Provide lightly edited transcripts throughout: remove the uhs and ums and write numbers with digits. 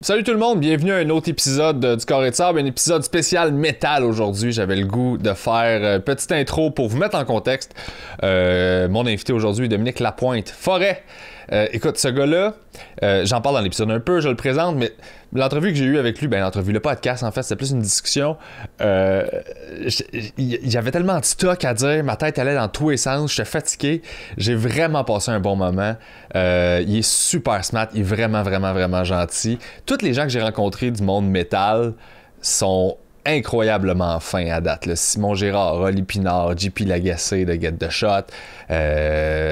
Salut tout le monde, bienvenue à un autre épisode du Carré de Sable, un épisode spécial métal aujourd'hui. J'avais le goût de faire une petite intro pour vous mettre en contexte. Mon invité aujourd'hui est Dominique Lapointe Forêt. Écoute, ce gars-là, j'en parle dans l'épisode un peu, je le présente, mais l'entrevue que j'ai eue avec lui, l'entrevue, le podcast en fait, c'était plus une discussion. J'avais tellement de stock à dire, ma tête allait dans tous les sens, j'étais fatigué. J'ai vraiment passé un bon moment. Il est super smart, il est vraiment gentil. Tous les gens que j'ai rencontrés du monde métal sont incroyablement fin à date. Là. Simon Gérard, Rolly Pinard, JP Lagacé de Get the Shot,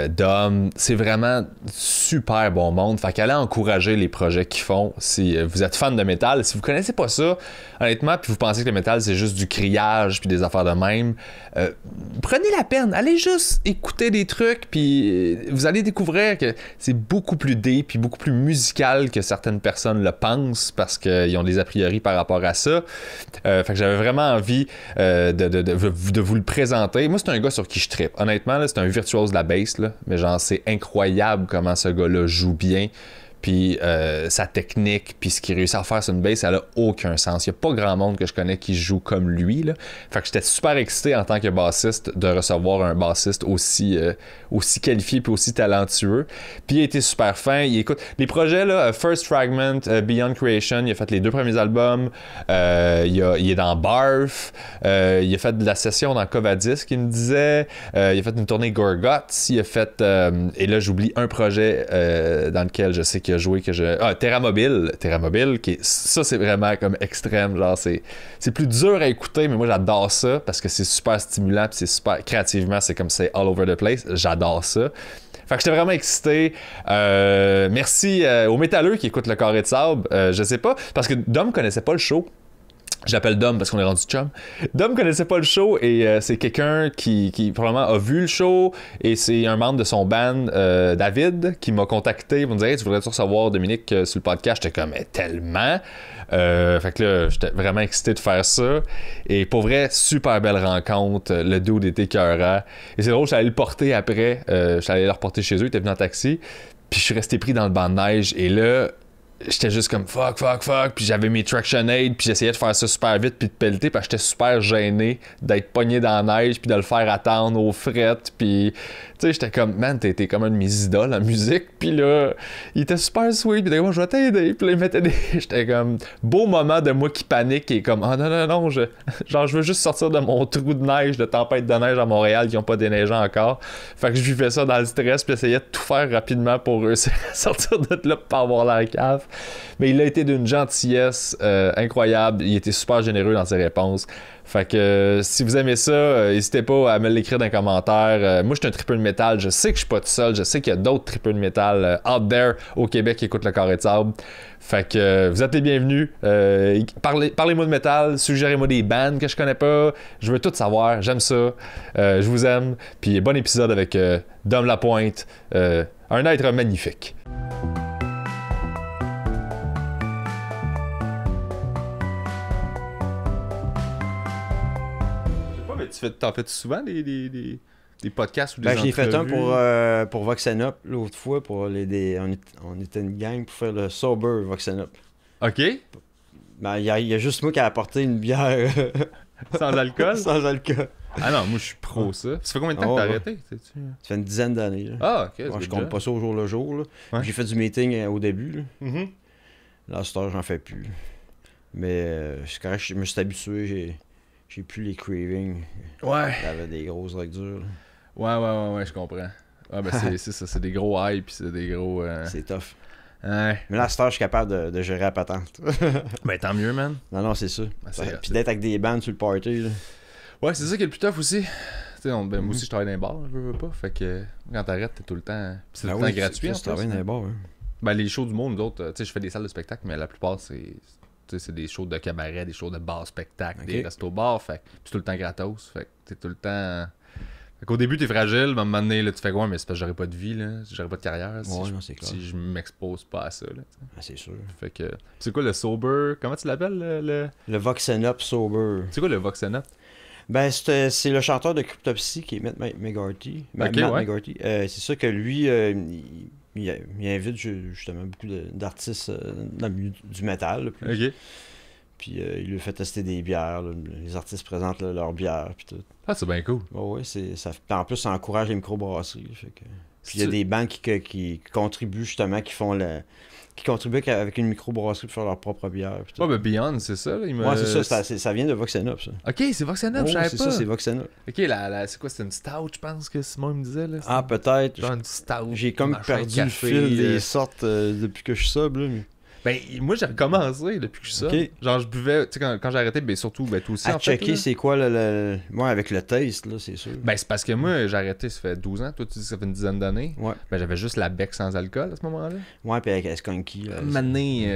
Dom, c'est vraiment super bon monde. Fait qu'allez encourager les projets qu'ils font si vous êtes fan de métal. Si vous connaissez pas ça, honnêtement, puis vous pensez que le métal c'est juste du criage puis des affaires de même, prenez la peine, allez juste écouter des trucs puis vous allez découvrir que c'est beaucoup plus deep puis beaucoup plus musical que certaines personnes le pensent parce qu'ils ont des a priori par rapport à ça. Fait que j'avais vraiment envie de vous le présenter. Moi, c'est un gars sur qui je trippe. Honnêtement, là, c'est un virtuose de la bass, là, mais genre, c'est incroyable comment ce gars-là joue bien. Puis sa technique, puis ce qu'il réussit à faire sur une bass, ça n'a aucun sens. Il n'y a pas grand monde que je connais qui joue comme lui. Là. Fait que j'étais super excité en tant que bassiste de recevoir un bassiste aussi qualifié puis aussi talentueux. Puis il a été super fin. Il écoute les projets, là, First Fragment, Beyond Creation, il a fait les 2 premiers albums. Il est dans Barf. Il a fait de la session dans Covadis, qu'il me disait. Il a fait une tournée Gorguts. Il a fait... et là, j'oublie un projet dans lequel je sais qu'il a joué Terra Mobile, ça c'est vraiment comme extrême, genre c'est plus dur à écouter, mais moi j'adore ça parce que c'est super stimulant puis c'est super créativement, c'est comme c'est all over the place, j'adore ça. Fait que j'étais vraiment excité. Merci aux métalleux qui écoutent le Carré de Sable. Je sais pas, parce que Dom connaissait pas le show. Je l'appelle Dom parce qu'on est rendu chum. Dom connaissait pas le show et c'est quelqu'un qui probablement a vu le show et c'est un membre de son band, David, qui m'a contacté. Il me disait hey, tu voudrais-tu recevoir Dominique sur le podcast? J'étais comme tellement. Fait que là, j'étais vraiment excité de faire ça. Et pour vrai, super belle rencontre. Le dude était écœurant. Et c'est drôle, j'allais le porter après. J'allais le reporter chez eux, il était venu en taxi. Puis je suis resté pris dans le banc de neige. Et là, j'étais juste comme fuck, puis j'avais mes traction aid, puis j'essayais de faire ça super vite, puis de pelleter, parce que j'étais super gêné d'être pogné dans la neige, puis de le faire attendre aux frettes, puis tu sais, j'étais comme, man, t'es comme un de mes idoles en musique, puis là, il était super sweet, puis il était comme, je vais t'aider, puis là, il mettait des... J'étais comme, beau moment de moi qui panique, et comme, oh non, je veux juste sortir de mon trou de neige, de tempête de neige à Montréal, qui n'ont pas déneigé encore, fait que je vivais ça dans le stress, puis j'essayais de tout faire rapidement pour réussir à sortir de là, pour pas avoir la cave. Mais il a été d'une gentillesse incroyable. Il était super généreux dans ses réponses. Fait que si vous aimez ça, n'hésitez pas à me l'écrire dans les commentaires. Moi, je suis un tripeux de métal. Je sais que je suis pas tout seul. Je sais qu'il y a d'autres tripeux de métal out there au Québec qui écoutent le Carré de Sable. Fait que vous êtes les bienvenus. Parlez-moi de métal. Suggérez-moi des bands que je connais pas. Je veux tout savoir. J'aime ça. Je vous aime. Puis bon épisode avec Dom Lapointe. Un être magnifique. T'en fais souvent des podcasts ou des entrevues? J'ai fait un pour Voxen Up l'autre fois. On était une gang pour faire le Sober Voxen Up. OK. Ben, il y a juste moi qui ai apporté une bière. Sans alcool? Sans alcool. Ah non, moi je suis pro ça. Ça fait combien de temps que t'as arrêté? Ça fait une dizaine d'années. Là. Ah, ok. Moi, je compte pas ça au jour le jour. Là. Ouais. J'ai fait du meeting au début. Là, là à cette heure, j'en fais plus. Mais c'est correct, je me suis habitué. J'ai plus les cravings. Ouais. J'avais des grosses drogues dures. Ouais, je comprends. Ah, ben c'est ça, c'est des gros hype, puis c'est des gros... C'est tough. Ouais. Mais là, à cette heure, je suis capable de gérer la patente. Ben tant mieux, man. Non, c'est ça. Ben, puis d'être avec des bands sur le party. Là. Ouais, c'est ça qui est le plus tough aussi. Tu sais, moi aussi, je travaille dans les bars, je veux pas. Fait que quand t'arrêtes, t'es tout le temps... Puis c'est tout le temps gratuit, en plus. Tu travailles dans les bars, hein. Ben les shows du monde, nous autres, tu sais, je fais des salles de spectacle, mais la plupart, c'est des shows de cabaret, des shows de bar spectacle, des restos-bars, fait que c'est tout le temps gratos, fait que t'es tout le temps... Fait qu'au début, t'es fragile, mais à un moment donné, là, tu fais quoi, mais c'est parce que j'aurais pas de vie, là, j'aurais pas de carrière, si je m'expose pas à ça, là. C'est sûr. Fait que... C'est quoi le Sober... Comment tu l'appelles, le Voxen Up Sober. C'est quoi le Voxen Up? Ben, c'est le chanteur de Cryptopsy qui est Matt McGarty. Matt McGarty. C'est ça que lui, il invite justement beaucoup d'artistes dans le milieu du métal. Là, OK. Puis il lui fait tester des bières. Là. Les artistes présentent là, leurs bières. Puis tout. Ah, c'est bien cool. Oui, en plus, ça encourage les microbrasseries. Fait que... Puis il y a des banques qui contribuent justement, qui contribuent avec une microbrasserie pour faire leur propre bière. Ouais, ben Beyond, c'est ça. Là, c'est ça. Ça vient de Voxen Up, ça. OK, c'est Voxen Up, je savais pas. C'est ça, c'est Voxen Up. OK, c'est quoi? C'est une stout, je pense que Simon me disait. Là. Ah, peut-être. Genre une stout. J'ai comme perdu le fil des sortes depuis que je suis sobre, là. Ben, moi, j'ai recommencé depuis que je suis ça. Okay. Genre, je buvais, tu sais, quand j'ai arrêté, ben surtout, ben toi aussi, en fait. À checker, c'est quoi moi, avec le taste, là, c'est sûr. Ben, c'est parce que moi, j'ai arrêté, ça fait 12 ans. Toi, tu dis que ça fait une dizaine d'années. Ouais. Ben, j'avais juste la bec sans alcool à ce moment-là. Ouais, puis avec Skunky.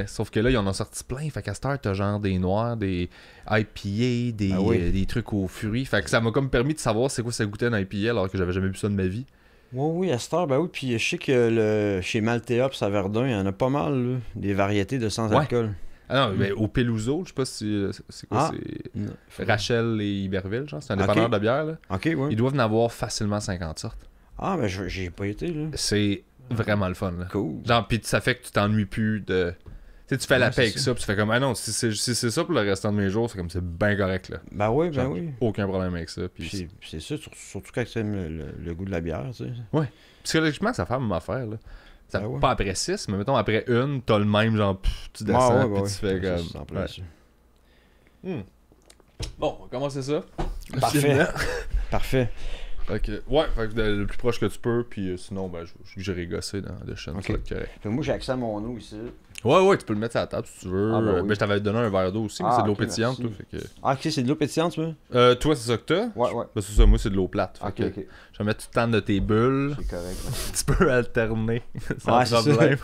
Sauf que là, ils en ont sorti plein. Fait qu'à cette heure, t'as genre des noirs, des IPA, des trucs aux fruits. Fait que ça m'a comme permis de savoir c'est quoi ça goûtait un IPA alors que j'avais jamais bu ça de ma vie. Oui, à cette heure, ben oui, puis je sais que chez Maltea pis Saverdun, il y en a pas mal, là, des variétés de sans-alcool. Ah non, mais au Peluso, je sais pas si c'est quoi, c'est Rachel et Iberville, genre, c'est un dépanneur de bière, là. OK, ouais. Ils doivent en avoir facilement 50 sortes. Ah, mais j'ai pas été, là. C'est vraiment le fun, là. Cool. Genre, pis ça fait que tu t'ennuies plus de... Tu sais, tu fais la paix avec ça, pis tu fais comme, ah non, si c'est ça pour le restant de mes jours, c'est comme, c'est bien correct, là. Ben oui, ben oui. Aucun problème avec ça. Puis c'est ça, surtout quand tu aimes le goût de la bière, tu sais. Ouais. Psychologiquement, ça fait la même affaire, là. Ça, pas après 6, mais mettons après une, t'as le même, genre, tu descends, puis tu fais comme... Bon, on va commencer ça. Parfait. Parfait. Fait que, fait que le plus proche que tu peux, puis sinon, ben, j'ai gossé dans le chaîne, ça va être correct. Moi, j'ai accès à mon eau ici. Ouais, tu peux le mettre sur la table si tu veux. Oui. Je t'avais donné un verre d'eau aussi, mais c'est de l'eau pétillante, toi. Fait que... Ah, ok, c'est de l'eau pétillante, tu vois? Toi, c'est ça que t'as? Ouais. Ben, c'est ça, moi, c'est de l'eau plate. Ok. Je vais mettre tout le temps de tes bulles. C'est correct. Tu peux alterner, sans problème.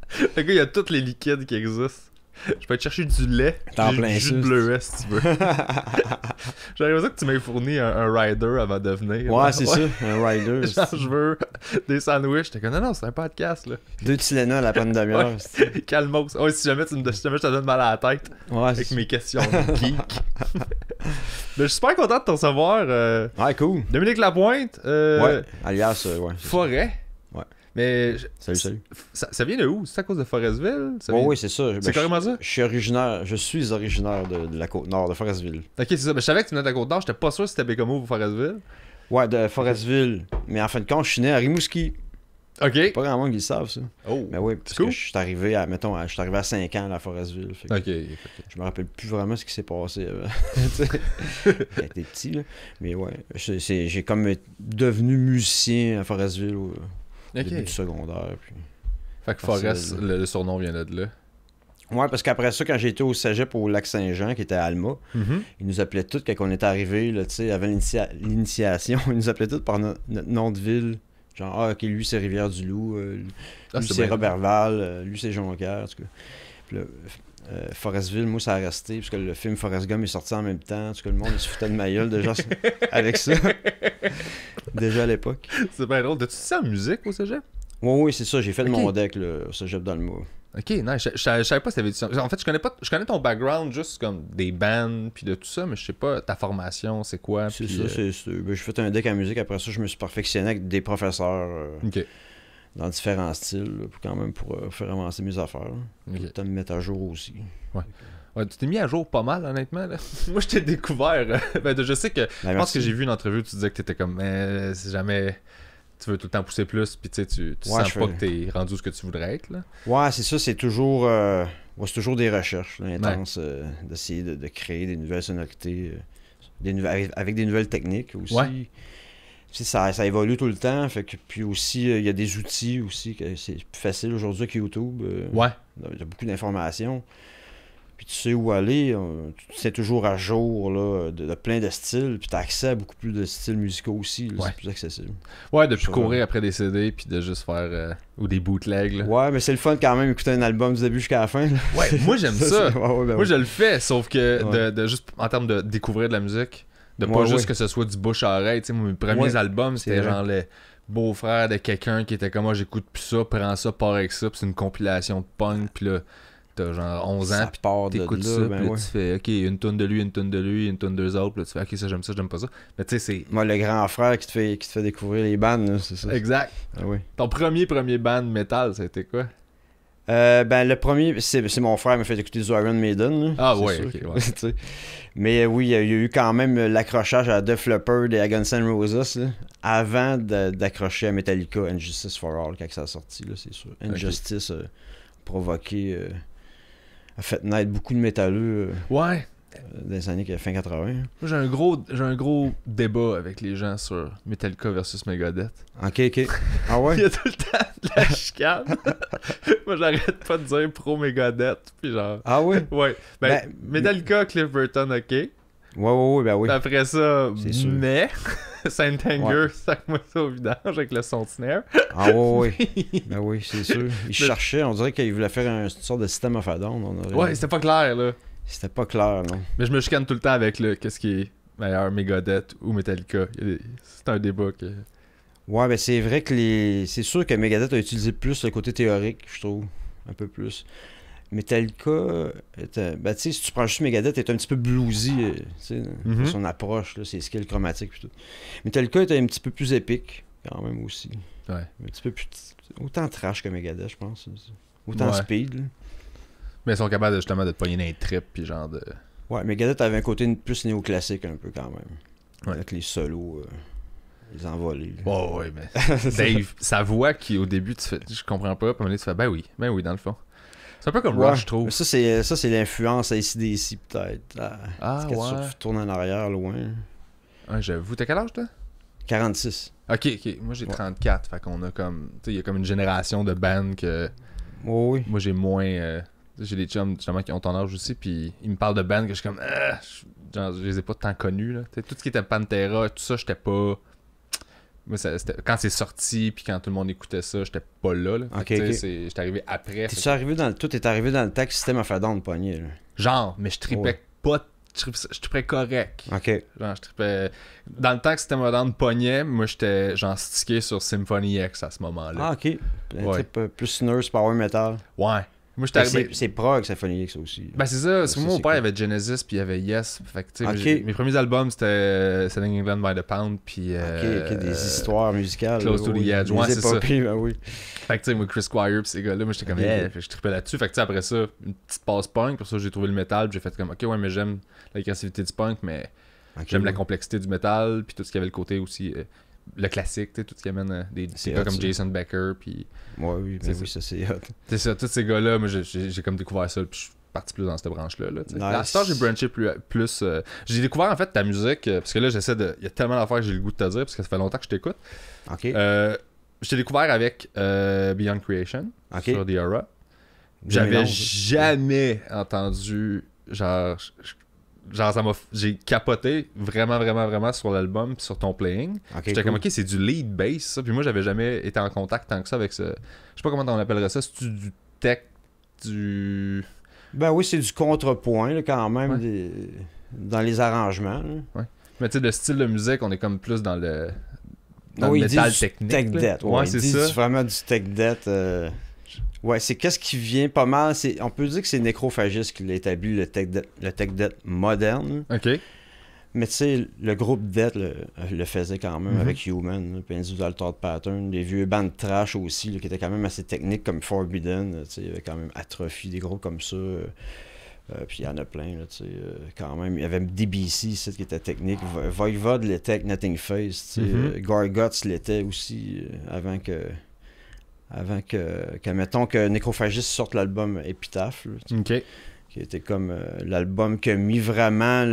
Fait que, il y a tous les liquides qui existent. Je peux te chercher du lait, du jus de bleuet si tu veux. J'ai l'impression que tu m'as fourni un rider avant de venir. Ouais, c'est ça, un rider. Genre, je veux des sandwichs. J'étais comme, non, c'est un podcast, là. 2 Tylenol à la peine de demi-heure. Calmos. Ouais, si jamais je te donne mal à la tête avec mes questions de geek. Je suis super content de te recevoir. Ouais, cool. Dominique Lapointe. Ouais, alias, ouais. Forêt. Ouais. Mais. Salut. Ça vient de où? C'est à cause de Forestville? Oui, c'est ça. C'est carrément ça? Je suis originaire de la Côte-Nord, de Forestville. Ok, c'est ça. Je savais que tu venais de la Côte-Nord. J'étais pas sûr si c'était Bécomo ou Forestville. Ouais, de Forestville. Mais en fin de compte, je suis né à Rimouski. Ok. Pas grand monde qui le savent, ça. Oh. Mais oui, parce que je suis arrivé à 5 ans à Forestville. Ok. Je me rappelle plus vraiment ce qui s'est passé. J'étais petit, là. Mais ouais, j'ai comme devenu musicien à Forestville au début du secondaire. Puis... Fait que Forest, le surnom vient de là. Ouais, parce qu'après ça, quand j'étais au cégep au Lac-Saint-Jean, qui était à Alma, ils nous appelaient tous, quand on était arrivés, avant l'initiation, ils nous appelaient tous par notre nom de ville. Genre, ok, lui c'est Rivière-du-Loup, lui c'est Robertval, lui c'est Jonquière, en tout cas. Puis là, Forestville, moi ça a resté, parce que le film Forrest Gump est sorti en même temps, en tout cas, le monde il se foutait de ma gueule déjà avec ça. Déjà à l'époque. C'est bien drôle. T'as-tu ça en musique au cégep? Oui, c'est ça, j'ai fait de mon deck au cégep d'Alma. Ok, nice. Je savais pas si t'avais dit. En fait, je connais ton background juste comme des bands puis de tout ça, mais je sais pas ta formation, c'est quoi. C'est ça, j'ai fait un deck en musique, après ça, je me suis perfectionné avec des professeurs dans différents styles, pour faire avancer mes affaires. Tout le temps me mettre à jour aussi. Ouais, tu t'es mis à jour pas mal, honnêtement. Là. Moi, je t'ai découvert. Je sais que. Je pense que j'ai vu une entrevue où tu disais que t'étais comme. Mais si jamais. Tu veux tout le temps pousser plus, puis tu sens pas que t'es rendu où ce que tu voudrais être. Là. Ouais, c'est ça, c'est toujours des recherches intenses d'essayer de créer des nouvelles sonorités, avec des nouvelles techniques aussi. Ouais. Ça évolue tout le temps, fait que, puis aussi, il y a des outils aussi, que c'est plus facile aujourd'hui que YouTube. Ouais. Il y a beaucoup d'informations. Puis tu sais où aller, tu sais toujours à jour là, de plein de styles, puis tu as accès à beaucoup plus de styles musicaux aussi, là, c'est plus accessible. Ouais, de plus courir après des CD, puis de juste faire, ou des bootlegs. Là. Ouais, mais c'est le fun quand même, écouter un album du début jusqu'à la fin. Là. Ouais, moi j'aime ça. Moi je le fais, sauf que de juste en termes de découvrir de la musique, de pas juste que ce soit du bouche à oreille. T'sais, mes premiers albums, c'était genre le beau-frère de quelqu'un qui était comme moi, j'écoute plus ça, prends ça, pars avec ça, puis c'est une compilation de punk, puis là... t'as genre 11 ans, Ça puis part de t'écoutes là, ça, ben puis là, ouais. tu fais, ok, une tonne de lui, une tonne de lui, une tonne d'eux autres, puis là, tu fais, ok, ça, j'aime pas ça. Mais tu sais, c'est Moi, le grand frère qui te fait découvrir les bandes, là, c'est ça. exact. Ah oui. Ton premier band metal, c'était quoi? Ben, le premier, c'est mon frère qui m'a fait écouter du Iron Maiden. Là, Ah c'est ouais, sûr ok, que- ouais. tu sais. Mais oui, il y a eu quand même l'accrochage à Def Leppard et à Guns N' Roses là, avant d'accrocher à Metallica, Injustice for All, quand ça a sorti, là, c'est sûr. Injustice a provoqué, a fait naître beaucoup de métalleux Ouais. dans les années fin 80. Moi, j'ai un gros débat avec les gens sur Metallica versus Megadeth. Ok. Ah Il y ouais? a tout le temps de la chicane. Moi, j'arrête pas de dire pro Megadeth, puis genre... Ah oui? Ouais. Ben, Ben, Metallica, Cliff Burton, ok. Ouais, ben oui. Puis après ça, C'est sûr. mais... Saint Anger, Ouais. sac-moi ça au vidange avec le son de snare. Ah ouais. Ben oui, c'est sûr. Il cherchait, on dirait qu'il voulait faire une sorte de système of a down. Ouais, c'était pas clair, là. C'était pas clair, non. Mais je me chicane tout le temps avec le qu'est-ce qui est meilleur, Megadeth ou Metallica. C'est un débat que... Ouais, ben c'est vrai que c'est sûr que Megadeth a utilisé plus le côté théorique, je trouve. Un peu plus. Metallica, ben tu sais, si tu prends juste Megadeth, est un petit peu bluesy, tu sais, dans Mhm. son approche, là, ses skills chromatiques et tout. Metallica était un petit peu plus épique, quand même aussi. Ouais. Un petit peu plus... Autant trash que Megadeth, je pense. Autant Ouais. speed, là. Mais ils sont capables justement de te pogner dans les trips, puis genre de... Ouais, Megadeth avait un côté plus néoclassique un peu quand même. Ouais. Avec les solos, les envolés. là. Oh, ouais, mais... Dave, sa voix qui, au début, tu fais... Je comprends pas, puis à un moment donné, tu fais, ben oui, dans le fond. C'est un peu comme Ouais. Rush, je trouve. Mais ça, c'est l'influence AC/DC peut-être. Ah, Quand ouais. tu tournes en arrière, loin. Ouais, j'avoue. T'as quel âge, toi? 46. Ok. Moi, j'ai 34, fait qu'on a comme... Tu sais, il y a comme une génération de bands que... Oh, oui. Moi, j'ai moins... J'ai des chums, justement, qui ont ton âge aussi, puis ils me parlent de bands que je suis comme... genre, je les ai pas tant connus, là. Tu sais, tout ce qui était Pantera, tout ça, j'étais pas... Moi, quand c'est sorti, puis quand tout le monde écoutait ça, j'étais pas là. Fait Ok, que, tu ok. sais, j'étais arrivé après. T'es-tu arrivé dans le... Tout est arrivé dans le temps que System of a Down pognait, là. Genre, mais je tripais Ouais. pas... Je tripais correct. Ok. Genre, je tripais... Dans le temps que c'était moderne pognait, moi, j'étais genre stické sur Symphony X à ce moment-là. Ah, ok. Un Ouais. trip plus nurse, power metal. Ouais. Moi, j'étais arrivé... C'est prog, Symphony X aussi. Ben c'est ça, Ça, moi mon c'est père il cool. y avait Genesis puis il y avait Yes, fait que tu sais Ok. mes premiers albums c'était Selling England by the Pound puis Ok, des histoires musicales. Close là, to the oui. Edge, Des ouais, c'est ça. épopées, ben oui. fait que tu sais moi Chris Squire pis ces gars-là, moi j'étais comme Ok. yeah, fait que je trippais là-dessus, fait que tu sais après ça une petite passe punk, pour ça j'ai trouvé le métal, puis j'ai fait comme ok ouais mais j'aime l'agressivité du punk mais Ok, j'aime la ouais. complexité du métal puis tout ce qui avait le côté aussi le classique, tu sais tout ce qui amène des C'est gars hot, comme ça. Jason Becker puis Ouais, oui, C'est ben oui, ça c'est hot. c'est ça, tous ces gars-là, moi j'ai comme découvert ça puis je suis parti plus dans cette branche-là. Là, tu sais. Nice. À ce temps, j'ai branché plus j'ai découvert en fait ta musique, parce que là j'essaie de. Il y a tellement d'affaires que j'ai le goût de te dire, parce que ça fait longtemps que je t'écoute. Ok. Je t'ai découvert avec Beyond Creation Ok. sur The Aura. 2011, J'avais hein. jamais entendu genre j'ai capoté vraiment sur l'album pis sur ton playing. Ok, J'étais cool. comme ok c'est du lead bass ça, puis moi j'avais jamais été en contact tant que ça avec ce. Je sais pas comment on appellerait ça, c'est du tech du. Ben oui, c'est du contrepoint, là, quand même, Ouais. dans les arrangements. là. Mais tu sais, le style de musique, on est comme plus dans le. Dans Oui, le il dit métal du technique. Tech là. death. Ouais, il c'est dit ça. vraiment du tech death. Ouais, c'est qu'est-ce qui vient pas mal. On peut dire que c'est Nécrophagiste qui l'a établi, le tech death moderne. Ok. Mais tu sais, le groupe Death le faisait quand même Mhm. avec Human, là, puis Individual Thought Pattern, des vieux bands de trash aussi, là, qui étaient quand même assez techniques comme Forbidden, tu sais, il y avait quand même Atrophy, des groupes comme ça. Puis il y en a plein, là, tu sais, quand même. Il y avait DBC ici qui était technique. Voivod l'était avec Nothing Face, tu sais. Mhm. Gorguts l'était aussi avant que mettons que Nécrophagiste sorte l'album Epitaph, là, tu sais, Ok. qui était comme l'album qui a mis vraiment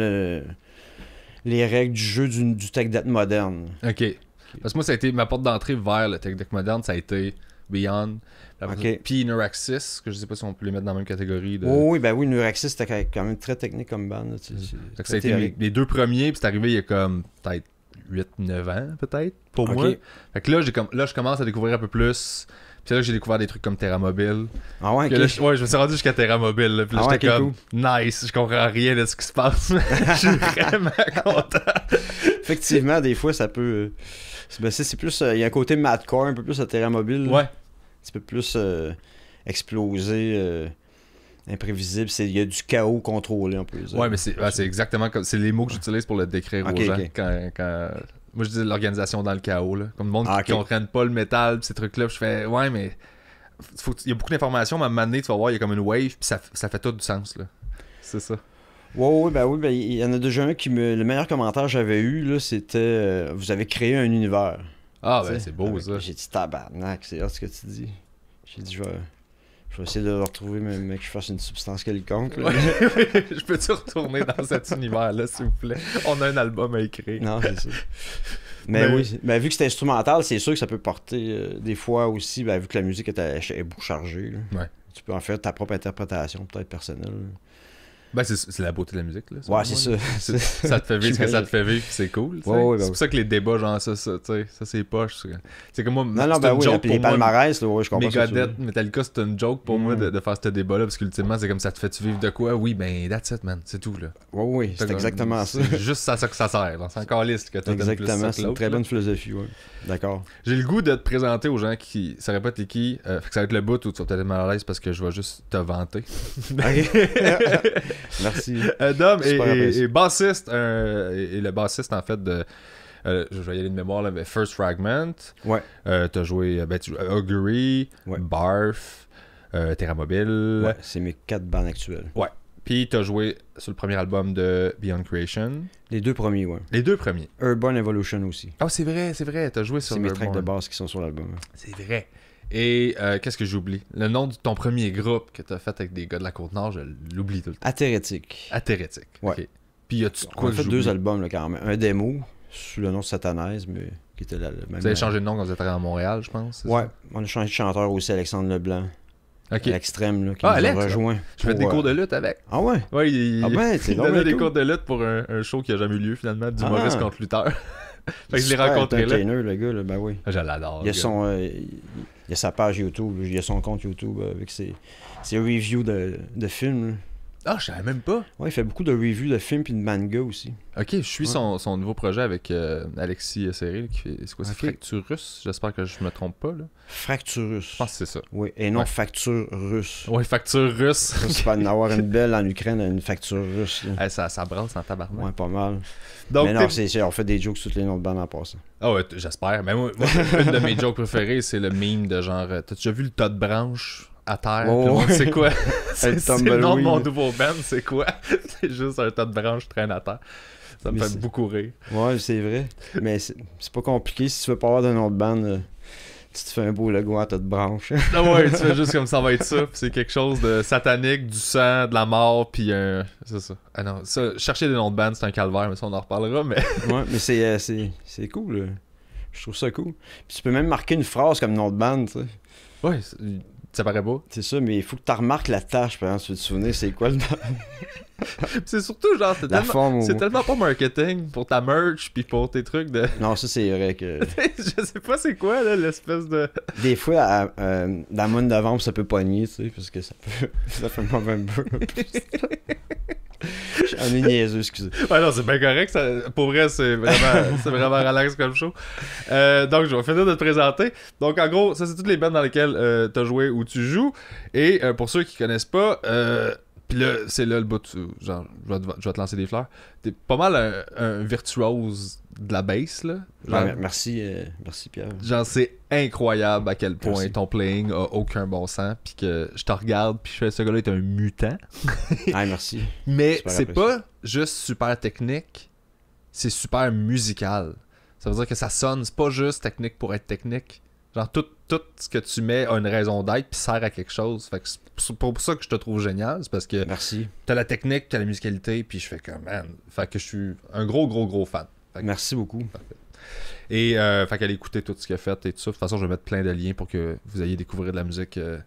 les règles du jeu du tech death moderne. Ok. Parce que moi, ça a été ma porte d'entrée vers le tech deck moderne, ça a été Beyond. Ok. Puis Neuraxis, que je sais pas si on peut les mettre dans la même catégorie. De... Oh, oui, ben oui, Neuraxis c'était quand même très technique comme band. Là, tu sais, Fait que ça a été les deux premiers, puis c'est arrivé il y a comme peut-être 8-9 ans, peut-être, pour Ok. moi. Fait que là, je commence à découvrir un peu plus. Puis là, j'ai découvert des trucs comme Terra Mobile. Ah ouais, Que ok. là, je me suis rendu jusqu'à Terra Mobile. Là, puis là, Ah ouais, j'étais ok, comme, nice, je comprends rien de ce qui se passe. Je suis vraiment content. Effectivement, des fois, ça peut... c'est plus... Il y a un côté madcore, un peu plus à Terra Mobile. là. Ouais. Un petit peu plus explosé, imprévisible. Il y a du chaos contrôlé, on peut dire. Ouais, mais c'est exactement comme. C'est les mots que j'utilise pour le décrire aux gens. Ok. Quand... Moi, je dis l'organisation dans le chaos. Là. Comme le monde qui comprenne pas le métal, pis ces trucs-là, je fais, ouais, mais. Il y a beaucoup d'informations, mais à un moment donné, tu vas voir, il y a comme une wave, puis ça fait tout du sens. Là. C'est ça. Oui, il y en a déjà un le meilleur commentaire que j'avais eu, là, c'était vous avez créé un univers. Ah, ben c'est beau ça. J'ai dit tabarnak, c'est ce que tu dis. J'ai dit, je vais essayer de le retrouver, mais que je fasse une substance quelconque. Là. Je peux-tu retourner dans cet univers-là, s'il vous plaît? On a un album à écrire. Non, c'est ça. Mais oui, vu que c'est instrumental, c'est sûr que ça peut porter des fois aussi, vu que la musique est beaucoup chargée. Là. Ouais. Tu peux en faire ta propre interprétation, peut-être personnelle. Ben, c'est la beauté de la musique, là. Ouais, c'est ça. Ça te fait vivre ce que ça te fait vivre, c'est cool. Ouais, c'est pour ça que les débats, genre, ça, tu sais, ça c'est poche. C'est comme moi, non, c'est une joke les pour moi. palmarès, là, ouais, je comprends. Megadeth, Metallica, c'est une joke pour moi de faire ce débat-là, parce qu'ultimement, c'est comme ça te fait-tu vivre de quoi? Oui, ben, that's it, man. C'est tout, là. Oui, c'est exactement ça. C'est juste ça que ça sert. C'est encore liste que tu as exactement, c'est une très bonne philosophie, ouais. D'accord. J'ai le goût de te présenter aux gens qui sauraient pas t'es qui. Fait que ça va être le bout où tu vas peut-être être mal à l'aise parce que je vais juste te vanter. Merci. Dom est bassiste, et le bassiste en fait de. Je vais y aller de mémoire là, mais First Fragment. Ouais. T'as joué Augury, Barf, Terra Mobile. Ouais, c'est mes 4 bandes actuelles. Ouais. Puis t'as joué sur le premier album de Beyond Creation. Les 2 premiers, ouais. Les 2 premiers. Urban Evolution aussi. Ah, c'est vrai. T'as joué sur C'est mes tracks de base qui sont sur l'album. C'est vrai. Et qu'est-ce que j'oublie? Le nom de ton premier groupe que t'as fait avec des gars de la Côte-Nord, je l'oublie tout le temps. Athérétique. Athérétique. Ouais. Okay. Puis y a-tu de quoi On a fait 2 albums, là, quand même. Un démo, sous le nom de Satanaise, mais qui était le même. Vous avez changé de nom quand vous êtes arrivé à Montréal, je pense? Ouais. Ça? On a changé de chanteur aussi, Alexandre Leblanc. Ok. À l'extrême, là, qui nous a rejoint. Je fais des cours de lutte avec. Ah ouais? Ouais, c'est il donnait des cours de lutte pour un show qui a jamais eu lieu, finalement, d'humoriste contre lutteur. Fait que je l'ai rencontré là. Le gars, là, ben oui. Je l'adore. Il y a sa page YouTube, il y a son compte YouTube avec ses reviews de films. Là. Ah, je savais même pas. Ouais, il fait beaucoup de reviews de films et de manga aussi. Ok, je suis son nouveau projet avec Alexis Serré, qui fait. C'est quoi, c'est Fracture Russe? J'espère que je me trompe pas, là. Fracture Russe. Je pense que c'est ça. Oui, et non Facture Russe. Ouais, Facture Russe. C'est pas d'avoir une belle en Ukraine, une facture russe. Hey, ça brasse en tabarnak. Ouais, pas mal. Donc, mais non, on fait des jokes sur toutes les noms de bandes en passant. Ah ouais, j'espère. Mais moi, une de mes jokes préférées, c'est le meme de genre. T'as déjà vu le tas de branches à terre? C'est quoi? c'est le nom de mon nouveau band, c'est quoi? C'est juste un tas de branches qui traînent à terre. Ça me fait beaucoup rire. Ouais, c'est vrai. Mais c'est pas compliqué. Si tu veux pas avoir de nom de band, tu te fais un beau logo à tas de branches. Ah ouais, tu fais juste comme ça va être ça. Puis c'est quelque chose de satanique, du sang, de la mort, puis c'est ça. Ah non, ça, chercher des noms de band, c'est un calvaire, mais ça on en reparlera. Mais ouais, mais c'est cool. Là. Je trouve ça cool. Puis tu peux même marquer une phrase comme nom de band, tu sais. Ouais, ça paraît beau. C'est ça, mais il faut que tu remarques la tâche, par exemple, tu veux te souvenir, c'est quoi le c'est surtout genre, c'est tellement pas marketing pour ta merch puis pour tes trucs de. Non, ça c'est vrai que. Je sais pas c'est quoi là, l'espèce de. Des fois, dans le mois de novembre, ça peut pogner, tu sais, parce que ça fait mauvais peu. J'en ai niaiseux, excusez. Ouais, non, c'est bien correct. Pour vrai, c'est vraiment relax comme show. Donc, je vais finir de te présenter. Donc, en gros, ça, c'est toutes les bandes dans lesquelles t'as joué ou tu joues. Et pour ceux qui connaissent pas, puis là, c'est là le bout, genre, je vais te lancer des fleurs. T'es pas mal un virtuose de la bass, là. Genre, merci Pierre. Genre, c'est incroyable à quel point ton playing a aucun bon sens, puis que je te regarde, puis je fais, ce gars-là est un mutant. Ah, merci. Mais super c'est pas juste super technique, c'est super musical. Ça veut dire que ça sonne, c'est pas juste technique pour être technique. Genre, tout ce que tu mets a une raison d'être puis sert à quelque chose. Fait que c'est pour ça que je te trouve génial. C'est parce que merci. T'as la technique, t'as la musicalité, puis je fais comme, man. Fait que je suis un gros fan. Fait que, merci beaucoup. Et fait qu'allez écouter tout ce qu'il a fait et tout ça. De toute façon, je vais mettre plein de liens pour que vous ayez découvert de la musique. De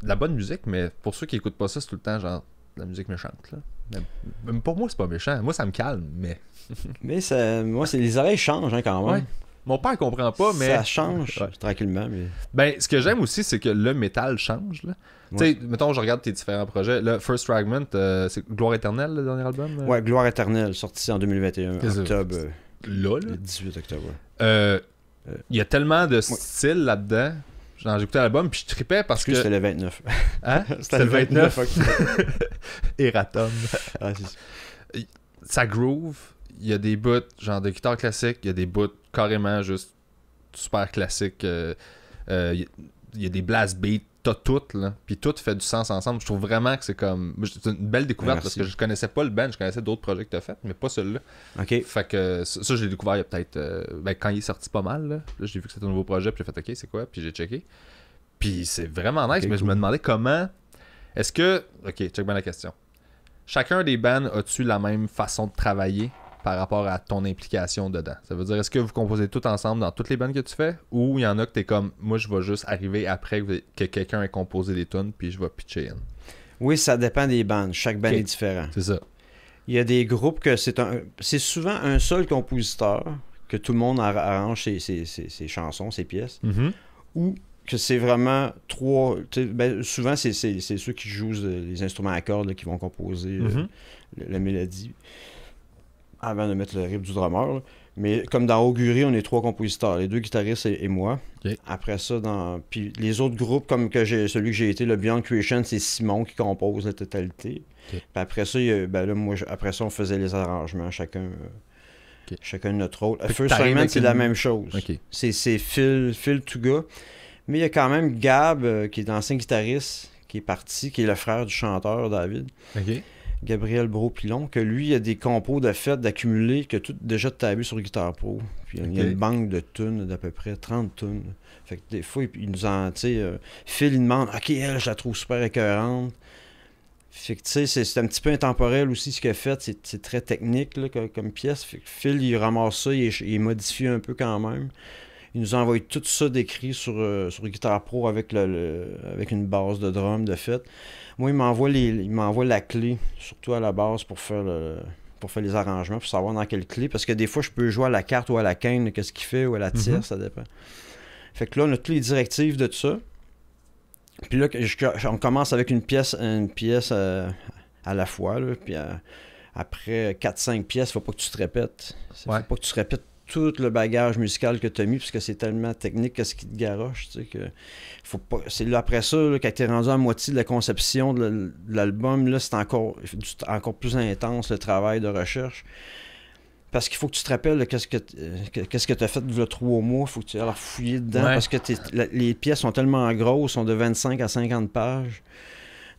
la bonne musique, mais pour ceux qui écoutent pas ça, c'est tout le temps genre de la musique méchante. Là. Même pour moi, c'est pas méchant. Moi, ça me calme, mais. Mais les oreilles changent hein, quand même. Ouais. Mon père comprend pas, mais. Ça change tranquillement. Mais... Ben, ce que j'aime aussi, c'est que le métal change. Là. Ouais. Tu sais, mettons, je regarde tes différents projets. Là, First Fragment, c'est Gloire Éternelle, le dernier album? Ouais, Gloire Éternelle, sorti en 2021, octobre. Là? Le 18 octobre. Il y a tellement de styles là-dedans. Genre, j'écoutais l'album, puis je tripais parce que... C'était le 29. Hein? C'était le 29 octobre. Eratom. Ah, c'est ça. Ça groove, il y a des bouts genre de guitare classique, il y a des bouts carrément juste super classiques. Il y a des blast beats, t'as tout, là. Puis tout fait du sens ensemble. Je trouve vraiment que c'est comme... C'est une belle découverte parce que je connaissais pas le band, je connaissais d'autres projets que t'as fait, mais pas celui-là. OK. Fait que ça, je l'ai découvert il y a peut-être... quand il est sorti pas mal, là j'ai vu que c'était un nouveau projet, puis j'ai fait « OK, c'est quoi? » Puis j'ai checké. Puis c'est vraiment nice, mais cool. Je me demandais comment... Est-ce que... OK, check bien la question. Chacun des bands, as-tu la même façon de travailler par rapport à ton implication dedans? Ça veut dire, est-ce que vous composez tout ensemble dans toutes les bands que tu fais? Ou il y en a que t'es comme, moi je vais juste arriver après que quelqu'un ait composé des tunes, puis je vais pitcher in? Oui, ça dépend des bands. Chaque band est différent. C'est ça. Il y a des groupes que c'est souvent un seul compositeur que tout le monde arrange ses chansons, ses pièces. Mm-hmm. Ou que c'est vraiment trois... souvent, c'est ceux qui jouent les instruments à cordes là, qui vont composer la mélodie avant de mettre le rythme du drummer. Là. Mais comme dans Augury, on est 3 compositeurs, les 2 guitaristes et moi. Okay. Après ça, puis les autres groupes, comme celui que j'ai été, le Beyond Creation, c'est Simon qui compose la totalité. Okay. Puis après ça, après ça, on faisait les arrangements, chacun de notre rôle. First Segment, c'est la même chose. Okay. C'est Phil Touga. Mais il y a quand même Gab, qui est l'ancien guitariste, qui est parti, qui est le frère du chanteur, David. Okay. Gabriel Bro-Pilon, que lui, il a des compos de fête d'accumuler que tout déjà tu as vu sur Guitar Pro. Puis il y a une banque de tunes d'à peu près 30 tunes. Fait que des fois, il nous en... Phil, il demande « Ok, elle, je la trouve super écœurante. » Fait que tu sais, c'est un petit peu intemporel aussi ce qu'il a fait. C'est très technique là, comme pièce. Fait que Phil, il ramasse ça, il modifie un peu quand même. Il nous a envoyé tout ça d'écrit sur Guitar Pro avec une base de drum de fait. Moi, il m'envoie la clé, surtout à la base, pour faire les arrangements, pour savoir dans quelle clé. Parce que des fois, je peux jouer à la carte ou à la canne, qu'est-ce qu'il fait, ou à la tire, ça dépend. Fait que là, on a toutes les directives de tout ça. Puis là, on commence avec une pièce à la fois. Là, puis après 4-5 pièces, faut pas que tu te répètes. Faut pas que tu te répètes tout le bagage musical que tu as mis, puisque c'est tellement technique que ce qui te garoche, tu sais, que faut pas... C'est là, après ça, là, quand tu es rendu à moitié de la conception de l'album, là, c'est encore plus intense, le travail de recherche. Parce qu'il faut que tu te rappelles de qu'est-ce que tu as fait il y a 3 mois, il faut que tu ailles fouiller dedans, parce que les pièces sont tellement grosses, sont de 25 à 50 pages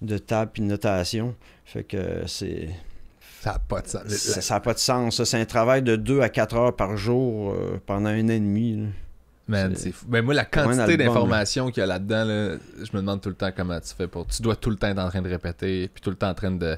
de table et de notation. Fait que c'est... Ça n'a pas de sens. Ça n'a pas de sens. Ça. C'est un travail de 2 à 4 heures par jour pendant 1 an et demi. Là. Man, c'est fou. Ben moi, la quantité d'informations qu'il y a là-dedans, là, je me demande tout le temps comment tu fais pour... Tu dois tout le temps être en train de répéter, puis tout le temps en train de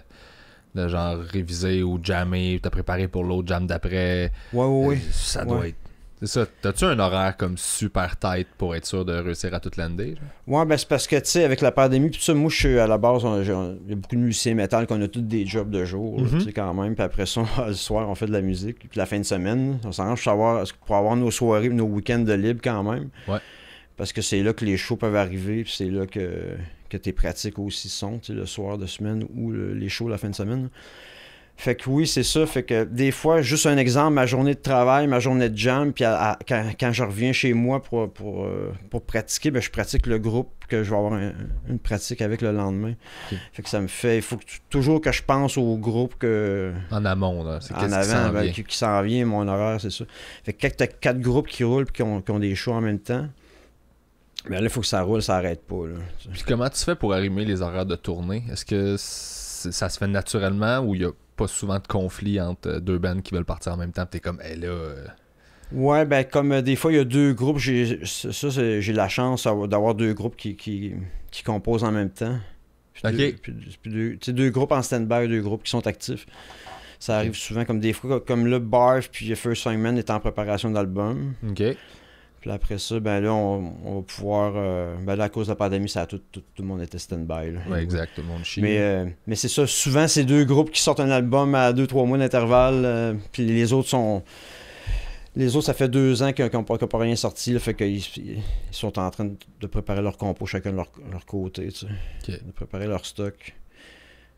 genre réviser ou jammer, te préparer pour l'autre jam d'après. Oui. Ça doit être... C'est ça. T'as-tu un horaire comme super tight pour être sûr de réussir à tout lander? Ouais, ben c'est parce que, tu sais, avec la pandémie, puis tout ça, moi, je suis à la base, il y a beaucoup de musiciens métal qu'on a tous des jobs de jour, tu sais, quand même. Puis après ça, le soir, on fait de la musique. Puis la fin de semaine, on s'arrange pour avoir nos soirées, nos week-ends de libre quand même. Ouais. Parce que c'est là que les shows peuvent arriver, puis c'est là que tes pratiques aussi sont, tu sais, le soir de semaine ou les shows la fin de semaine. Fait que oui, c'est ça. Fait que des fois, juste un exemple, ma journée de travail, ma journée de jam, puis quand je reviens chez moi pour pratiquer, ben je pratique le groupe que je vais avoir une pratique avec le lendemain. Okay. Fait que ça me fait... Il faut toujours que je pense au groupe que... En amont, là. C'est en avant, qui s'en vient, mon horaire, c'est ça. Fait que quand tu as 4 groupes qui roulent et qui ont des shows en même temps, ben là, il faut que ça roule, ça arrête pas. Là. Puis comment tu fais pour arrimer les horaires de tournée? Est-ce que ça se fait naturellement ou il y a pas souvent de conflit entre 2 bands qui veulent partir en même temps, t'es comme, là... Ouais, ben comme des fois, il y a 2 groupes, j'ai la chance d'avoir 2 groupes qui composent en même temps. Puis puis 2 groupes en stand-by, 2 groupes qui sont actifs. Ça arrive souvent, comme des fois, comme le Barf puis First Segment est en préparation d'album. OK. Puis après ça, ben là, on va pouvoir... ben là, à cause de la pandémie, tout le monde était stand-by. Ouais, exact, tout le monde chie. Mais c'est ça, souvent, c'est 2 groupes qui sortent un album à 2-3 mois d'intervalle. Puis les autres, ça fait 2 ans qu'ils n'ont pas rien sorti. Là, fait qu'ils sont en train de préparer leur compo, chacun de leur côté. Tu sais, okay. De préparer leur stock.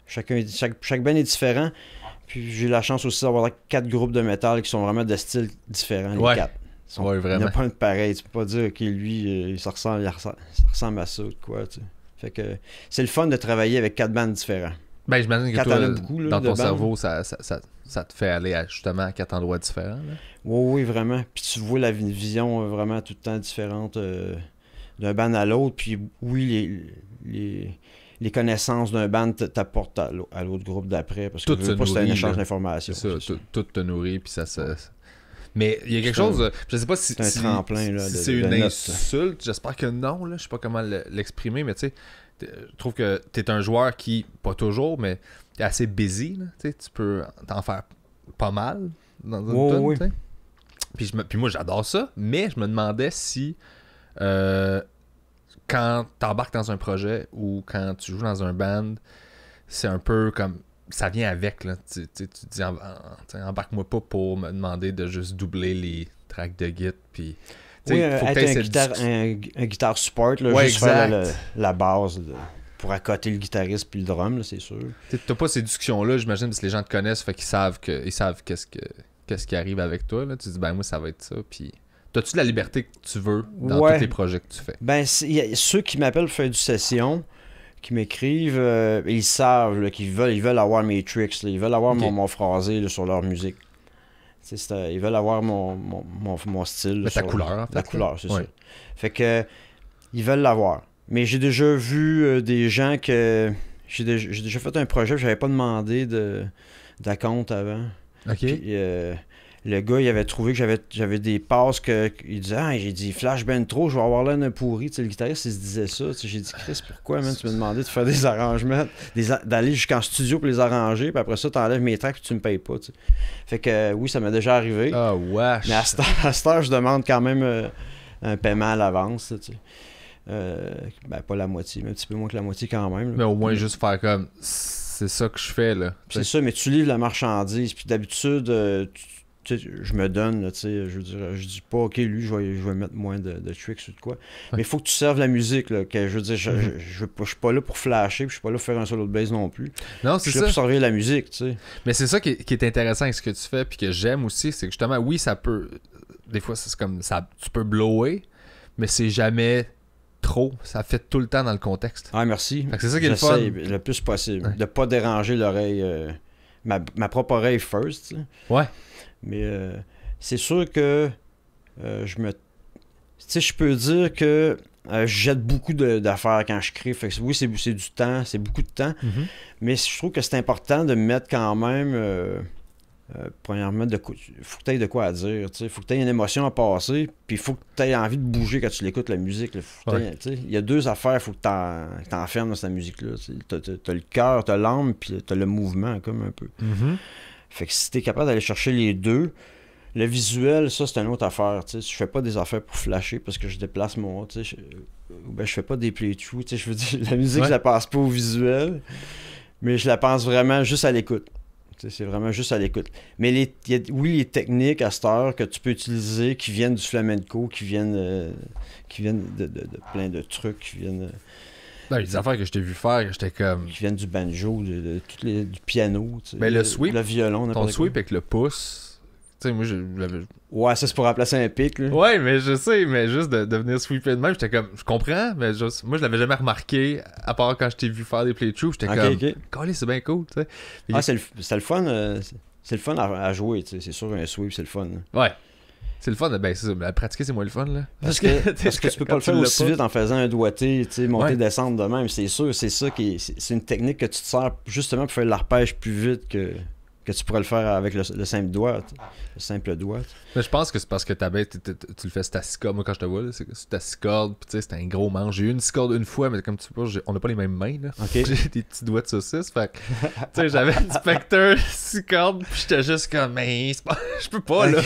Chaque band est différent. Puis j'ai la chance aussi d'avoir 4 groupes de métal qui sont vraiment de styles différents, les 4. Ouais, Il n'y vraiment. a pas un de pareil. Tu peux pas dire, OK, lui, ça ressemble à ça, quoi, tu sais. Fait que c'est le fun de travailler avec 4 bandes différents. Ben, j'imagine que Quand toi, t'en as beaucoup, là, dans de ton bandes. cerveau, ça te fait aller justement à 4 endroits différents. Là. Oui, oui, vraiment. Puis tu vois la vision vraiment tout le temps différente d'un band à l'autre. Puis oui, les connaissances d'un band t'apportent à l'autre groupe d'après. Parce que Tout se c'est un nourrit, échange là. d'informations. C'est ça, c'est ça. tout te nourrit, puis ça se... Mais il y a quelque C'est un- chose, je sais pas si, c'est un tremplin, là, si de- c'est de une notes. insulte, j'espère que non, là, je sais pas comment l'exprimer, mais tu sais, je trouve que t'es un joueur qui, pas toujours, mais t'es assez busy, là, tu sais, tu peux t'en faire pas mal dans une Ouais, tonne, ouais. tu sais. Puis moi j'adore ça, mais je me demandais si quand t'embarques dans un projet ou quand tu joues dans un band, c'est un peu comme ça vient avec là. Tu dis embarque-moi pas pour me demander de juste doubler les tracks de git puis Oui, faut que être t'aies un cette guitare, discussion. un guitare support, là, Ouais, juste faire exact. la base pour accoter le guitariste puis le drum, là, c'est sûr. T'as pas ces discussions là, j'imagine, parce que les gens te connaissent, fait qu'ils savent qu'est-ce qui arrive avec toi là. Tu dis ben moi ça va être ça, puis t'as-tu la liberté que tu veux dans Ouais. tous les projets que tu fais? Ben, il y a ceux qui m'appellent pour faire du session, qui m'écrivent, ils savent là, qu'ils veulent avoir mes tricks, là, ils veulent avoir Ok. mon phrasé là, sur leur musique. Ils veulent avoir mon style. Là, Mais ta sur couleur, en fait. La là. couleur, c'est Ouais. ça. Fait que ils veulent l'avoir. Mais j'ai déjà vu des gens que. J'ai déjà fait un projet, j'avais pas demandé d'acompte avant. Ok. Puis, le gars, il avait trouvé que j'avais des passes il disait, ah, j'ai dit flash ben trop, je vais avoir l'air d'un pourri. Tu sais, le guitariste, il se disait ça. Tu sais, j'ai dit, Chris, pourquoi, man, tu m'as demandé de faire des arrangements, d'aller jusqu'en studio pour les arranger, puis après ça, t'enlèves mes tracks, puis tu me payes pas. Tu sais. Fait que oui, ça m'est déjà arrivé. Ah wesh. Mais à cette heure, je demande quand même un paiement à l'avance. là, Tu sais. Ben, pas la moitié, mais un petit peu moins que la moitié quand même. là. Mais au moins juste faire comme c'est ça que je fais là. C'est ça, mais tu livres la marchandise. Puis d'habitude, tu sais, je me donne, là, tu sais, je veux dire, je dis pas, ok, lui, je vais mettre moins de tricks ou de quoi. Mais il faut que tu serves la musique, là, que je veux dire, je suis pas là pour flasher, puis je suis pas là pour faire un solo de bass non plus. Non, Je c'est suis là ça. pour servir la musique, tu sais. Mais c'est ça qui est intéressant avec ce que tu fais puis que j'aime aussi, c'est que justement oui, ça peut des fois c'est comme ça tu peux blower, mais c'est jamais trop, ça fait tout le temps dans le contexte. Ah, merci. Fait que c'est ça qui est le fun. J'essaie le plus possible, Ouais. de pas déranger l'oreille, ma propre oreille first, tu sais. Ouais. Mais c'est sûr que je me... Tu sais, je peux dire que je jette beaucoup d'affaires quand je crée. Fait que oui, c'est du temps, c'est beaucoup de temps. Mhm. Mais je trouve que c'est important de mettre quand même... premièrement, faut que tu aies de quoi à dire. Il faut que tu aies une émotion à passer. Puis il faut que tu aies envie de bouger quand tu l'écoutes, la musique. Il y a deux affaires, il faut que tu t'enfermes dans cette musique-là. Tu as le cœur, tu as l'âme, puis tu as le mouvement, comme un peu. Mhm. Fait que si t'es capable d'aller chercher les deux, le visuel, ça, c'est une autre affaire. Je fais pas des affaires pour flasher parce que je déplace mon... Je fais pas des playthroughs. Je veux dire, la musique, Ouais. je la passe pas au visuel, mais je la pense vraiment juste à l'écoute. C'est vraiment juste à l'écoute. Mais il y a les techniques à cette heure que tu peux utiliser qui viennent du flamenco, qui viennent de plein de trucs, qui viennent Les affaires que je t'ai vu faire, j'étais comme du banjo, du piano. Ben, le sweep, le violon. ton n'importe sweep quoi. avec le pouce. Tu sais, moi je l'avais. Ouais, ça c'est pour remplacer un pic. Là. Ouais, mais je sais, mais juste de venir sweeper de même, j'étais comme, je comprends, mais moi je l'avais jamais remarqué, à part quand je t'ai vu faire des playthroughs, j'étais comme, Ok. calé, c'est bien cool, tu sais. Ah, c'est le fun. C'est le fun à jouer, tu sais. C'est sûr, un sweep, c'est le fun. Ouais. C'est le fun, ben c'est ça, mais à pratiquer c'est moins le fun, là. Parce que tu peux pas le faire aussi vite en faisant un doigté, tu sais, monter, Ouais. descendre de même. C'est sûr, c'est ça c'est une technique que tu te sers justement pour faire l'arpège plus vite que tu pourrais le faire avec le simple doigt. Le simple doigt. Mais je pense que c'est parce que ta bête, tu le fais sur ta 6 cordes. Moi, quand je te vois, là, c'est sur ta 6 cordes, pis tu sais, c'était un gros manche. J'ai eu une 6 cordes une fois, mais comme tu vois, on n'a pas les mêmes mains, là. Ok. J'ai des petits doigts de saucisse, fait que, tu sais, j'avais une Spectre 6 cordes, pis j'étais juste comme, mais c'est pas, je peux pas, là.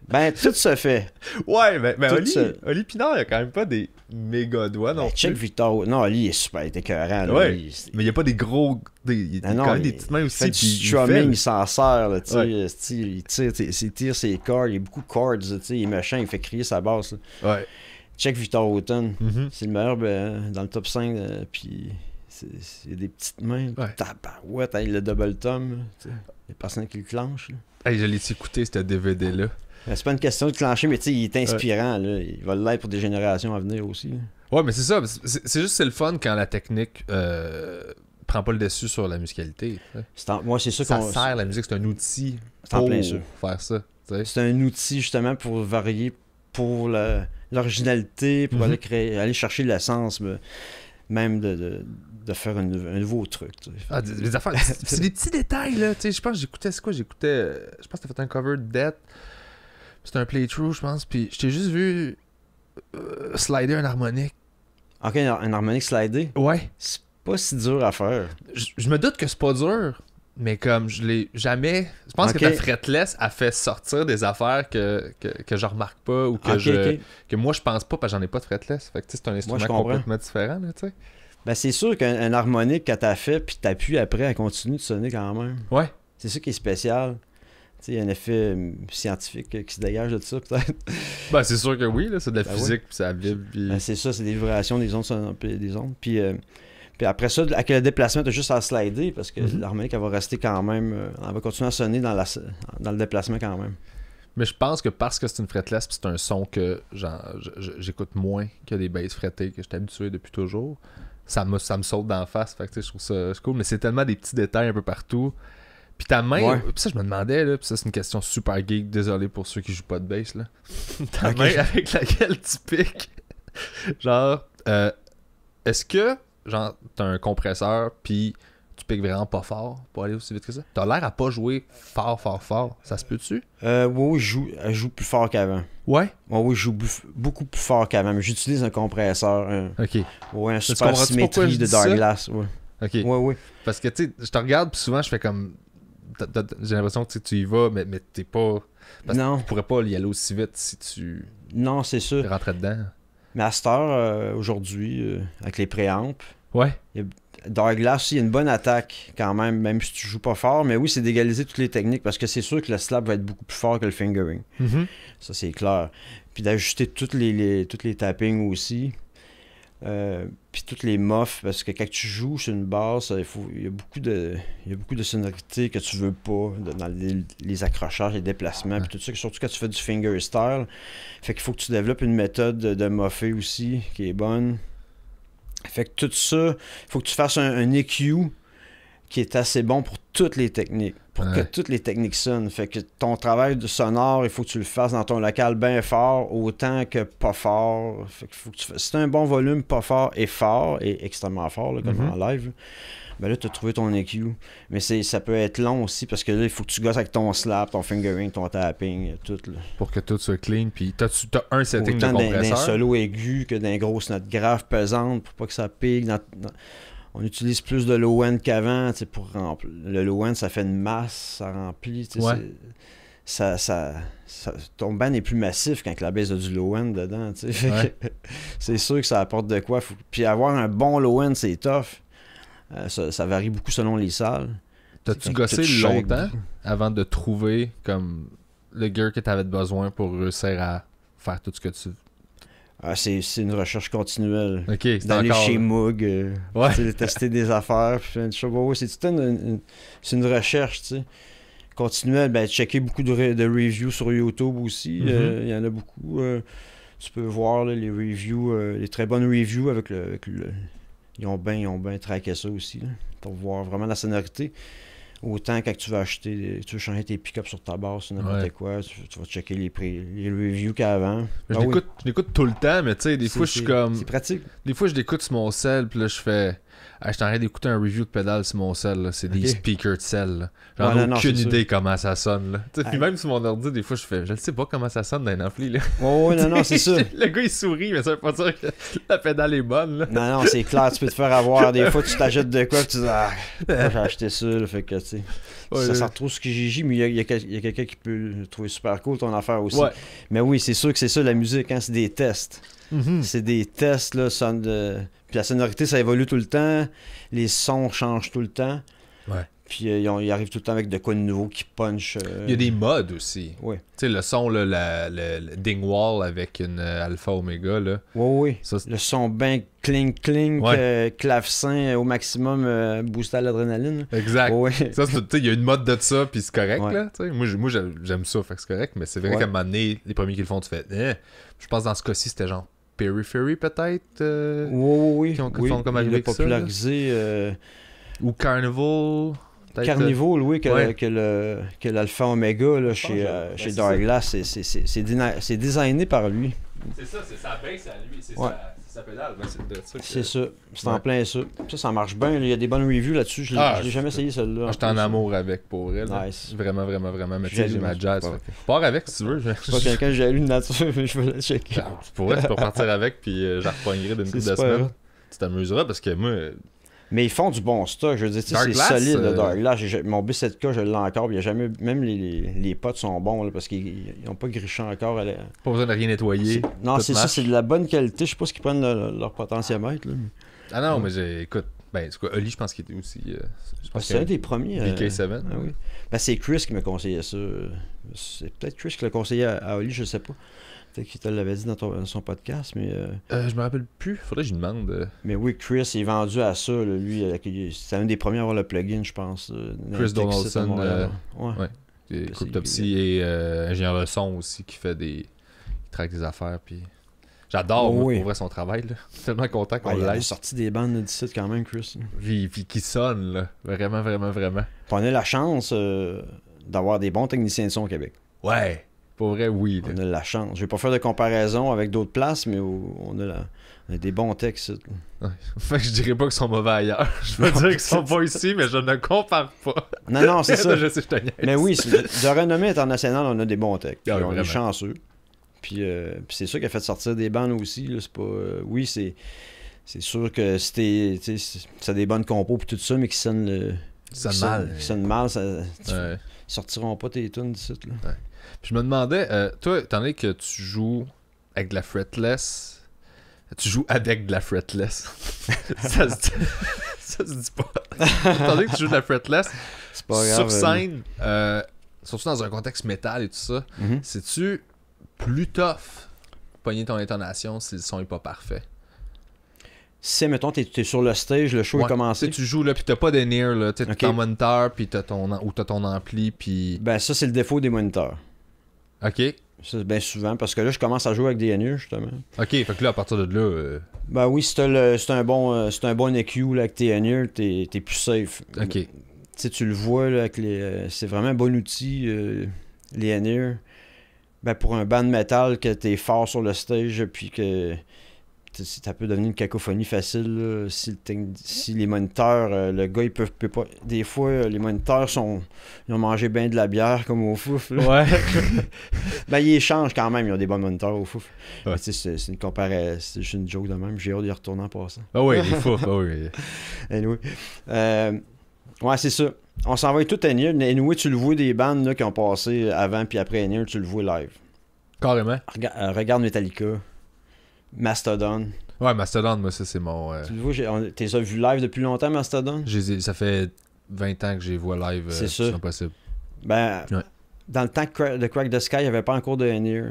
Ben, tout se fait. Ouais, mais Tout ça. Oli Pinard, il a quand même pas des méga doigts non Check plus. Victor. Non, lui, il est super écœurant. Là. Ouais. Il- Mais il y a pas des gros. Il a Ah non, quand même des il petites mains aussi. fait du puis il strumming, fait- il s'en sert, là, tu sais, Ouais. il tire ses cordes, il y a beaucoup de chords, tu sais, il est méchant, il fait crier sa basse. là. Ouais. Check Victor Houghton, Mhm. c'est le meilleur dans le top 5, puis il y a des petites mains, Ouais. tabarouette, hey, le double tom, là, tu sais, il y a personne qui le clenche. Là. Hey, je l'ai écouté, ce DVD-là. C'est pas une question de clencher, mais tu sais, il est inspirant. Là. Il va l'être pour des générations à venir aussi. Là. Ouais, mais c'est ça. C'est juste c'est le fun quand la technique prend pas le dessus sur la musicalité. Moi, c'est ça sert, la musique, c'est un outil pour faire ça. T'sais. C'est un outil justement pour varier, pour l'originalité, pour aller chercher l'essence, même de faire un nouveau truc. Ah, des affaires, c'est des petits détails, là. Je pense que j'écoutais, je pense que t'as fait un cover de Death. C'était un playthrough, je pense. Puis je t'ai juste vu slider un harmonique. Ok, un harmonique slidé? Ouais. C'est pas si dur à faire. Je me doute que c'est pas dur, mais comme je l'ai jamais... Je pense que ta fretless a fait sortir des affaires que je remarque pas ou que que moi je pense pas parce que j'en ai pas de fretless. Fait que c'est un instrument complètement différent, là, tu sais. Ben c'est sûr qu'un harmonique quand t'as fait puis t'appuies après, elle continue de sonner quand même. Ouais. C'est ça qui est spécial. Il y a un effet scientifique qui se dégage de ça, peut-être. Ben, c'est sûr que oui, là, c'est de la physique, puis ça vibre. Puis... Ben, c'est ça, c'est des vibrations des ondes. Puis après ça, avec le déplacement, tu as juste à slider, parce que l'harmonique, elle va rester quand même... elle va continuer à sonner dans le déplacement quand même. Mais je pense que parce que c'est une fretless, puis c'est un son que j'écoute moins que des basses frettées, que je suis habitué depuis toujours, ça me saute d'en face. Fait que je trouve ça cool, mais c'est tellement des petits détails un peu partout. Puis ta main, puis ça je me demandais, là, puis ça c'est une question super geek, désolé pour ceux qui jouent pas de bass, là. Ta main avec laquelle tu piques, genre, est-ce que, genre, t'as un compresseur, puis tu piques vraiment pas fort pour aller aussi vite que ça? T'as l'air à pas jouer fort, ça se peut-tu? Oui, elle joue plus fort qu'avant. Ouais? Oui, je joue beaucoup plus fort qu'avant, mais j'utilise un compresseur. Ok. Ouais, un super symétrie de Douglas, ouais. Ok. Oui. Parce que, tu sais, je te regarde, puis souvent je fais comme... J'ai l'impression que tu y vas, mais t'es pas... Parce que tu pourrais pas y aller aussi vite si tu... Non, c'est sûr. Rentrais dedans. Mais à cette heure, aujourd'hui, avec les préamps, ouais. Douglas aussi, il y a une bonne attaque quand même si tu joues pas fort. Mais oui, c'est d'égaliser toutes les techniques parce que c'est sûr que le slap va être beaucoup plus fort que le fingering. Ça, c'est clair. Puis d'ajuster toutes les tappings aussi. Puis toutes les muffs, parce que quand tu joues sur une basse, il y a beaucoup de sonorités que tu veux pas dans les accrochages, les déplacements, puis tout ça, surtout quand tu fais du fingerstyle. Fait qu'il faut que tu développes une méthode de muffer aussi qui est bonne. Fait que tout ça, il faut que tu fasses un EQ qui est assez bon pour toutes les techniques, pour que toutes les techniques sonnent. Fait que ton travail de sonore, il faut que tu le fasses dans ton local bien fort, autant que pas fort. Fait qu'il faut que c'est un bon volume, pas fort et extrêmement fort, là, comme en live. Ben là, tu as trouvé ton EQ. Mais ça peut être long aussi, parce que là, il faut que tu gosses avec ton slap, ton fingering, ton tapping, tout. Là. Pour que tout soit clean. Puis t'as un setting de compresseur. Autant d'un solo aigu que d'un grosse note grave pesante, pour pas que ça pique. On utilise plus de low-end qu'avant, pour remplir. Le low-end, ça fait une masse, ça remplit. Ton band est plus massif quand la baisse a du low-end dedans. C'est sûr que ça apporte de quoi. Puis avoir un bon low-end, c'est tough. Ça varie beaucoup selon les salles. T'as-tu gossé longtemps avant de trouver comme le gear que t'avais besoin pour réussir à faire tout ce que tu... c'est une recherche continuelle. Okay, d'aller chez Moog, tester des affaires, puis plein de choses. C'est une recherche, tu sais. Continuelle, checker beaucoup de reviews sur YouTube aussi. Il y en a beaucoup. Tu peux voir là, les reviews, les très bonnes reviews avec le ils ont bien traqué ça aussi, là, pour voir vraiment la sonorité. Autant quand tu veux changer tes pick-ups sur ta basse ou n'importe quoi, tu vas checker les reviews qu'avant. Je l'écoute tout le temps, mais tu sais, des fois je suis comme... C'est pratique. Des fois je l'écoute sur mon cell, puis là je fais... je t'arrête d'écouter un review de pédale sur mon cell, là. C'est des speakers de cell. J'en ai aucune idée comment ça sonne. Là. Puis même sur mon ordi, des fois je fais... Je ne sais pas comment ça sonne dans un ampli. Là. Non, c'est ça. Le gars il sourit, mais ça veut pas dire que la pédale est bonne. Là. Non, c'est clair, tu peux te faire avoir. Des fois tu t'achètes de quoi, tu dis j'ai acheté ça, là, fait que tu sais. Ça sort trop ce que j'ai, mais il y a quelqu'un qui peut le trouver super cool ton affaire aussi. Ouais. Mais oui, c'est sûr que c'est ça la musique, hein, c'est des tests. C'est des tests, là, Puis la sonorité, ça évolue tout le temps. Les sons changent tout le temps. Ouais. Puis ils arrivent tout le temps avec de quoi de nouveau qui punch. Il y a des mods aussi. Oui. Tu sais, le son, là, le Dingwall avec une Alpha Omega, là. Oui. Ça, Le son bien clink, clavecin au maximum boosté à l'adrénaline. Exact. Oui. Ça, tu sais, il y a une mode de ça, puis c'est correct, Ouais. là. Tu sais. Moi j'aime ça, fait que c'est correct, mais c'est vrai qu'à un moment donné, les premiers qui le font, tu fais. Je pense dans ce cas-ci, c'était genre Periphery, peut-être. Oui. Qui font comme il arriver a avec ça, popularisé. Ou Carnival. peut-être, Carnival, oui, ouais. que l'Alpha Omega là, chez c'est Darkglass, c'est designé par lui. C'est ça, c'est sa base à lui, c'est Ouais. sa pédale. Ben, c'est de ça que... C'est ça, c'est en Ouais. plein ça. Ça marche bien, il y a des bonnes reviews là-dessus. Je l'ai jamais essayé celle-là. Moi, j'étais en amour avec, pour elle. là. Nice. Vraiment, vraiment, vraiment. Mais tu sais, j'ai Jaloux, ma jazz. ouais. fait que- Pars avec si tu veux. C'est pas quelqu'un que j'ai lu de nature, mais je vais la checker. Pour elle, tu peux partir avec, puis j'en repognerai d'une C'est couple de super, semaines. hein. Tu t'amuseras parce que moi, Mais ils font du bon stock, je veux dire, tu sais, c'est Darkglass, solide le Darkglass. Mon B7K, je l'ai encore, il y a jamais, même les potes sont bons là, parce qu'ils n'ont pas griché encore. pas besoin de rien nettoyer. Non, tout c'est ça, marche. c'est de la bonne qualité. Je sais pas ce qu'ils prennent leur potentiomètre. Là. Ah non, mais écoute, ben, c'est quoi, Oli, je pense qu'il était aussi. Je pense C'est un des premiers. VK7. Ah oui. Ben, c'est Chris qui me conseillait ça. C'est peut-être Chris qui l'a conseillé à Oli, je sais pas. Peut-être qu'il te l'avait dit dans son podcast, mais... Je me rappelle plus, faudrait que je lui demande. Mais oui, Chris il est vendu à ça, là, lui. C'est un des premiers à avoir le plugin, je pense. Dans Chris le Texas, à Donaldson, Montréal. Ouais. Et C'est- Cryptopsy et ingénieur de son aussi qui fait des. qui traque des affaires, puis. J'adore, moi, oui. pour vrai, son travail, là. Tellement content qu'on Ouais, il a l'aille. sorti des bandes d'ici quand même, Chris. Puis qui sonne, là. Vraiment, vraiment, vraiment. Puis on a la chance d'avoir des bons techniciens de son au Québec. Ouais. Pour vrai, oui. là. On a la chance. Je vais pas faire de comparaison avec d'autres places, mais on a des bons textes. Ouais. Fait que je dirais pas qu'ils sont mauvais ailleurs. Je veux dire qu'ils sont pas ici, mais je ne compare pas. Non, c'est ça. Je sais, je te niaise. Mais oui, de renommée internationale, on a des bons techs. Puis Ah oui, on est vraiment. chanceux. Puis c'est ça qui a fait sortir des bandes aussi. Là. C'est pas, oui, c'est sûr que c'était, ça a des bonnes compos et tout ça, mais qui sonnent, Ça sonne mal. Qui sonnent mal, ils Ouais. sortiront pas tes tunes d'ici. Là. Puis je me demandais, toi, étant donné que tu joues avec de la fretless, tu joues avec de la fretless. ça se dit pas. Étant donné que tu joues de la fretless, C'est pas sur grave. scène, surtout dans un contexte métal et tout ça, Mhm. c'est-tu plus tough pogner ton intonation si le son est pas parfait? Si, mettons, t'es sur le stage, le show Ouais. est commencé. Tu sais, tu joues là, puis t'as pas de near, là, tu sais, Ok. t'es en moniteur, puis t'as ton ampli, puis... Ben, ça, c'est le défaut des moniteurs. OK. Ça, bien souvent, parce que là, je commence à jouer avec des NU, justement. OK, fait que là, à partir de là... Ben oui, si c'est un bon EQ là, avec tes NU, t'es plus safe. OK. Tu sais, tu le vois, là, avec c'est vraiment un bon outil, les NU. Ben, pour un band metal, que t'es fort sur le stage, puis que ça peut devenir une cacophonie facile. Là, si les moniteurs, le gars, il peut pas... Des fois, les moniteurs ils ont mangé bien de la bière, comme au fouf. Là. Ouais. Ben, ils échangent quand même, ils ont des bons moniteurs au fouf. Ouais. Mais tu sais, c'est une comparaison, c'est juste une joke de même. J'ai hâte d'y retourner en passant. Ah oui, les fous. Ah oui. Anyway. Ouais, c'est ça. On s'en va tout à Nier. Anyway, tu le vois des bandes là, qui ont passé avant puis après Nier, tu le vois live. Carrément. Regarde Metallica, Mastodon. Ouais, Mastodon, moi, ça, c'est mon... Tu le vois, t'es ça vu live depuis longtemps, Mastodon? Ça fait 20 ans que j'ai vu live. C'est ça. C'est impossible. Ben, Ouais. dans le temps de Crack the Sky, il n'y avait pas encore de Nier.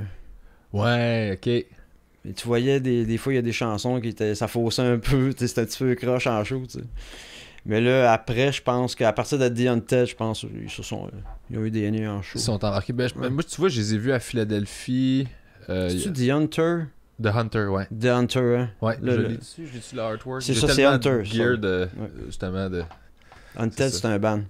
Ouais, OK. Et tu voyais, des fois, il y a des chansons qui étaient... Ça faussait un peu, c'était un petit peu croche en show, tu sais. Mais là, après, je pense qu'à partir de The Undead, je pense ils ont eu des Nier en show. Ils sont embarqués. Ben, Ouais. moi, tu vois, je les ai vus à Philadelphie. C'est-tu The Hunter? The Hunter, ouais. The Hunter, hein? Ouais, Le- je le- l'ai dessus, j'ai dessus l'artwork. C'est J'ai ça, c'est tellement Hunter, de gear ça. de, Ouais. justement, de... Hunted, ça. c'est un band.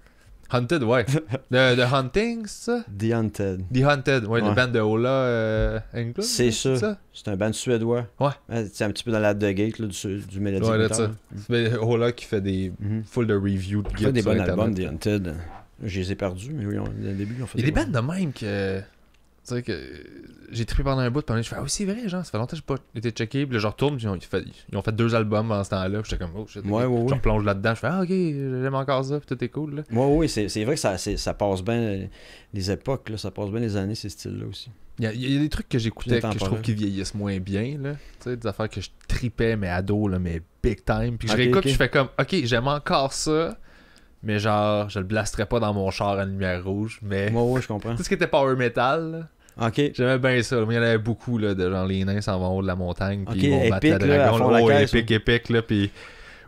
Hunted, ouais. The Hunting, c'est ça? The Hunted. The Hunted, ouais, le Ouais. band de Ola Englund. C'est ça. C'est un band suédois. Ouais. C'est un petit peu dans la The Gate là, du Melody Ouais, là, Metal. ça. Mais Ola qui fait des Mhm. full de reviews de Ils Git font des sur bons Internet. albums, The Hunted. Je les ai perdus, mais oui, au début, ils ont fait Il y a des bons. bandes de même que... Tu sais que j'ai trippé pendant un bout, puis je fais « Ah oui, c'est vrai, genre, ça fait longtemps que j'ai pas été checké. » Puis là, je retourne, puis ils ont fait 2 albums en ce temps-là, puis j'étais comme « Oh shit, ok. Ouais, ouais, Je ouais. replonge là-dedans, je fais « Ah ok, j'aime encore ça, puis tout est cool, là. » Oui, c'est vrai que ça passe bien les époques, là, ça passe bien les années, ces styles-là aussi. Il y a des trucs que j'écoutais que je Intemporel. trouve qu'ils vieillissent moins bien, là. Tu sais, des affaires que je tripais, mais ado, là, mais big time. Puis que je Ok, réécoute, ok. puis je fais comme « Ok, j'aime encore ça, mais genre, je le blasterais pas dans mon char à lumière rouge, mais... Ouais, je comprends. Tout ce qui était power metal, là, Ok. j'aimais bien ça. Il y en avait beaucoup, là, de genre les nains s'en vont en haut de la montagne, puis Ok, ils vont battre épique, le là, à dragon. fond la Oh, caisse, épique, là, puis...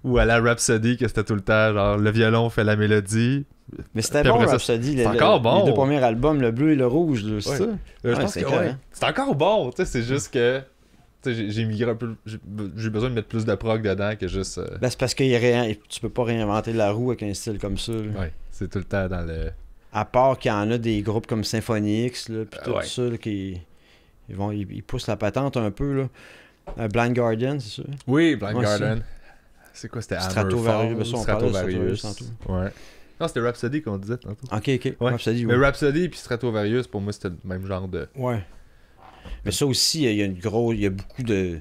Ou à la Rhapsody, que c'était tout le temps, genre, le violon fait la mélodie. Mais c'était Puis bon, après ça, Rhapsody. c'est encore bon. Les deux premiers albums, le bleu et le rouge, là, c'est Ouais. ça? Je pense c'est que clair, ouais. hein. C'est encore bon, tu sais, c'est juste que... Tu sais, j'ai migré un peu... J'ai besoin de mettre plus de prog dedans que juste... Ben, c'est parce que tu peux pas réinventer la roue avec un style comme ça. Là. Ouais, c'est tout le temps dans le... À part qu'il y en a des groupes comme Symphony X, là, pis tout ouais. ça, là, qui... Ils poussent la patente un peu, là. Blind Guardian, c'est ça? Oui, Blind Ouais, Garden. C'est quoi, c'était Stratovarius, Hammerfall, on parlait de Stratovarius. Stratovarius Ouais. Non, c'était Rhapsody qu'on disait tantôt. Ok. Ouais. Rhapsody, Mais oui. Rhapsody puis Stratovarius, pour moi, c'était le même genre de... Ouais. Mais ça aussi, il y a beaucoup de...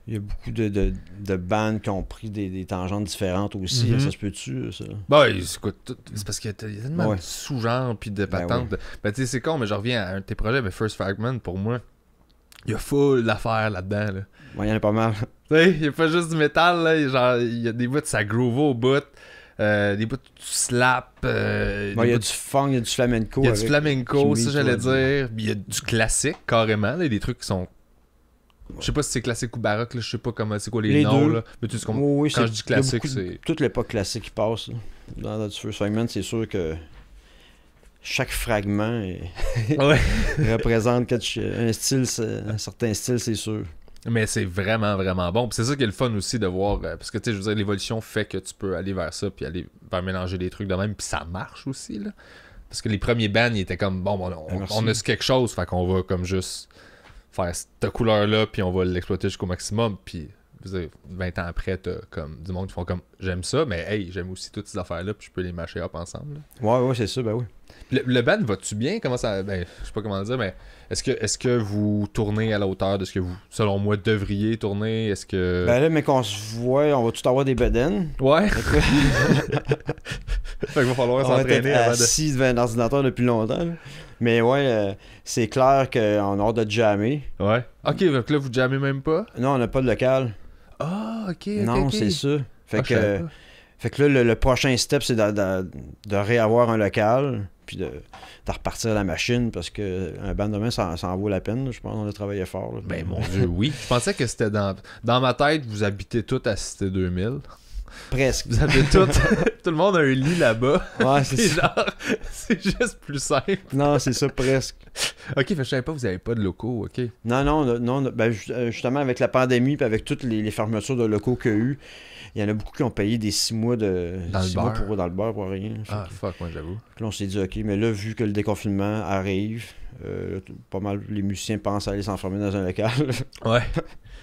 Il y a beaucoup de bandes qui ont pris des tangentes différentes aussi. Mhm. Ça se peut-tu, ça? Bah, c'est parce qu'il y a tellement Ouais. de sous-genres puis de Ben patentes. Ben, tu sais, c'est con, mais je reviens à un de tes projets, mais First Fragment, pour moi, il y a full d'affaires là-dedans, là. Ouais, il y en a pas mal. Tu sais, il n'y a pas juste du métal, là. Il y a des bouts, ça groove au bout. Des bouts, tu slap. Il y a du funk, il y a du flamenco. Il y a du avec- flamenco, qui ça mise j'allais sur la- dire. Puis il y a du classique, carrément. Là, des trucs qui sont... Je sais pas si c'est classique ou baroque, là. Je sais pas comment c'est quoi les noms, deux. là. Mais tu sais, comme... Oui, quand c'est- je dis il y a classique, beaucoup de- c'est... toute l'époque classique qui passe. Là. Dans du First Fragment, c'est sûr que chaque fragment Ouais. représente un style, un certain style, c'est sûr. Mais c'est vraiment, vraiment bon. Puis c'est ça qui est le fun aussi de voir. Parce que, tu sais, je veux dire, l'évolution fait que tu peux aller vers ça, puis aller vers mélanger des trucs de même, puis ça marche aussi, là. Parce que les premiers bands, ils étaient comme, bon, on a quelque chose, fait qu'on va comme juste faire cette couleur-là, puis on va l'exploiter jusqu'au maximum, puis... je veux dire, 20 ans après, t'as comme du monde qui font comme j'aime ça, mais hey, j'aime aussi toutes ces affaires-là, puis je peux les masher up ensemble. Là. Ouais, c'est ça, ben oui. Le band va-tu bien? Comment ça. Ben, je sais pas comment le dire, mais est-ce que vous tournez à la hauteur de ce que vous, selon moi, devriez tourner? Est-ce que. Ben là, mais qu'on se voit, on va tout avoir des bedaines. Ouais. Fait qu'il va falloir On va s'entraîner être avant de. assis devant un ordinateur depuis longtemps. Là. Mais ouais, c'est clair qu'on a hâte de jammer. Ouais. Ok, donc là, vous jammez même pas? Non, on n'a pas de local. Ah, ok. Non, ok. c'est ça. Fait Ah, je savais que... pas. Fait que là, le prochain step, c'est de réavoir un local, puis de repartir la machine, parce qu'un band de main, ça en vaut la peine. Là. Je pense qu'on a travaillé fort. Là. Ben, mon Dieu, oui. Je pensais que c'était dans ma tête, vous habitez tous à Cité 2000. Presque. Vous avez tout. Tout le monde a un lit là-bas. Ouais, c'est Puis ça. genre, c'est juste plus simple. Non, c'est ça, presque. Ok, fait que je savais pas, vous avez pas de locaux, ok. Non, ben, justement, avec la pandémie, puis avec toutes les fermetures de locaux qu'il y a eu, il y en a beaucoup qui ont payé des 6 mois de Dans le 6 mois beurre. dans le beurre pour rien. Fait Ah, fuck, moi j'avoue. que là, on s'est dit, ok, mais là, vu que le déconfinement arrive, pas mal les musiciens pensent à aller s'enfermer dans un local, Ouais.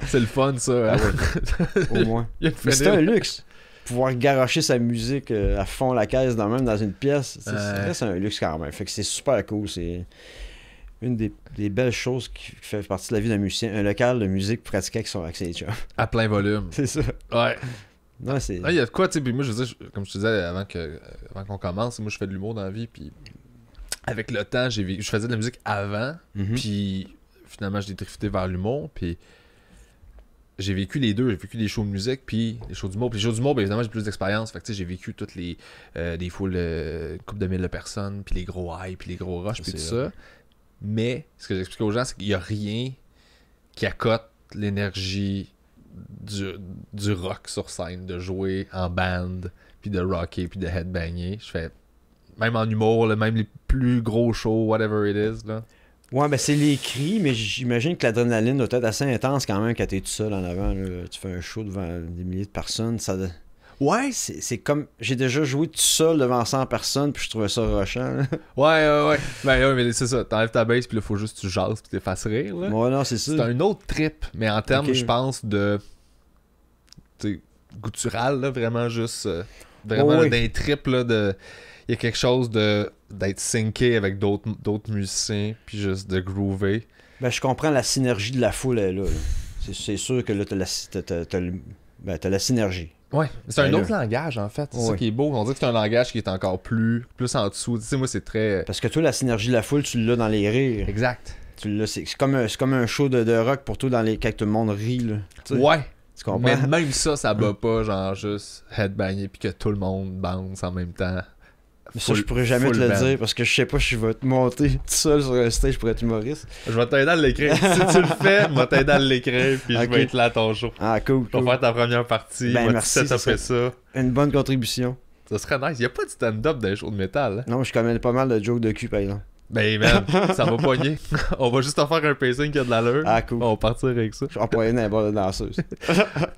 C'est le fun, ça. Ah Hein? au moins. Il y a une Mais c'est un fenêtre. luxe. Pouvoir garocher sa musique à fond la caisse dans une pièce, c'est un luxe quand même. Fait que c'est super cool. C'est une des belles choses qui fait partie de la vie d'un musicien. Un local de musique pratiqué avec ses chums. À plein volume. C'est ça. Ouais. Non, c'est... Ah, il y a de quoi, tu sais, puis moi, je veux dire, comme je te disais avant qu'on commence, moi, je fais de l'humour dans la vie, puis avec le temps, je faisais de la musique avant, Mhm. puis finalement, j'ai drifté vers l'humour, puis j'ai vécu les deux. J'ai vécu des shows de musique, puis des shows d'humour. Puis les shows d'humour, bien évidemment, j'ai plus d'expérience. Fait que, tu sais, j'ai vécu toutes les des foules, une couple de mille de personnes, puis les gros highs, puis les gros rushs, Ça, puis tout c'est ça. Mais, ce que j'explique aux gens, c'est qu'il n'y a rien qui accote l'énergie du rock sur scène, de jouer en band, puis de rocker, puis de headbanger. Je fais, même en humour, là, même les plus gros shows, whatever it is, là. Ouais, ben c'est les cris, mais j'imagine que l'adrénaline doit être assez intense quand même quand t'es tout seul en avant. Là. Tu fais un show devant des milliers de personnes. Ouais. C'est comme... J'ai déjà joué tout seul devant 100 personnes, puis je trouvais ça rushant. Là. Ouais. Ben ouais, mais c'est ça. T'enlèves ta bass, puis là, faut juste que tu jases, puis t'es fasses rire, là. Ouais, non, c'est ça. C'est un autre trip, mais en termes, Ok. je pense, de... Tu sais, guttural, là, vraiment juste... vraiment, Oh, là, oui. d'un trip, là, de... Il y a quelque chose d'être synché avec d'autres musiciens, puis juste de groover. Ben, je comprends la synergie de la foule, elle est là. C'est sûr que là, t'as la synergie. Ouais, c'est un Ben autre langage, en fait. C'est ça Ouais. qui est beau. On dirait que c'est un langage qui est encore plus en dessous. Tu sais, moi, c'est très... Parce que toi, la synergie de la foule, tu l'as dans les rires. Exact. C'est comme un show de rock pour toi quand tout le monde rit. Là. Tu sais. Ouais. Tu comprends? Mais même ça bat pas, genre, juste headbanger puis que tout le monde bounce en même temps. Mais ça, je pourrais jamais te le band. dire parce que je sais pas si je vais te monter tout seul sur un stage pour être humoriste. Je vais t'aider à l'écrire. Si tu le fais, je vais t'aider à l'écrire puis Ok. je vais être là à ton show. Ah, cool, Je vais cool. faire ta première partie, Ben, je vais merci, te setuper ça. Une bonne contribution. Ça serait nice. Il y a pas de stand-up dans les shows de métal. Hein? Non, je connais pas mal de jokes de cul, par exemple. Ben, man, ça va pogner. On va juste en faire un pacing qui a de l'allure. Ah, cool. On va partir avec ça. Je vais employer dans les bars de danseuses.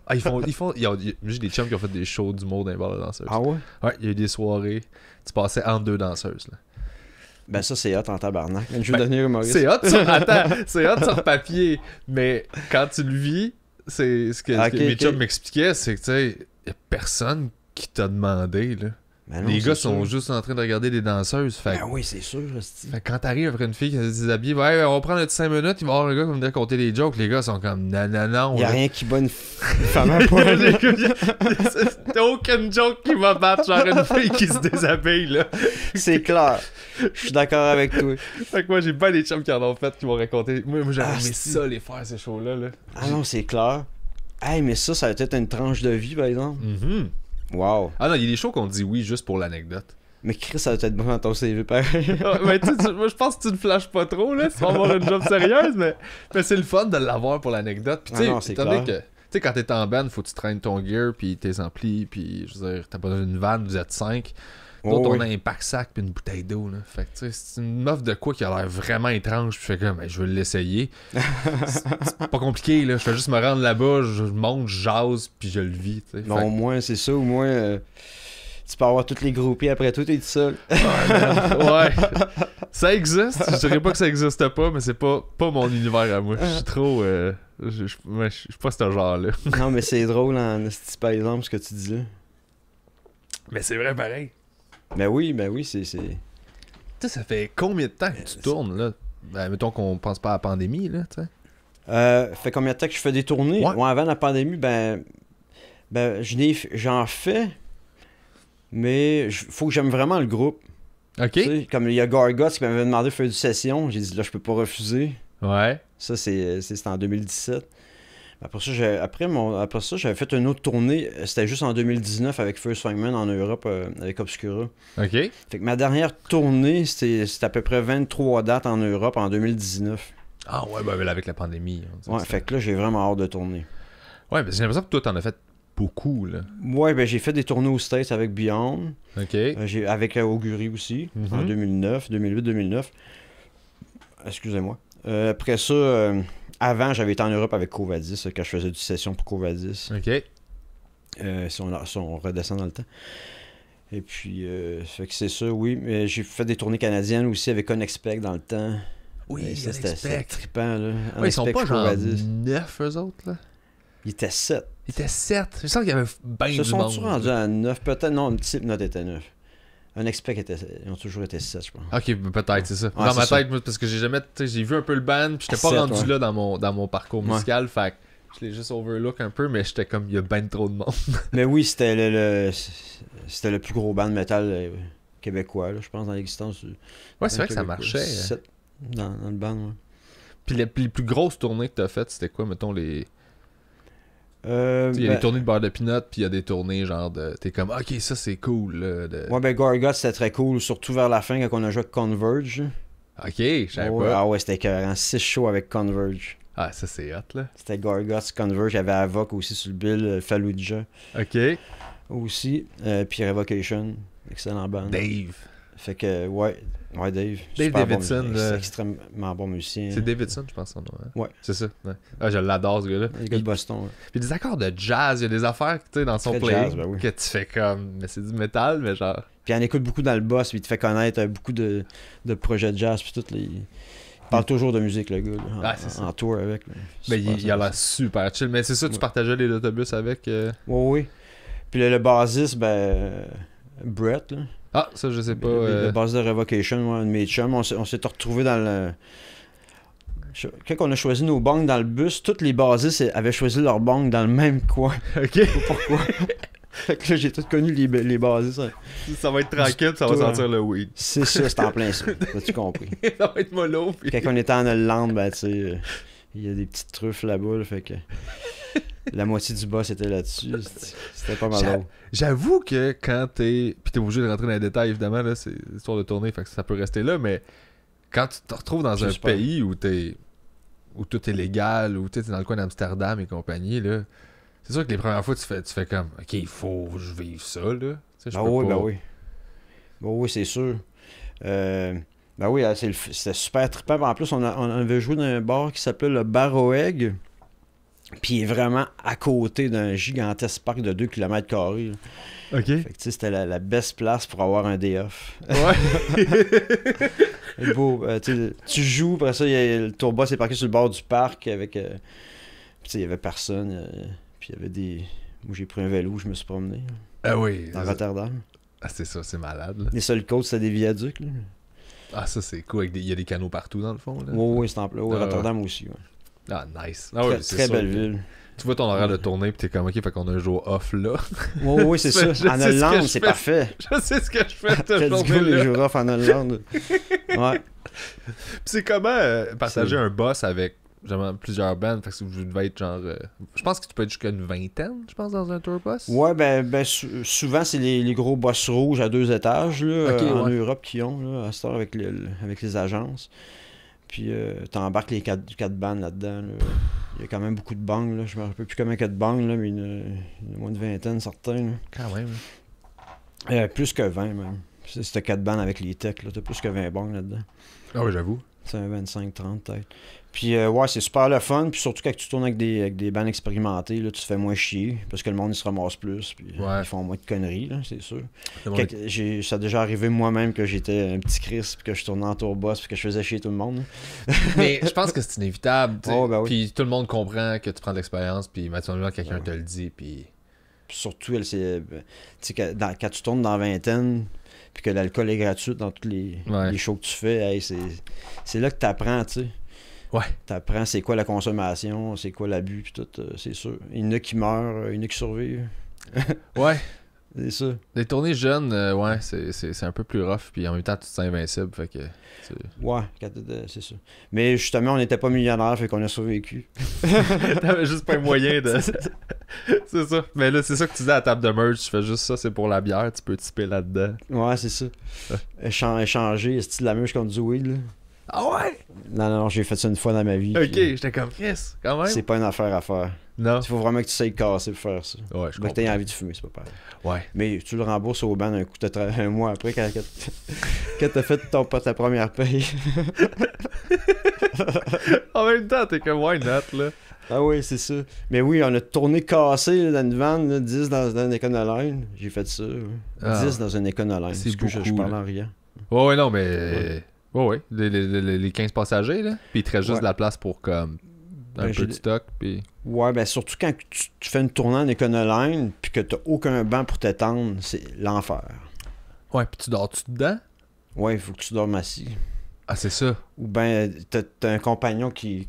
Ah, j'ai des chums qui ont fait des shows d'humour dans les bars de danseuses. Ah ouais? Ouais, il y a eu des soirées. Tu passais entre deux danseuses. Là. Ben ça, c'est hot en tabarnak. Je veux devenir humoriste. C'est hot sur... Attends, c'est hot sur papier. Mais quand tu le vis, c'est ce que mes chums m'expliquaient, c'est que tu sais, y a personne qui t'a demandé, là. Ben non, les c'est gars sûr. sont juste en train de regarder des danseuses. Fait, Ben oui, c'est sûr. fait que quand t'arrives après une fille qui est déshabillée, ouais, on va prendre 5 minutes, il va y avoir un gars qui va venir compter des jokes. Les gars sont comme non. Il y a là. rien qui bat une femme à poil. T'as aucune joke qui va battre, genre une fille qui se déshabille, là. C'est clair. Je suis d'accord avec toi. Fait que moi, j'ai pas des chums qui en ont fait qui m'ont raconté. Moi j'aurais aimé c'est- ça, les faire, ces shows-là. Là. Ah non, c'est clair. Hey, mais ça va être une tranche de vie, par exemple. Mhm. Wow. Ah non, il y a des shows qu'on dit oui juste pour l'anecdote. Mais Chris, ça va être bon dans ton CV, pareil. Ah, mais moi, je pense que tu ne flashes pas trop, là. Tu vas avoir une job sérieuse, mais c'est le fun de l'avoir pour l'anecdote. Puis, tu sais, Ah non, c'est étant donné clair. que, tu sais, quand t'es en band, faut que tu traînes ton gear, puis tes amplis, puis, je veux dire, t'as pas besoin d'une vanne, vous êtes 5. D'autres, Oh, on a oui. un pack-sac puis une bouteille d'eau, là. Fait que, tu sais, c'est une offre de quoi qui a l'air vraiment étrange, puis je fais comme, ben, je veux l'essayer. c'est pas compliqué, là. Je fais juste me rendre là-bas, je monte, je jase, puis je le vis, tu sais. Non, Fait au moins, c'est ça. Au moins, tu peux avoir toutes les groupies après tout, t'es tout seul. ouais. Ça existe. Je dirais pas que ça existe pas, mais c'est pas mon univers à moi. Je suis trop. Je suis pas ce genre-là. Non, mais c'est drôle, en esti, par exemple, ce que tu dis là. Mais c'est vrai pareil. Ben oui, c'est... Tu sais, ça fait combien de temps que tu tournes, là? Ben, mettons qu'on pense pas à la pandémie, là, tu sais. Fait combien de temps que je fais des tournées? Ouais. Ouais, avant la pandémie, j'en fais, mais faut que j'aime vraiment le groupe. OK. Tu sais, comme il y a Gargots qui m'avait demandé de faire du session, j'ai dit là, je peux pas refuser. Ouais. Ça, c'était en 2017. Après ça, j'avais fait une autre tournée. C'était juste en 2019 avec First Swingman en Europe, avec Obscura. OK. Fait que ma dernière tournée, c'était à peu près 23 dates en Europe en 2019. Ah ouais, ben avec la pandémie. on dirait Ouais, que fait que là, j'ai vraiment hâte de tourner. Ouais, ben j'ai l'impression que toi, t'en as fait beaucoup, là. Ouais, ben j'ai fait des tournées aux States avec Beyond. OK. Avec Augury aussi, en 2008-2009. Excusez-moi. Après ça, avant, j'avais été en Europe avec Covadis, quand je faisais du session pour Covadis. OK. Si on redescend dans le temps. Et puis, fait que c'est ça, oui. Mais j'ai fait des tournées canadiennes aussi avec Unexpect dans le temps. Oui, ça, c'était Unexpect. trippant, là. Ouais, ils sont Unexpect pas genre Covadis. 9, eux autres, là. Ils étaient 7. Ils étaient 7. Je sens qu'il y avait bien Ils du se monde. sont-tu rendus à 9? Peut-être, non, Slipknot était 9. Unexpect ils ont toujours été 7, je pense. Ok, peut-être, c'est ça. Ouais, dans ma c'est tête, moi, parce que j'ai jamais. Tu sais, j'ai vu un peu le band, puis j'étais pas 7, rendu ouais. là dans mon parcours musical, fait que je l'ai juste overlook un peu, mais j'étais comme, il y a ben trop de monde. Mais oui, c'était c'était le plus gros band de métal québécois, là, je pense, dans l'existence. Ouais, c'est vrai que ça marchait. 7 dans le band, ouais. Puis les plus grosses tournées que t'as faites, c'était quoi, mettons, les. Il y a Ben, des tournées de beurre de pinot, puis il y a des tournées genre de. T'es comme, ok, ça c'est cool, là. ouais, ben Gorgot, c'était très cool, surtout vers la fin quand on a joué avec Converge. Ok, je savais Ouais, pas. ah ouais, c'était écœurant. 6 shows avec Converge. Ah, ça c'est hot, là. C'était Gorgot, Converge, il y avait Avoc aussi sur le bill, Fallujah Ok. aussi, puis Revocation, excellent band. Dave. Fait que, ouais, Dave. Dave super Davidson, bon, là. c'est extrêmement bon musicien. C'est Davidson, je pense, son nom. Hein? Ouais. C'est ça. Ouais. Ah, je l'adore, ce gars-là. Les gars de Boston, ouais. Puis des accords de jazz, il y a des affaires, tu sais, dans son Très playing jazz, ben oui. que tu fais comme, mais c'est du métal, mais genre. Puis il en écoute beaucoup dans le boss, puis il te fait connaître beaucoup de projets de jazz, puis toutes les... Il parle toujours de musique, le gars, là, Ouais, c'est ça. en tour avec. Là. Ben, Super il a l'air sympa. super chill. Mais c'est ça, tu Ouais. partageais les autobus avec. Ouais, oui. Puis le bassiste, Brett, là. Ah, ça, je sais pas. Le bassiste de Revocation, ouais, un de mes chums, on s'est retrouvés dans le... Quand on a choisi nos bancs dans le bus, tous les bassistes avaient choisi leur banc dans le même coin. Ok. Pourquoi? Fait que là, j'ai tout connu les bassistes. Ça va être tranquille, ça va Toi, sentir le weed. C'est ça, c'est en plein ça. As-tu compris? Ça va être mollo. Puis... Quand on était en Hollande, tu sais, il y a des petites truffes là-bas, là, fait que... La moitié du boss était là-dessus. C'était pas mal drôle. J'avoue que quand t'es... Puis t'es obligé de rentrer dans les détails, évidemment, là, c'est histoire de tourner, fait que ça peut rester là, mais quand tu te retrouves dans un pays où tout est légal, où t'es dans le coin d'Amsterdam et compagnie, là, c'est sûr que les premières fois, tu fais comme, OK, il faut que je vive ça, là. Ben oui, ben oui. Ben oui, c'est sûr. Ben oui, c'était super trippant. En plus, on avait joué dans un bar qui s'appelait le Bar au Egg. Puis il est vraiment à côté d'un gigantesque parc de 2 km². OK. Fait que tu sais, c'était la best place pour avoir un day off. Ouais. Beau, tu joues, après ça, le tourbus est parqué sur le bord du parc avec. Puis tu sais, il y avait personne. Puis il y avait des. Moi, j'ai pris un vélo, je me suis promené. Ah oui. Dans Rotterdam. Ah, c'est ça, c'est malade. Là. Les seules côtes, c'était des viaducs. Là. Ah, ça, c'est cool. Il y a des canaux partout, dans le fond. Là. Oui, c'est en plein. Rotterdam aussi. Ouais. Ah, nice. Ah, oui, très belle ville. Tu vois ton horaire de tournée, puis t'es comme, OK, fait qu'on a un jour off là. Oui, c'est ça. En Hollande, c'est parfait. Je sais ce que je fais cette journée-là. Les jours off en Hollande. Ouais. Puis c'est comment partager un boss avec plusieurs bands, fait que vous devez être genre... je pense que tu peux être jusqu'à une vingtaine, je pense, dans un tour bus. Ouais, ben souvent, c'est les gros boss rouges à 2 étages, là, en Europe qui ont, là, à cette heure, avec les agences. Puis t'embarques les 4 bandes là-dedans. Là. Il y a quand même beaucoup de bangs. Là. Je me rappelle plus combien il y a de bangs, là, mais il y en a moins de vingtaine, certains. Là. Quand même. Plus que 20, même. C'était 4 bandes avec les techs. T'as plus que 20 bangs là-dedans. Ah oui, j'avoue. C'est un 25-30 peut-être. Puis ouais, c'est super le fun. Puis surtout quand tu tournes avec des bandes expérimentées, là, tu te fais moins chier. Parce que le monde, il se ramasse plus. Puis ils font moins de conneries, là, c'est sûr. Ça a déjà arrivé moi-même que j'étais un petit Chris, puis que je tournais en tourbus, puis que je faisais chier tout le monde. Mais je pense que c'est inévitable. Oh, ben oui. Puis tout le monde comprend que tu prends de l'expérience, puis maintenant, quelqu'un te le dit. Puis surtout, quand tu tournes dans la vingtaine, puis que l'alcool est gratuit dans tous les shows que tu fais, hey, c'est là que tu apprends, tu sais. Ouais. T'apprends c'est quoi la consommation, c'est quoi l'abus, puis tout, c'est sûr. Il y en a qui meurent, il y en a qui survivent. Ouais. C'est ça. Les tournées jeunes, ouais, c'est un peu plus rough, puis en même temps, tu te sens invincible, fait que... Ouais, c'est ça. Mais justement, on n'était pas millionnaires, fait qu'on a survécu. T'avais juste pas moyen de... C'est ça. Mais là, c'est ça que tu dis à la table de merch, tu fais juste ça, c'est pour la bière, tu peux tiper là-dedans. Ouais, c'est ça. Échanger, c'est de la merch contre du weed, là. Ah ouais? Non, j'ai fait ça une fois dans ma vie. Ok, j'étais comme Chris, quand même. C'est pas une affaire à faire. Non. Il faut vraiment que tu sais casser pour faire ça. Ouais, je comprends. Que t'aies envie de fumer, c'est pas pareil. Ouais. Mais tu le rembourses au ban un coup, un mois après, quand t'as fait ta première paye. En même temps, t'es comme why not, là. Ah oui, c'est ça. Mais oui, on a tourné cassé là, dans une vanne, là, 10 dans un Econoline. J'ai fait ça. Ouais. 10 dans un Econoline. C'est beaucoup, je parle en riant. Ouais, non, mais... Ouais. Les 15 passagers, là. Puis il te reste juste de la place pour, comme, un peu de stock, puis... Ouais, ben surtout quand tu fais une tournée en Econoline, puis que t'as aucun banc pour t'étendre, c'est l'enfer. Ouais, puis tu dors-tu dedans? Ouais, il faut que tu dormes assis. Ah, c'est ça. Ou ben, t'as un compagnon qui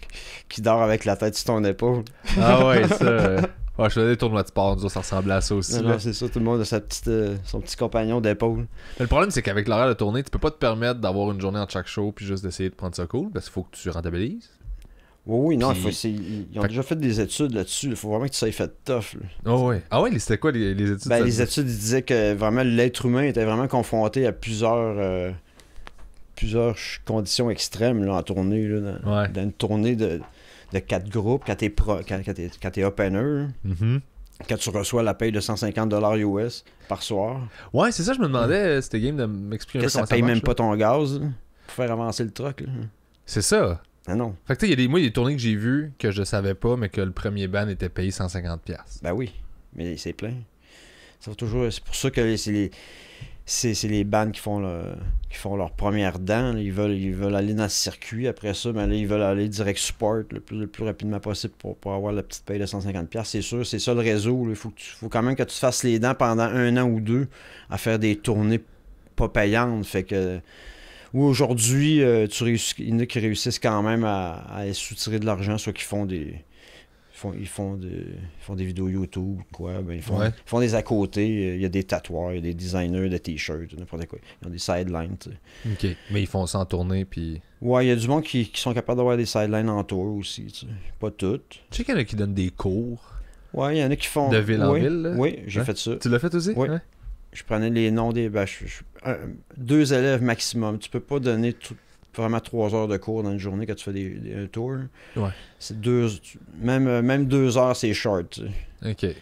dort avec la tête sur ton épaule. Ah ouais, ça... Ouais, je faisais des tournois de sport, ça ressemblait à ça aussi. Non, c'est ça, tout le monde a son petit compagnon d'épaule. Mais le problème, c'est qu'avec l'horaire de tournée, tu peux pas te permettre d'avoir une journée entre chaque show puis juste d'essayer de prendre ça cool, parce qu'il faut que tu rentabilises. Oui, non, ils ont déjà fait des études là-dessus. Il faut vraiment que tu sois fait tough. Là. Oh ouais. Ah ouais, c'était quoi les études? Ben, les études, ils disaient que vraiment l'être humain était vraiment confronté à plusieurs conditions extrêmes là, en tournée. Là, dans une tournée de 4 groupes, quand t'es opener, quand tu reçois la paye de 150$ US par soir. Ouais, c'est ça, je me demandais, c'était game de m'expliquer un peu comment ça paye même pas ton gaz là, pour faire avancer le truck. Là. C'est ça. Ah non. Fait que tu sais, il y a des tournées que j'ai vues que je savais pas, mais que le premier ban était payé 150$. Ben oui, mais c'est plein. C'est pour ça que c'est les bands qui font leur première dent. Là. Ils veulent aller dans le circuit. Après ça, ben là, ils veulent aller direct support le plus rapidement possible pour avoir la petite paye de 150$. C'est sûr, c'est ça le réseau. Il faut quand même que tu fasses les dents pendant 1 an ou 2 à faire des tournées pas payantes. Fait que aujourd'hui, il y en a qui réussissent quand même à soutirer de l'argent, soit qu'ils font des vidéos YouTube, quoi. Ben, ils font des à côté. Il y a des tatoueurs, il y a des designers de t-shirts, n'importe quoi. Ils ont des sidelines, tu sais. OK. Mais ils font ça en tournée, puis... Ouais, il y a du monde qui sont capables d'avoir des sidelines en tour aussi, tu sais. Pas toutes. Tu sais qu'il y en a qui donnent des cours. Ouais, il y en a qui font... De ville en oui, ville, là? Oui, j'ai Hein? fait ça. Tu l'as fait aussi? Oui. Ouais. Je prenais les noms des... 2 élèves maximum. Tu peux pas donner vraiment 3 heures de cours dans une journée quand tu fais un tour. Ouais. C'est même 2 heures, c'est short. Tu sais. OK.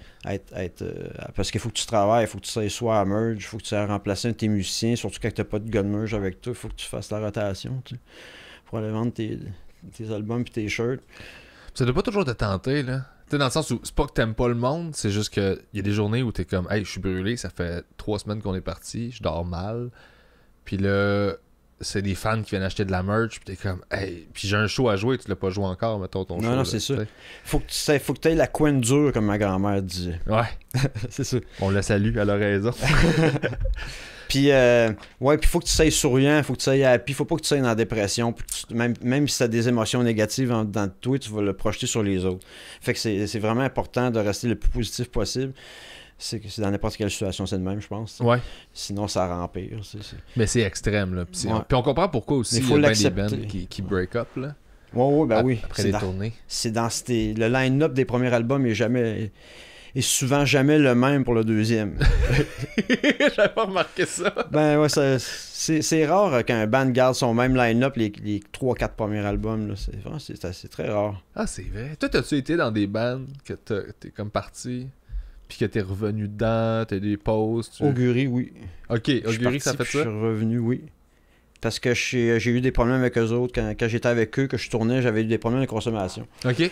Parce qu'il faut que tu travailles, il faut que tu ailles soit à merge, il faut que tu ailles remplacer un de tes musiciens, surtout quand tu n'as pas de gun merge avec toi, il faut que tu fasses la rotation, tu sais, pour aller vendre tes albums et tes shirts. Ça doit pas toujours te tenter, là. Tu sais, dans le sens où c'est pas que t'aimes pas le monde, c'est juste que il y a des journées où t'es comme, hey, je suis brûlé, ça fait 3 semaines qu'on est parti, je dors mal. Puis là, c'est des fans qui viennent acheter de la merch, puis t'es comme, hey, puis j'ai un show à jouer, tu l'as pas joué encore, mettons ton show. Non, là, c'est ça. t'sais. Faut que tu aies la coin dure, comme ma grand-mère disait. Ouais, C'est ça. on la salue, elle a raison. Puis, puis faut que tu sois souriant, faut que tu sois happy, faut pas que tu sois dans la dépression. Puis même si tu as des émotions négatives dans toi, tu vas le projeter sur les autres. Fait que c'est vraiment important de rester le plus positif possible. C'est dans n'importe quelle situation, c'est le même, je pense. Ouais. Sinon, ça rend pire. Mais c'est extrême, là. Puis Ouais. on comprend pourquoi aussi Mais il y faut a bien des l'accepter. bands qui break up, là. Oui, oui. Après les tournées. Le line-up des premiers albums est souvent jamais le même pour le deuxième. J'avais pas remarqué ça. Ben ouais, c'est rare qu'un band garde son même line-up les 3-4 premiers albums. Là. C'est très rare. Ah, c'est vrai. Toi, t'as-tu été dans des bands que t'es comme parti, puis que t'es revenu dedans, t'as des pauses? Augury, oui. Ok, Augury, ça fait Je ça? suis revenu, oui. Parce que j'ai eu des problèmes avec eux autres. Quand j'étais avec eux, que je tournais, j'avais eu des problèmes de consommation. Ok.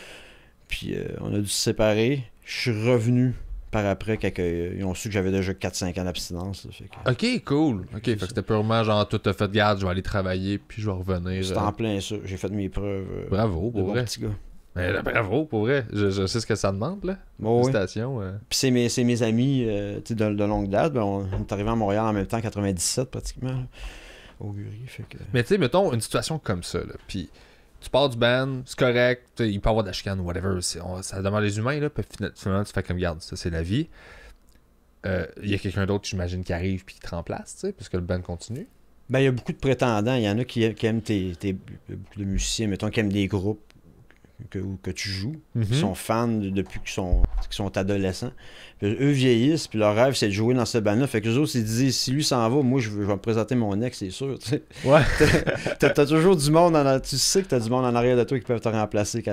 Puis on a dû se séparer. Je suis revenu par après quand ils ont su que j'avais déjà 4-5 ans d'abstinence. Ok, cool. Ok, fait que c'était purement genre, tout a fait garde, je vais aller travailler, puis je vais revenir. C'était en plein ça. J'ai fait mes preuves. Bravo, de pour bon vrai. petit gars. Mais, là, bravo, pour vrai. Je sais ce que ça demande, là. Bon, oui. Félicitations. Puis c'est mes amis tu sais, de longue date. Ben, on est arrivé à Montréal en même temps, en 97 pratiquement. Là. Augury, fait que... Mais tu sais, mettons une situation comme ça, là, puis tu pars du band, c'est correct, il peut y avoir de la chicane, whatever, ça demande les humains, là, puis finalement tu fais comme, garde, ça c'est la vie. Il y a quelqu'un d'autre, j'imagine, qui arrive puis qui te remplace, tu sais, parce que le band continue. Ben, il y a beaucoup de prétendants. Il y en a qui aiment beaucoup de musiciens, mettons, qui aiment des groupes que tu joues, qui sont fans depuis qu'ils sont adolescents. Puis eux vieillissent, puis leur rêve, c'est de jouer dans ce band-là. Fait que les autres, ils disent, si lui s'en va, moi, je vais me présenter mon ex, c'est sûr. Tu sais. Ouais. T'as toujours du monde, tu sais que t'as du monde en arrière de toi qui peuvent te remplacer.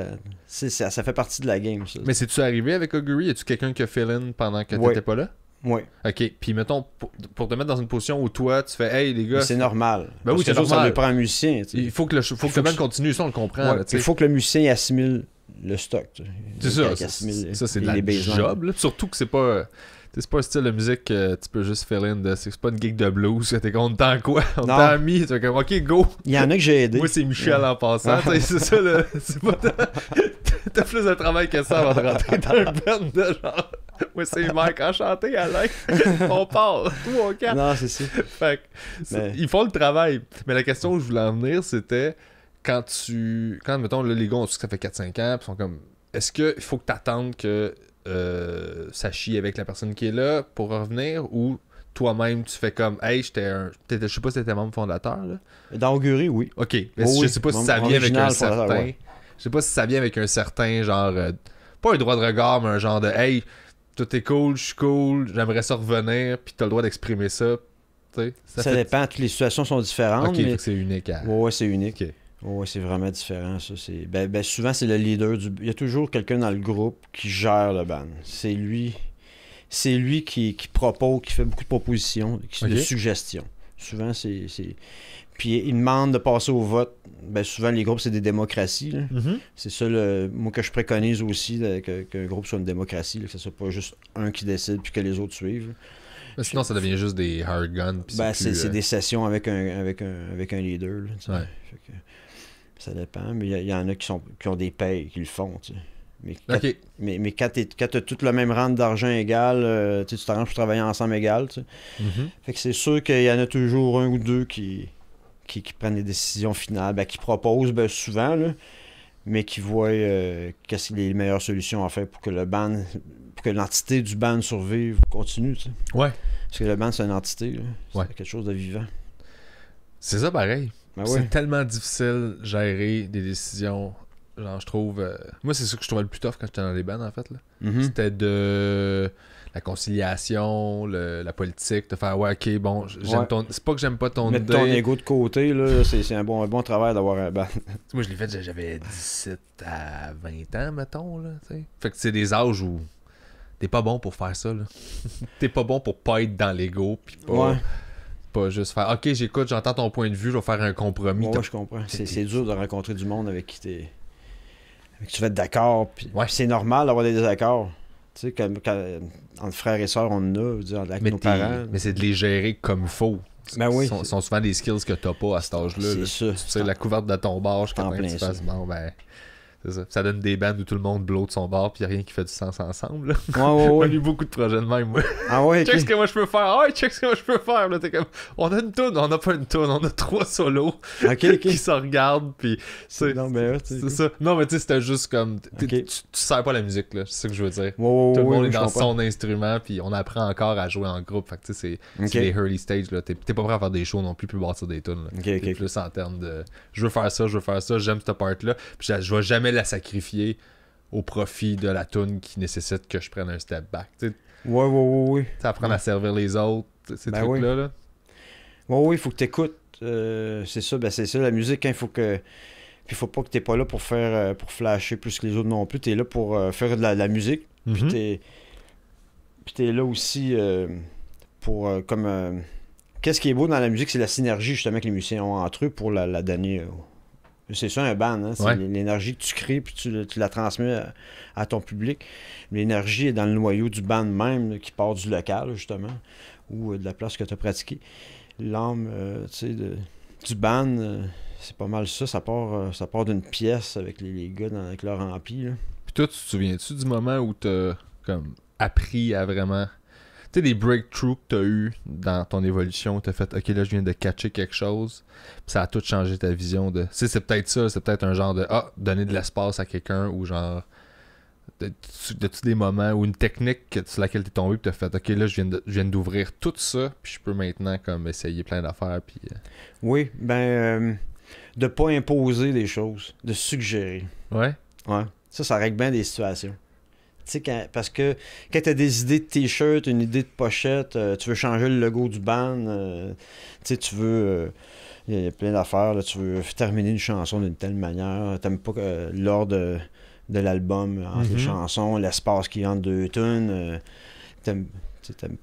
Ça fait partie de la game, ça. Mais c'est-tu arrivé avec Augury? Y a-tu quelqu'un qui a fill-in pendant que Ouais. t'étais pas là? Oui. Ok, puis mettons, pour te mettre dans une position où toi, tu fais, hey les gars, C'est normal. Ben oui, Parce que c'est les autres, normal. ça lui prend un musicien. Tu sais. il faut que le band continue, ça on le comprend. Ouais, là, tu sais. il faut que le musicien assimile le stock. Tu sais. C'est ça, Qu'il assimile ça c'est de la les baselines. job, là. Surtout que c'est pas un style de musique que tu peux juste fill in, c'est pas une gig de blues, t'es content quoi, on Non. t'a mis, t'es comme ok go, Il y en a que j'ai aidé. moi c'est Michel en passant, t'sais, c'est ça là, c'est pas t'as plus de travail que ça avant de rentrer dans un band de genre, moi c'est Mike enchanté Alain, on part, 3 4. Non, c'est ça. Fait que, ils font le travail, mais la question où je voulais en venir c'était quand mettons là, les gars ont su que ça fait 4-5 ans, pis sont comme, est-ce qu'il faut que t'attendes que ça chie avec la personne qui est là pour revenir, ou toi-même tu fais comme hey, je sais pas si t'étais membre fondateur là. Dans Augury, oui. Ok, mais Oh, je oui. sais pas si Mon ça vient avec un original certain fondateur, ouais. je sais pas si ça vient avec un certain genre pas un droit de regard, mais un genre de hey, tout est cool, je suis cool, j'aimerais ça revenir, puis t'as le droit d'exprimer ça, tu sais. Ça dépend, toutes les situations sont différentes. Ok, mais... fait que c'est unique à... Ouais, c'est unique. Ok. Ouais, c'est vraiment différent, ça. Souvent, c'est le leader du... Il y a toujours quelqu'un dans le groupe qui gère le band. C'est lui qui propose, qui fait beaucoup de propositions, de suggestions. Souvent, c'est... Puis il demande de passer au vote. Ben, souvent, les groupes, c'est des démocraties. Là. Mm-hmm. C'est ça, moi, que je préconise aussi, qu'un groupe soit une démocratie, là, que ce soit pas juste un qui décide puis que les autres suivent. Mais sinon, ça devient juste des hard guns. C'est des sessions avec un leader. Là, tu sais. Ouais. Fait que ça dépend, mais il y en a qui ont des payes, qui le font. Tu sais. Mais quand tu as tout le même rang d'argent égal, tu t'arranges pour travailler ensemble égal. Tu sais. Mm-hmm. Fait que c'est sûr qu'il y en a toujours un ou deux qui prennent les décisions finales, qui proposent souvent, là, mais qui voient qu'est-ce qui est les meilleures solutions à faire pour que l'entité du band survive, continue. Tu sais. Ouais. Parce que le band, c'est une entité. Là. C'est Ouais. quelque chose de vivant. C'est ça pareil. Ben C'est ouais. tellement difficile de gérer des décisions genre, je trouve... Moi, c'est ça que je trouvais le plus tough quand j'étais dans les bands, en fait, là. Mhm. C'était de... La conciliation, la politique, de faire, ouais, ok, bon, j'aime Ouais. ton... C'est pas que j'aime pas ton Mettre idée. ton ego de côté, là, c'est un bon travail d'avoir un band. Moi, je l'ai fait, j'avais 17 à 20 ans, mettons, là, tu sais. Fait que c'est des âges où t'es pas bon pour faire ça, là. T'es pas bon pour pas être dans l'ego, pis pas... Ouais. Pas juste faire, ok, j'écoute, j'entends ton point de vue, je vais faire un compromis. Ouais, je comprends. C'est dur de rencontrer du monde avec qui tu vas être d'accord. Puis c'est normal d'avoir des désaccords. Tu sais, entre frères et sœurs, on en a, je veux dire, avec nos parents. Mais c'est de les gérer comme il faut. Ben oui. Ce sont souvent des skills que t'as pas à cet âge-là. C'est là. ça. Tu sais, la couverte de ton bar, jusqu'à temps que tu fasses, bon, ben... C'est ça. Ça donne des bandes où tout le monde blow de son bar puis y a rien qui fait du sens ensemble. Là. Ouais. On a eu beaucoup de projets de même, moi. Ah ouais, Check ce que moi je peux faire. Ah ouais, check ce que moi je peux faire. Là, t'es comme, on a une toune, on a pas une toune, on a 3 solos qui se regardent puis non, mais c'est ça. Non, mais tu sais, c'était juste comme tu sers pas la musique là, c'est ça que je veux dire. Tout le monde est dans son instrument puis on apprend encore à jouer en groupe. Fait que tu sais, c'est les early stage là. T'es pas prêt à faire des shows non plus bâtir des tunes. T'es plus en termes de je veux faire ça, j'aime cette part là. Puis je vais jamais la sacrifier au profit de la tune qui nécessite que je prenne un step back. T'sais. Ouais. Apprendre à servir les autres, ces trucs-là. Là. Oui, il faut que tu écoutes. C'est ça, la musique, il faut que. Puis il faut pas que t'es pas là pour faire pour flasher plus que les autres non plus. T'es là pour faire de la musique. Puis t'es là aussi pour comme. Qu'est-ce qui est beau dans la musique, c'est la synergie justement que les musiciens ont entre eux pour la donner. C'est ça un band, hein? C'est l'énergie que tu crées puis tu la transmets à ton public. L'énergie est dans le noyau du band même là, qui part du local justement ou de la place que tu as pratiqué. L'âme du band, c'est pas mal ça. Ça part d'une pièce avec les gars avec leur ampli. Là. Puis toi, tu te souviens-tu du moment où t'as comme appris à vraiment... Tu sais, des breakthroughs que t'as eu dans ton évolution, où t'as fait, ok, là, je viens de catcher quelque chose, puis ça a tout changé ta vision de... Tu sais, c'est peut-être ça, c'est peut-être un genre de, donner de l'espace à quelqu'un, ou genre, de-tu des moments, ou une technique sur laquelle t'es tombé, puis t'as fait, ok, là, je viens d'ouvrir tout ça, puis je peux maintenant, comme, essayer plein d'affaires, puis... Oui, de pas imposer des choses, de suggérer. Ouais? Ouais. Ça règle bien des situations. Parce que quand tu as des idées de t-shirt, une idée de pochette, tu veux changer le logo du band, tu veux... Il y a plein d'affaires, là, tu veux terminer une chanson d'une telle manière, t'aimes pas l'ordre de l'album entre les chansons, l'espace qui entre deux tunes, t'aimes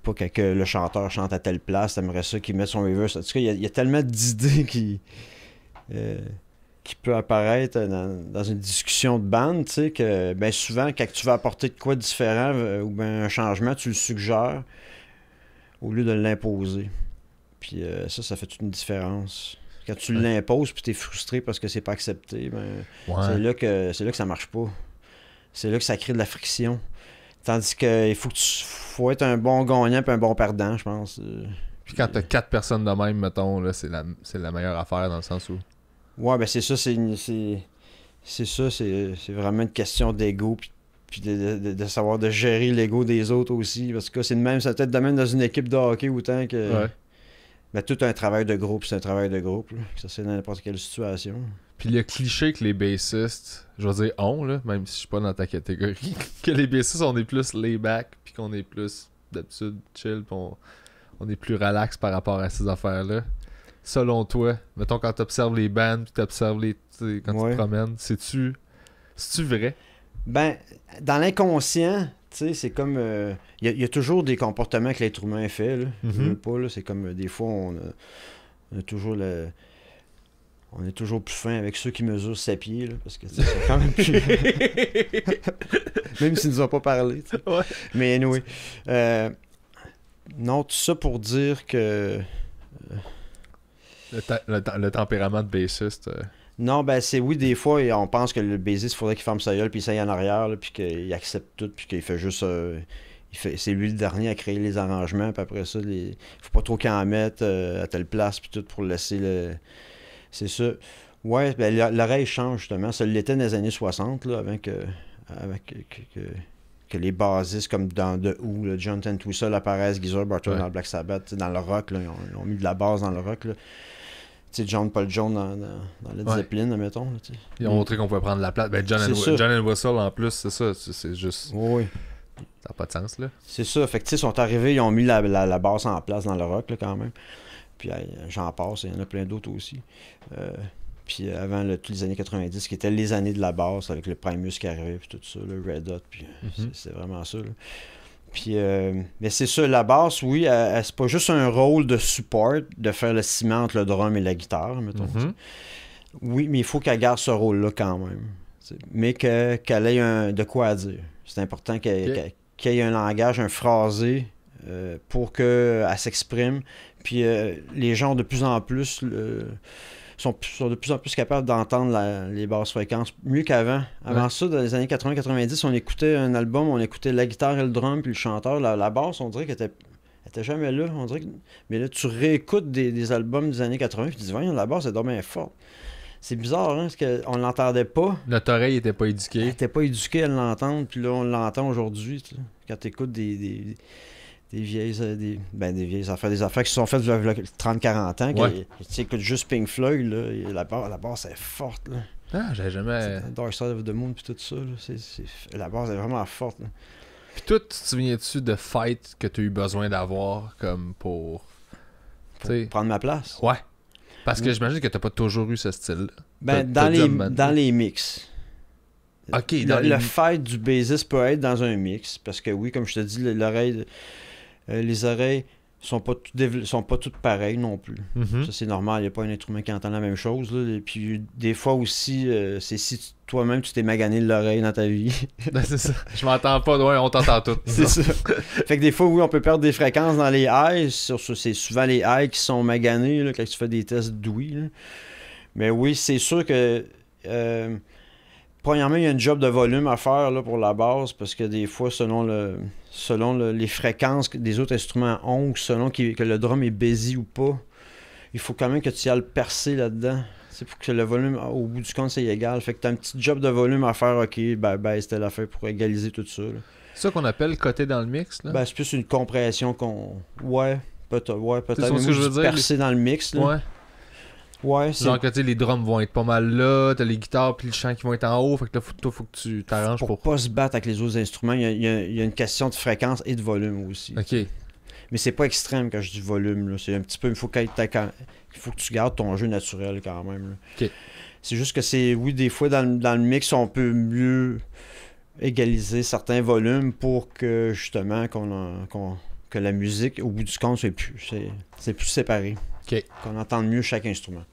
pas que le chanteur chante à telle place, t'aimerais ça qu'il mette son reverse. En tout cas, il y a tellement d'idées qui peut apparaître dans une discussion de bande, tu sais, que ben souvent, quand tu vas apporter de quoi de différent ou ben un changement, tu le suggères au lieu de l'imposer. Puis ça fait toute une différence. Quand tu l'imposes puis tu es frustré parce que c'est pas accepté, c'est là que ça marche pas. C'est là que ça crée de la friction. Tandis que il faut être un bon gagnant puis un bon perdant, je pense. Puis quand t'as 4 personnes de même, mettons, là, c'est la meilleure affaire dans le sens où... Ouais, ben c'est ça, c'est vraiment une question d'ego puis de savoir de gérer l'ego des autres aussi. Parce que c'est de même, ça peut être de même dans une équipe de hockey autant que. Ouais. Ben, tout un travail de groupe, c'est un travail de groupe. Là, que ça c'est dans n'importe quelle situation. Puis le cliché que les bassistes, je veux dire là, même si je suis pas dans ta catégorie, que les bassistes on est plus lay-back, puis qu'on est plus d'habitude chill, puis on est plus relax par rapport à ces affaires-là. Selon toi, mettons quand tu observes les bands puis tu observes quand tu te promènes, c'est-tu vrai? Ben, dans l'inconscient, tu sais, c'est comme... Il y a toujours des comportements que l'être humain fait, là. Pas, là, c'est comme des fois, on a toujours on est toujours plus fin avec ceux qui mesurent 7 pieds, là, parce que c'est quand même plus... Même s'ils nous ont pas parlé, tu sais. Ouais. Mais anyway. Non, tout ça pour dire que... Le tempérament de bassiste. Non, ben c'est oui, des fois, on pense que le bassiste, il faudrait qu'il ferme sa gueule, puis il s'aille en arrière, là, puis qu'il accepte tout, puis qu'il fait juste... c'est lui le dernier à créer les arrangements, puis après ça, faut pas trop qu'il en mette à telle place, puis tout, pour laisser le... C'est ça. Ouais, ben l'oreille change, justement. Ça l'était dans les années 60, là, avant que les bassistes, comme dans The Who, là, John Entwistle apparaissent, Geezer Butler dans le Black Sabbath, dans le rock, là, ils ont mis de la base dans le rock, là. sais, John Paul Jones dans Led Zeppelin, admettons. Là, ils ont montré qu'on pouvait prendre la place. Ben, John and Whistle, en plus, c'est ça. C'est juste... Oui. Ça n'a pas de sens, là. C'est ça. Fait que, tu sais, ils sont arrivés, ils ont mis la basse en place dans le rock, là, quand même. Puis, j'en passe, il y en a plein d'autres aussi. Puis, avant toutes les années 90, qui étaient les années de la basse, avec le Primus qui arrivait, puis tout ça, le Red Hot, puis c'est vraiment ça, là. Puis, mais c'est ça, la basse, oui, c'est pas juste un rôle de support, de faire le ciment entre le drum et la guitare, mettons. Oui, mais il faut qu'elle garde ce rôle-là quand même. T'sais. Mais qu'elle ait de quoi à dire. C'est important qu'elle ait un langage, un phrasé pour qu'elle s'exprime. Puis les gens de plus en plus sont de plus en plus capables d'entendre les basses fréquences mieux qu'avant. Avant ça, dans les années 80-90, on écoutait un album, on écoutait la guitare et le drum, puis le chanteur. La basse, on dirait qu'elle était jamais là. On dirait mais là, tu réécoutes des albums des années 80, puis tu dis, voyons, la basse, elle est bien forte. C'est bizarre, hein, parce qu'on l'entendait pas. Notre oreille était pas éduquée. Elle était pas éduquée à l'entendre, puis là, on l'entend aujourd'hui. Quand tu écoutes des vieilles affaires, des affaires qui se sont faites il y a 30-40 ans, tu écoutes juste Pink Floyd, là, la basse est forte. Là. Ah, j'avais jamais... Dark Side of the Moon, puis tout ça, là, la basse est vraiment forte. Là. Puis toi, tu te souviens-tu de fights que tu as eu besoin d'avoir, comme pour prendre ma place? Ouais. Parce que j'imagine que t'as pas toujours eu ce style. Dans les mix. OK. Le fight du bassiste peut être dans un mix. Parce que oui, comme je te dis, les oreilles sont pas toutes pareilles non plus. Ça, c'est normal. Il n'y a pas un instrument qui entend la même chose. Là. Et puis, des fois aussi, c'est si toi-même, tu t'es magané de l'oreille dans ta vie. C'est ça. Je m'entends pas. Ouais, on t'entend tout. C'est ça. Fait que des fois, oui, on peut perdre des fréquences dans les highs. C'est souvent les highs qui sont maganés là, quand tu fais des tests d'ouïe. Mais oui, c'est sûr que... premièrement, il y a un job de volume à faire là, pour la basse, parce que des fois, selon les fréquences des autres instruments ont, ou selon que le drum est busy ou pas, il faut quand même que tu ailles percer là-dedans. C'est pour que le volume, au bout du compte, c'est égal. Fait que tu as un petit job de volume à faire, OK, c'était la fin pour égaliser tout ça. C'est ça qu'on appelle coter dans le mix, là? C'est plus une compression qu'on... Ouais, peut-être. C'est ce que je veux dire, percer dans le mix, là. Ouais. Ouais, c'est... Genre que les drums vont être pas mal là, t'as les guitares puis le chant qui vont être en haut, fait que là, faut que tu t'arranges pour pas se battre avec les autres instruments, il y a une question de fréquence et de volume aussi. OK. Mais c'est pas extrême quand je dis volume, là. C'est un petit peu, il faut que tu gardes ton jeu naturel quand même. Là. OK. C'est juste que oui, des fois dans le mix, on peut mieux égaliser certains volumes pour que justement que la musique, au bout du compte, c'est plus séparé. OK. Qu'on entende mieux chaque instrument.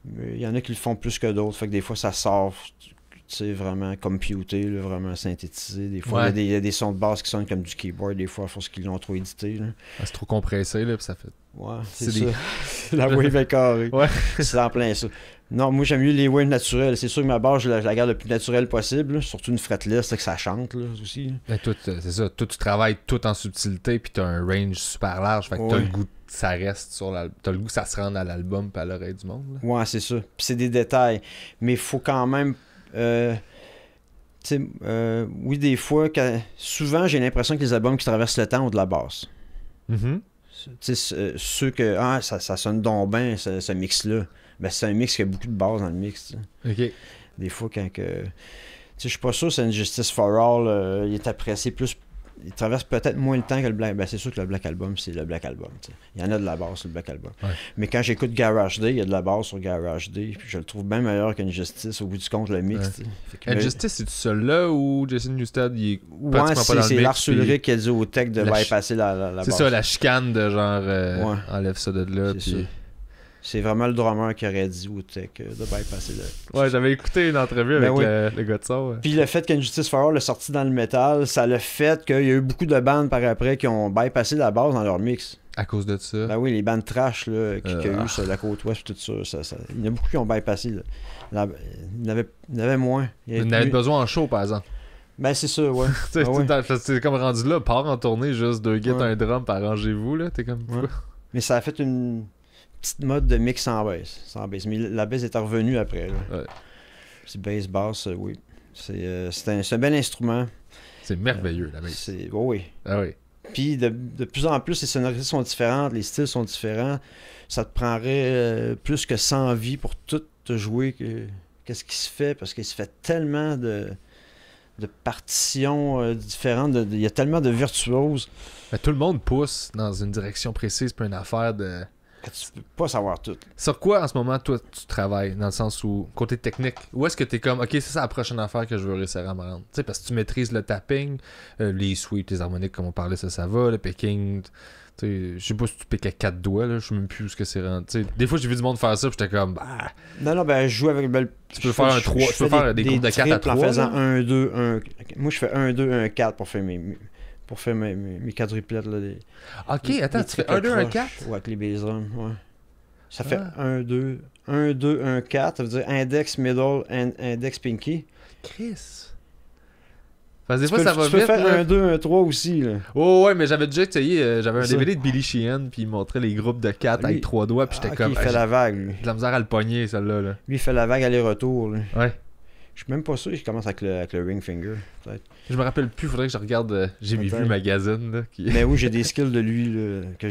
Mais il y en a qui le font plus que d'autres, fait que des fois ça sort vraiment computé, là, vraiment synthétisé. Des fois, il y a des sons de basse qui sonnent comme du keyboard, des fois, à force qu'ils l'ont trop édité. Là. C'est trop compressé, là, puis ça fait... Ouais, c'est ça. La wave est carrée. Ouais. C'est en plein ça. Non, moi j'aime mieux les waves naturelles. C'est sûr que ma basse, je la garde le plus naturelle possible. Là. Surtout une fretless, c'est que ça chante là, aussi. Mais c'est ça. Toi, tu travailles tout en subtilité, puis t'as un range super large. Fait que t'as le goût ça reste sur t'as le goût que ça se rende à l'album puis à l'oreille du monde. Là. Ouais, c'est ça. Puis c'est des détails. Mais il faut quand même... oui, des fois, souvent, j'ai l'impression que les albums qui traversent le temps ont de la basse. Ceux que ça sonne donc bien, ce mix-là. Ben, c'est un mix qui a beaucoup de basse dans le mix. OK. Des fois, quand que... Je suis pas sûr que c'est une Justice for All. Il est apprécié plus... Il traverse peut-être moins le temps que le Black... Ben, c'est sûr que le Black Album, c'est le Black Album. T'sais. Il y en a de la basse sur le Black Album. Ouais. Mais quand j'écoute Garage Day, il y a de la basse sur Garage Day. Puis je le trouve bien meilleur qu'une Justice au bout du compte, le mix. Ouais. Justice, c'est-tu celui-là ou Jason Newsted, il est pratiquement pas dans le mix? C'est Lars Ulrich qui a dit au tech de bypasser la basse. C'est ça, la chicane de genre enlève ça de là. Puis... C'est vraiment le drummer qui aurait dit au tech de bypasser le... Ouais, j'avais écouté une entrevue avec le gars de ça. Ouais. Puis le fait qu'une Justice for All est sorti dans le métal, ça a le fait qu'il y a eu beaucoup de bandes par après qui ont bypassé la basse dans leur mix. À cause de ça? Ben oui, les bandes trash là, qu'il y a eu sur la côte ouest, tout ça, il y en a beaucoup qui ont bypassé. Il y en avait moins. Il y en avait besoin en show, par exemple. Ben c'est ça, ouais. C'est comme rendu là, part en tournée, juste 2 guides, un drum, puis arrangez-vous, là. T'es comme... Ouais. Mais ça a fait une petite mode de mix sans bass. Mais la bass est revenue après. Là. Ouais. C'est bass, oui. C'est un bel instrument. C'est merveilleux, la bass. Oui. Ah oui. Puis de plus en plus, les sonorités sont différentes, les styles sont différents. Ça te prendrait plus que 100 vies pour tout te jouer qu'est-ce qui se fait, parce qu'il se fait tellement de partitions différentes, il y a tellement de virtuoses. Mais tout le monde pousse dans une direction précise pour une affaire de... Que tu peux pas savoir tout. Sur quoi, en ce moment, toi, tu travailles, dans le sens où, côté technique, où est-ce que t'es comme, ok, ça, c'est la prochaine affaire que je veux réussir à me rendre? Tu sais, parce que tu maîtrises le tapping, les sweeps, les harmoniques, comme on parlait, ça va, le picking, tu sais, je sais pas si tu piques à 4 doigts, là, je sais même plus où ce que c'est rendu. Tu sais, des fois, j'ai vu du monde faire ça, puis j'étais comme, bah... Non, ben, je joue avec... tu peux faire un 3, tu peux faire des groupes de 4 à 3. En faisant 1, 2, 1... Moi, je fais 1, 2, 1, 4 pour faire mes quadruplets, là. Ok, attends, tu fais 1, 2, 1, 4? Ouais, avec les bass drums, ouais. Ça fait 1, 2, 1, 2, 1, 4. Ça veut dire index, middle, index, pinky. Chris. Parce que des fois, ça va vite. Tu peux faire là. 1, 2, 1, 3 aussi, là. Oh, ouais, mais j'avais déjà essayé. J'avais un Ça. DVD de Billy Sheehan, puis il montrait les groupes de 4 avec 3 doigts, puis j'étais comme. Il fait la vague, lui. J'ai de la misère à le pogner, celle-là. Là. Lui, il fait la vague aller-retour, là. Ouais. Je suis même pas sûr qu'il commence avec le ring finger, peut-être. Je me rappelle plus, faudrait que je regarde. J'ai vu le magazine, là. Mais oui, j'ai des skills de lui, là, que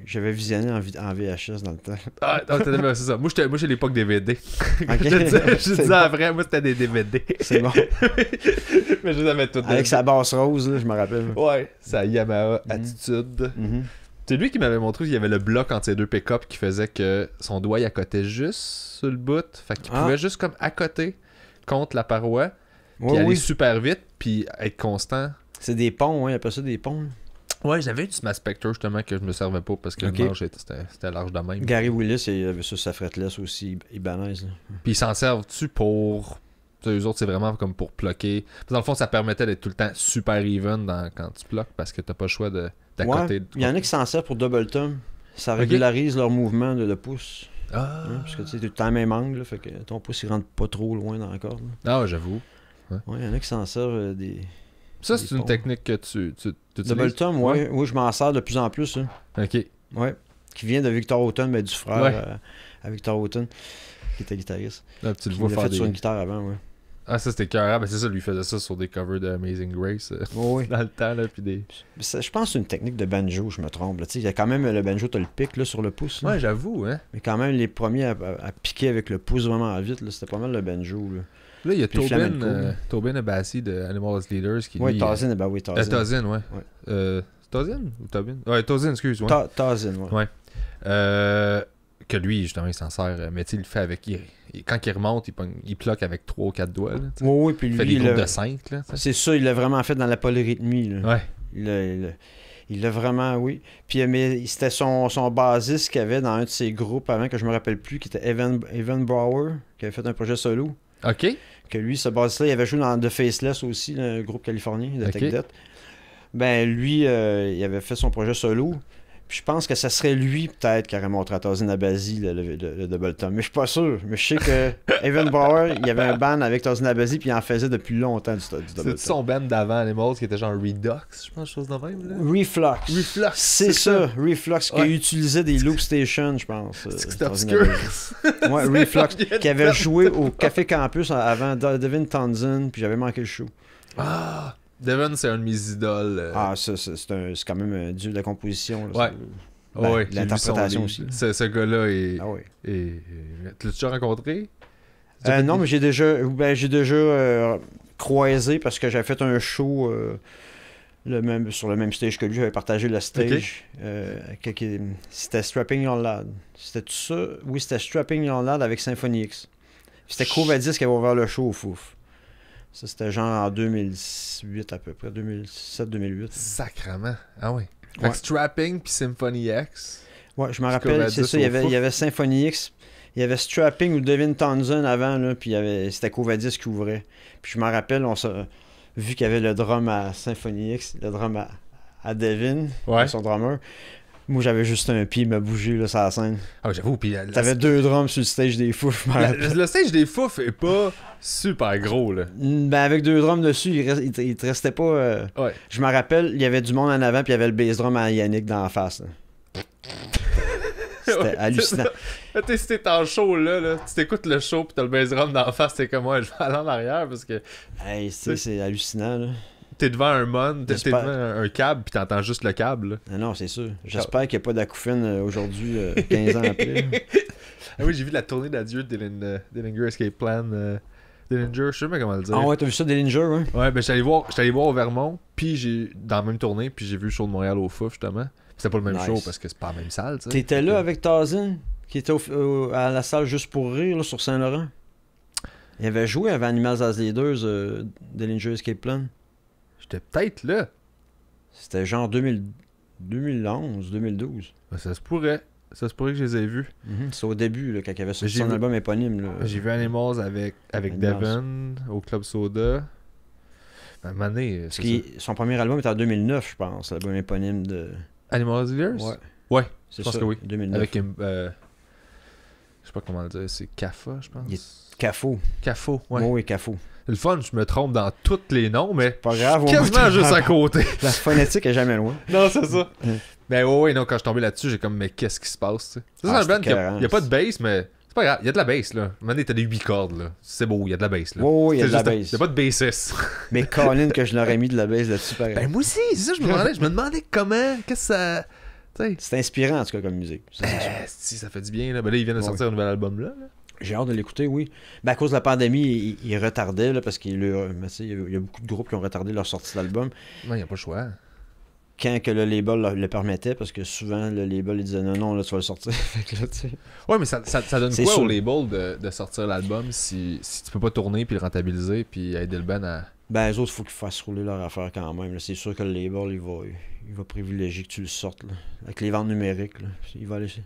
j'avais visionné en VHS dans le temps. Ah, c'est ça. Moi, j'ai l'époque DVD. Okay. je disais en vrai, moi, c'était des DVD. C'est bon. Mais je les avais toutes. Avec sa basse rose, là, je me rappelle. Ouais, sa Yamaha Attitude. C'est lui qui m'avait montré qu'il y avait le bloc entre ces deux pick-up qui faisait que son doigt il accotait juste sur le bout. Fait qu'il pouvait juste comme accoter contre la paroi, puis aller super vite, puis être constant. C'est des ponts, hein, il appelle ça des ponts. Ouais, j'avais une Smash Spectre justement que je me servais pas parce que le manche c'était large de même. Gary Willis, il avait ça, sa fretless aussi, Ibanez. Puis ils s'en servent-tu pour... Eux autres, c'est vraiment comme pour bloquer. Dans le fond, ça permettait d'être tout le temps super even quand tu bloques parce que t'as pas le choix d'accoter. Ouais, il y en a qui s'en servent pour double thumb. Ça régularise leur mouvement de pouce. Ah. Ouais, parce que tu sais, t'es tout le temps à même angle, là, fait que ton pouce il rentre pas trop loin dans la corde. Ah ouais, j'avoue. Ouais, il y en a qui s'en servent des... Ça, c'est une technique que tu utilises? Double thumb, ouais. Oui, je m'en sers de plus en plus. Hein. OK. Ouais. Qui vient de Victor Houghton, mais du frère à Victor Houghton, qui était guitariste. Là, tu le vois faire fait sur une guitare avant, ouais. Ah, ça c'était cœur. Ben, c'est ça, lui faisait ça sur des covers de Amazing Grace oui. dans le temps. Là, puis des... je pense que c'est une technique de banjo, je me trompe. Il y a quand même le banjo, t'as le pic là, sur le pouce. Là. Ouais, j'avoue. Hein. Mais quand même, les premiers à piquer avec le pouce vraiment vite, là, c'était pas mal le banjo. Là, il y a Tobin Abassi de Animal as Leaders qui oui, Tazin, ben oui, Tazin. Tazin, ouais. Tazin ou Tobin? Ouais, Tazin, excuse. Ouais. Tazin, ouais. Que lui, justement, il s'en sert. Mais tu sais, il le fait avec... Quand il remonte, il bloque avec 3 ou 4 doigts. Là, oui, puis lui, il fait des groupes de 5. Là, c'est ça, il l'a vraiment fait dans la polyrythmie. Là. Ouais. Il l'a vraiment, oui. Puis mais c'était son bassiste qu'il avait dans un de ses groupes avant, que je me rappelle plus, qui était Evan Brower, qui avait fait un projet solo. OK. Que lui, ce bassiste-là, il avait joué dans The Faceless aussi, le groupe californien de Tech Death. Ben lui, il avait fait son projet solo. Puis je pense que ça serait lui, peut-être, qui aurait montré à Tazin Abasi le double thumb. Mais je suis pas sûr. Mais je sais que Evan Bauer, il y avait un band avec Tazin Abasi, puis il en faisait depuis longtemps du double thumb. C'est son band d'avant, Animals, qui était genre Redux, je pense, chose de même. Là. Reflux. C'est ça, Reflux, qui utilisait des loop stations, je pense. C'est obscur. Ouais, Reflux, qui avait joué au Café Campus avant Devin Townsend, puis j'avais manqué le show. Ah! Devin, c'est un de mes idoles. Ah, ça, c'est quand même un dieu de la composition. Là, ouais. L'interprétation aussi. Ce gars-là est... Ah oui. Tu l'as déjà rencontré? Non, mais j'ai déjà croisé parce que j'avais fait un show sur le même stage que lui. J'avais partagé le stage. C'était Strapping Young Lad. C'était tout ça? Oui, c'était Strapping Young Lad avec Symphony X. C'était Covadis qui avait ouvert le show au Fouf. Ça, c'était genre en 2008 à peu près, 2007-2008. Sacrement. Ah oui. Fait que Strapping puis Symphony X. Ouais, je me rappelle, c'est ça, il y avait Symphony X, il y avait Strapping ou Devin Townsend avant, là, puis c'était Covadis qui ouvrait. Puis je me rappelle, vu qu'il y avait le drum à Symphony X, le drum à Devin, son drummer, moi j'avais juste un pied, il m'a bougé là, sur la scène. Ah, j'avoue, puis t'avais 2 drums sur le stage des Fouf, le stage des Fouf est pas super gros, là. Ben, avec 2 drums dessus, il te restait pas... Je me rappelle, il y avait du monde en avant, puis il y avait le bass drum à Yannick dans la face. C'était hallucinant. Si t'es en show, là, tu t'écoutes le show, puis t'as le bass drum dans la face, t'es comme, ouais, je vais aller en arrière, parce que... Hey, c'est hallucinant, là. t'es devant un mon, t'es J'espère. devant un câble, puis t'entends juste le câble. Là. Ah non, c'est sûr. J'espère qu'il n'y a pas d'acouphène aujourd'hui, 15 ans après. Ah oui, j'ai vu la tournée d'adieu de Dillinger Escape Plan. Dillinger, je sais pas comment le dire. Ah ouais, t'as vu ça, Dillinger, ouais? Ouais, ben j'étais allé voir au Vermont, puis j'ai dans la même tournée, puis j'ai vu le show de Montréal au Fouf, justement. Puis c'était pas le même Nice. show parce que c'est pas la même salle, tu sais. T'étais là avec Tarzan, qui était à la salle Juste pour rire, là, sur Saint-Laurent? Il avait joué avec Animals as Leaders, Dillinger Escape Plan. J'étais peut-être là. C'était genre 2011, 2012. Ben, ça se pourrait. Ça se pourrait que je les ai vus. C'est au début, là, quand il avait sorti J'ai son vu- album éponyme. Là. J'ai vu Animals avec Animals. Devon au Club Soda. À un moment donné, Parce c'est que ça. son premier album était en 2009, je pense, l'album éponyme de... Animals Eaters? Ouais, Ouais, c'est je pense ça, que oui. 2009. Avec je sais pas comment le dire, c'est Kafa, je pense. Il Cafo. Cafo, ouais. Oui, Cafo. C'est le fun, je me trompe dans tous les noms, mais Pas grave, au quasiment moins, juste à côté. La phonétique est jamais loin. Non, c'est ça. Ben ouais, non, quand je suis tombé là-dessus, j'ai comme, mais qu'est-ce qui se passe, tu sais? C'est Ah, un band c'est qui a, écœurant, y a pas de bass, mais c'est pas grave, il y a de la bass, là. Maintenant, t'as des 8 cordes, là. C'est beau, il y a de la bass, là. Oui, il y a C'est de la juste- bass. y a pas de bassiste. Mais Colin, que je l'aurais mis de la bass là-dessus, pareil. Ben moi aussi, c'est ça, je me demandais comment, qu'est-ce que ça... Tu sais... C'est inspirant, en tout cas, comme musique. Ça, c'est sûr. Si, ça fait du bien, là. Ben là, ils viennent de sortir un nouvel album, là. J'ai hâte de l'écouter, oui. Ben, à cause de la pandémie, il retardait, là, parce qu'il ben, tu sais, il y a beaucoup de groupes qui ont retardé leur sortie d'album. Non, il n'y a pas le choix. Quand que le label le permettait, parce que souvent, le label, il disait non, là, tu vas le sortir. Fait que là, tu sais... Ouais, mais ça donne C'est quoi sûr. au label de sortir l'album si tu peux pas tourner puis le rentabiliser puis aider le band à... Ben, les autres, il faut qu'ils fassent rouler leur affaire quand même. Là. C'est sûr que le label, il va privilégier que tu le sortes. Là. Avec les ventes numériques, là. Il va laisser.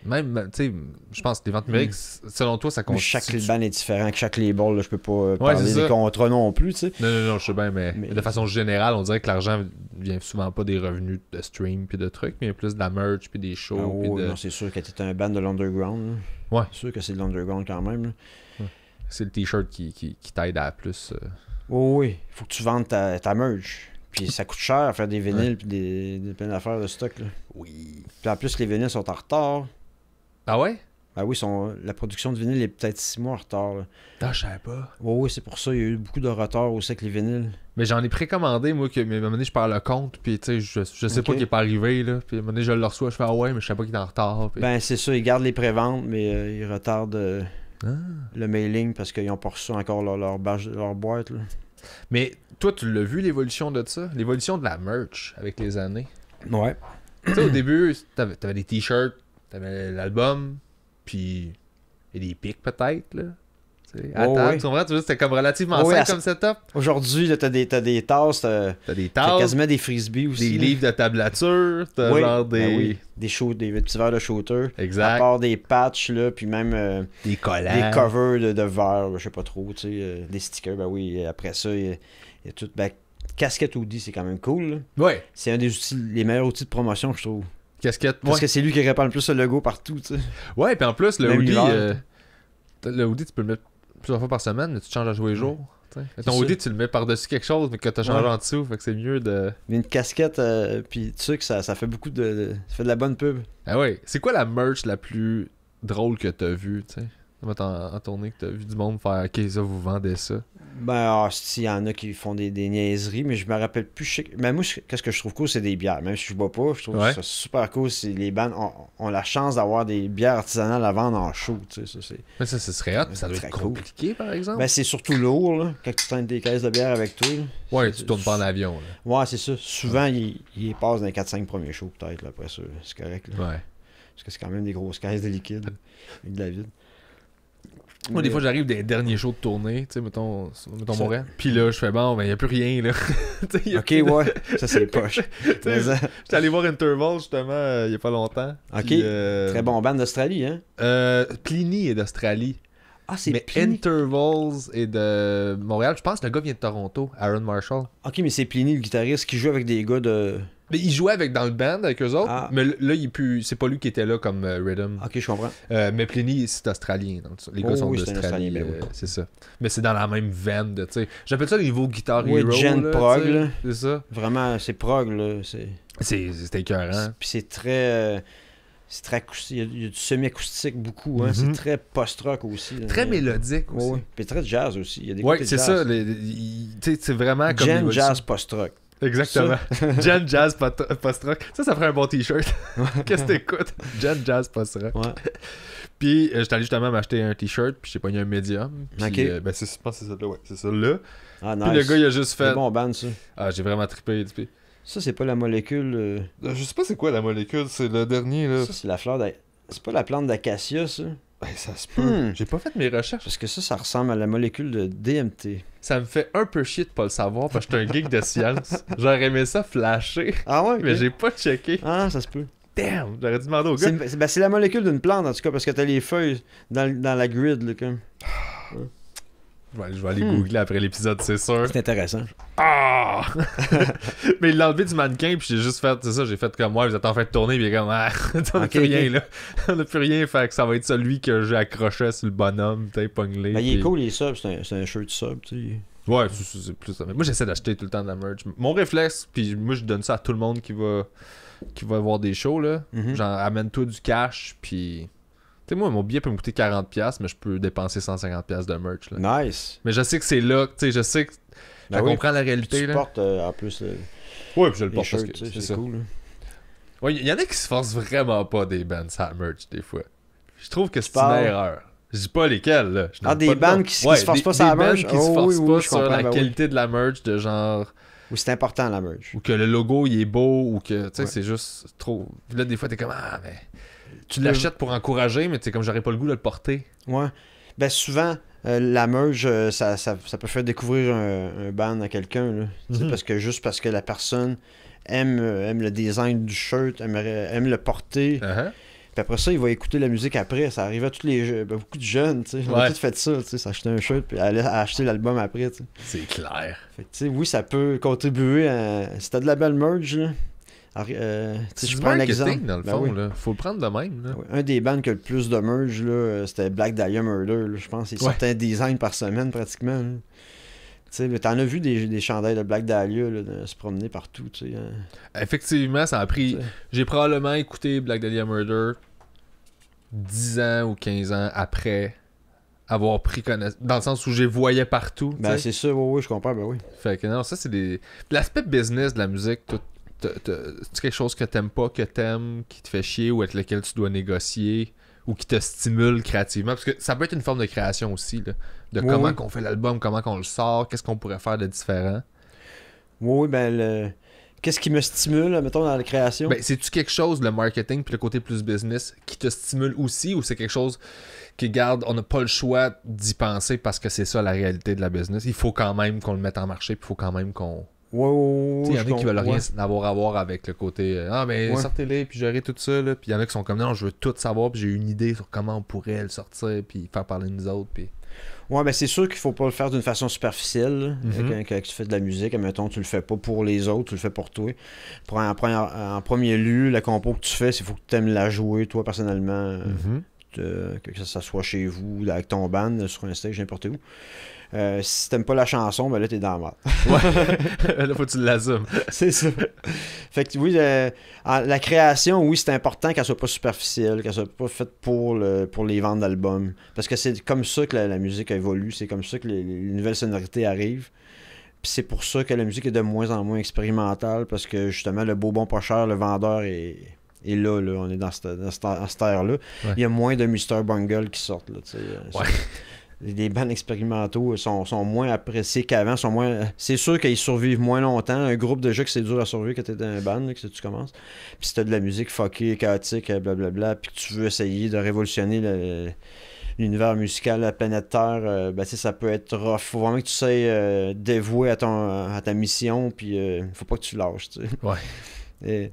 Même, tu sais, je pense que les ventes numériques, selon toi, ça Mais constitue... chaque band est différent. Que chaque label, là, je peux pas Ouais, parler c'est des ça. contrats non plus, tu sais. Non, je sais bien, mais Mais- de façon générale, on dirait que l'argent vient souvent pas des revenus de stream puis de trucs, mais plus de la merch puis des shows Ah, puis ouais, de... non, c'est sûr que t'es un band de l'underground. Là. Ouais. C'est sûr que c'est de l'underground quand même. Là. C'est le t-shirt qui t'aide à plus... Oui, il faut que tu vendes ta merch. Puis ça coûte cher à faire des vinyles puis des plein d'affaires de stock. Là. Oui. Puis en plus, les vinyles sont en retard. Ah ouais? Ben oui, la production de vinyle est peut-être 6 mois en retard. Là. Ah, je savais pas. Oui, c'est pour ça. Il y a eu beaucoup de retard aussi avec les vinyles. Mais j'en ai précommandé, moi, mais à un moment donné, je perds le compte, puis tu sais, je sais pas Ok. qu'il est pas arrivé, là. Puis à un moment donné, je le reçois, je fais ah ouais, mais je sais pas qu'il est en retard. Puis... Ben c'est ça, ils gardent les préventes, mais ils retardent Ah. le mailing parce qu'ils n'ont pas reçu encore leur boîte. Là. Mais toi, tu l'as vu, l'évolution de ça? L'évolution de la merch avec les années? Ouais. Tu sais, au début, t'avais des t-shirts, t'avais l'album, puis et des pics peut-être, là. Tu sais, à Oh, table, oui. tu comprends? Tu vois, c'était comme relativement Oh, oui, simple à comme setup. Aujourd'hui, là, t'as des tasses, t'as T'as des t'as tasses, quasiment des frisbees aussi. des là. livres de tablature, t'as Oui, genre des... ben oui. Des petits verres de shooter. À Exact. part des patchs, là, puis même Des collants. des covers de verre, je sais pas trop, tu sais, des stickers, ben oui. Après ça, il y a tout. Ben, casquette Audi, c'est quand même cool. Là. Ouais. C'est un des outils, les meilleurs outils de promotion, je trouve. Casquette. Parce Ouais. que c'est lui qui répand le plus le logo partout, tu sais. Ouais, puis en plus, le Même hoodie, l'hiver. le hoodie, tu peux le mettre plusieurs fois par semaine, mais tu changes à tous les jours. T'sais. Ton ça. hoodie, tu le mets par-dessus quelque chose, mais que tu as changé Ouais. en dessous, fait que c'est mieux de... Mais une casquette, puis tu sais que ça fait beaucoup ça fait de la bonne pub. Ah ouais, c'est quoi la merch la plus drôle que t'as vue, tu sais? En tournée, que t'as vu du monde faire « Ok, ça, vous vendez ça. Ben, il y en a qui font des niaiseries, mais je me rappelle plus. Mais moi, qu'est-ce que je trouve cool, c'est des bières. Même si je bois pas, je trouve Ouais. ça super cool. C'est les bandes ont la chance d'avoir des bières artisanales à vendre en show, tu sais, ça c'est... » Mais ça serait hot, mais ça doit Très être cool. compliqué, par exemple. Ben, c'est surtout lourd, là, quand tu traînes des caisses de bière avec toi. Là. Ouais, tu tournes pas en avion, là. Ouais, c'est ça. Souvent, il passe dans les 4-5 premiers shows, peut-être, là, après ça. C'est correct, là. Ouais. Parce que c'est quand même des grosses caisses de liquide avec de la vide. Moi, des fois, j'arrive des derniers shows de tournée, tu sais, mettons Ça- Montréal. Puis là, je fais bon, ben, y a plus rien, là. Tu sais, y a Ok, plus de- ouais. Ça, c'est poche. Mais, J'étais allé voir Interval, justement, il y a pas longtemps. Ok. Puis, très bon band d'Australie, hein? Pliny est d'Australie. Ah, c'est Mais Pliny. Intervals est de Montréal. Je pense que le gars vient de Toronto, Aaron Marshall. Ok, mais c'est Pliny, le guitariste, qui joue avec des gars de... Mais il jouait dans le band avec eux autres. Ah. Mais là, c'est pas lui qui était là comme Rhythm. Ok, je comprends. Mais Pliny, c'est australien. Donc, les gars Oh sont oui, c'est un d'Australie. Australien, ben oui. C'est ça. Mais c'est dans la même veine de, tu sais. J'appelle ça le niveau Guitar Oui, Hero. Gen là, prog, tu sais. là. C'est ça. Vraiment, c'est prog, là. C'est écœurant. Puis c'est très... c'est très acoustique. Il y a du semi-acoustique beaucoup. Hein. C'est très post-rock aussi. Très mélodique aussi. Oui, puis très jazz aussi. Il y a des ouais, côtés c'est jazz. ça. C'est vraiment comme Gen jazz post-rock. Exactement. Gen jazz post-rock. Ça ferait un bon t-shirt. Qu'est-ce que t'écoutes? Gen jazz post-rock. Ouais. Puis j'étais allé justement m'acheter un t-shirt, puis j'ai pogné un médium. Puis ok. ben je pense que c'est ça là, ouais. C'est ça là. Ah, nice. Puis le gars, il a juste fait. C'est bon band, ça. Ah, j'ai vraiment trippé. Puis... Ça, c'est pas la molécule. Je sais pas c'est quoi la molécule, c'est le dernier là. Ça, c'est la fleur d'acacia. C'est pas la plante d'acacia, ça? Ben, ça se peut. J'ai pas fait mes recherches. Parce que ça ressemble à la molécule de DMT. Ça me fait un peu chier de pas le savoir parce que je suis un geek de science. J'aurais aimé ça flasher. Ah ouais? Mais j'ai pas checké. Ah, ça se peut. Damn! J'aurais dû demander au gars. C'est la molécule d'une plante, en tout cas, parce que t'as les feuilles dans la grid, là, comme. Je vais aller googler après l'épisode, c'est sûr. C'est intéressant. Ah! Mais il l'a enlevé du mannequin, puis j'ai juste fait, c'est ça, j'ai fait comme moi, vous êtes en train de tourner, puis il est comme, ah, on a plus rien là. On a plus rien, fait que ça va être celui que j'ai accroché sur le bonhomme, t'es pognelé. Ben, il est cool, les subs, c'est un shirt sub, tu sais. Ouais, c'est plus ça. Mais moi, j'essaie d'acheter tout le temps de la merch. Mon réflexe, puis moi, je donne ça à tout le monde qui va voir des shows, là. Genre, amène-toi du cash, puis. Tu sais, moi, mon billet peut me coûter 40$, mais je peux dépenser 150$ de merch. Là. Nice. Mais je sais que c'est là, tu sais, je sais que je comprends la réalité. Tu là. portes en plus ouais, puis je le les porte shirts, parce que c'est cool. Là. Ouais, il y en a qui se forcent vraiment pas des bands à merch, des fois. Je trouve que c'est une erreur. Je dis pas lesquels, là. Ah, des bands qui se forcent pas sur la merch? Des bands qui se forcent pas sur la qualité de la merch, de genre... Ou c'est important, la merch. Ou que le logo, il est beau, ou que, tu sais, c'est juste trop... Là, des fois, t'es comme, ah, mais... Tu l'achètes pour encourager, mais tu sais, comme j'aurais pas le goût de le porter. Ouais. Ben souvent, la merge, ça peut faire découvrir un band à quelqu'un. Parce que la personne aime le design du shirt, aime le porter. Puis après ça, il va écouter la musique après. Ça arrive à beaucoup de jeunes. On a tous fait ça. S'acheter un shirt puis aller acheter l'album après. T'sais. C'est clair. Fait que, oui, ça peut contribuer à... Si t'as de la belle merge, là. Je prends un exemple. Dans le fond, là. Faut le prendre de même. Là. Un des bands qui a le plus de merge, là, c'était Black Dahlia Murder. Là, je pense qu'ils sortaient un design par semaine pratiquement. Mais t'en as vu des chandails de Black Dahlia là, se promener partout. Effectivement, ça a pris. J'ai probablement écouté Black Dahlia Murder 10 ans ou 15 ans après avoir pris connaissance. Dans le sens où je les voyais partout. Ben, c'est ça, oui, je comprends. Ben oui. Fait que non, ça, c'est des. L'aspect business de la musique, c'est quelque chose que t'aimes pas, que t'aimes, qui te fait chier ou avec lequel tu dois négocier ou qui te stimule créativement, parce que ça peut être une forme de création aussi là, de comment qu'on fait l'album, comment qu'on le sort, qu'est-ce qu'on pourrait faire de différent. Oui, ben qu'est-ce qui me stimule, mettons, dans la création? Ben, c'est-tu quelque chose, le marketing puis le côté plus business, qui te stimule aussi, ou c'est quelque chose qui garde, on n'a pas le choix d'y penser parce que c'est ça la réalité de la business, il faut quand même qu'on le mette en marché, puis il faut quand même qu'on... Il y en a qui veulent rien avoir à voir avec le côté sortez-les puis gérer tout ça là. Puis il y en a qui sont comme non, je veux tout savoir puis j'ai une idée sur comment on pourrait le sortir puis faire parler de nous autres puis... Ouais, ben c'est sûr qu'il faut pas le faire d'une façon superficielle quand tu fais de la musique, admettons tu le fais pas pour les autres, tu le fais pour toi. En premier lieu, la compo que tu fais, il faut que tu aimes la jouer toi personnellement, que ça soit chez vous, avec ton band, sur un stage, n'importe où. Si t'aimes pas la chanson, ben là t'es dans la merde. Là faut que tu l'assumes. C'est ça. Fait que oui, la création, oui, c'est important qu'elle soit pas superficielle, qu'elle soit pas faite pour les ventes d'albums. Parce que c'est comme ça que la musique évolue, c'est comme ça que les nouvelles sonorités arrivent. Puis c'est pour ça que la musique est de moins en moins expérimentale, parce que justement le beau bon pas cher, le vendeur est là, on est dans cette ère-là. Ouais. Il y a moins de Mr. Bungle qui sortent là, les bands expérimentaux sont moins appréciés qu'avant, c'est sûr qu'ils survivent moins longtemps. Un groupe de jeux que c'est dur à survivre quand t'es dans un band, là, que tu commences. Puis si t'as de la musique fuckée, chaotique, blablabla, puis que tu veux essayer de révolutionner l'univers musical de la planète Terre, ça peut être rough. Faut vraiment que tu sois dévoué à ta mission, puis faut pas que tu lâches. T'sais. Ouais.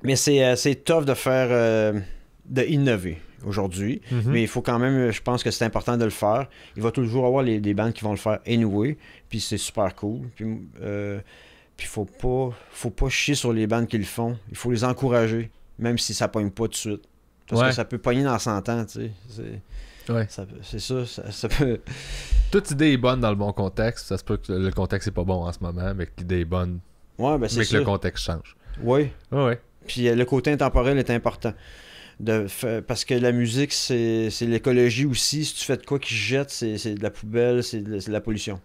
Mais c'est tough de faire de innover aujourd'hui, mais il faut quand même, je pense que c'est important de le faire. Il va toujours avoir des bandes qui vont le faire anyway, puis c'est super cool. Puis faut pas chier sur les bandes qui le font. Il faut les encourager, même si ça pogne pas tout de suite. Parce que ça peut pogner dans 100 ans, tu sais. C'est ça peut... Toute idée est bonne dans le bon contexte. Ça se peut que le contexte est pas bon en ce moment, mais que l'idée est bonne. Ouais, ben c'est mais ça. que le contexte change. Oui. Ouais. Puis le côté intemporel est important. Parce que la musique, c'est l'écologie aussi. Si tu fais de quoi qui se jette, c'est de la poubelle, c'est de la pollution.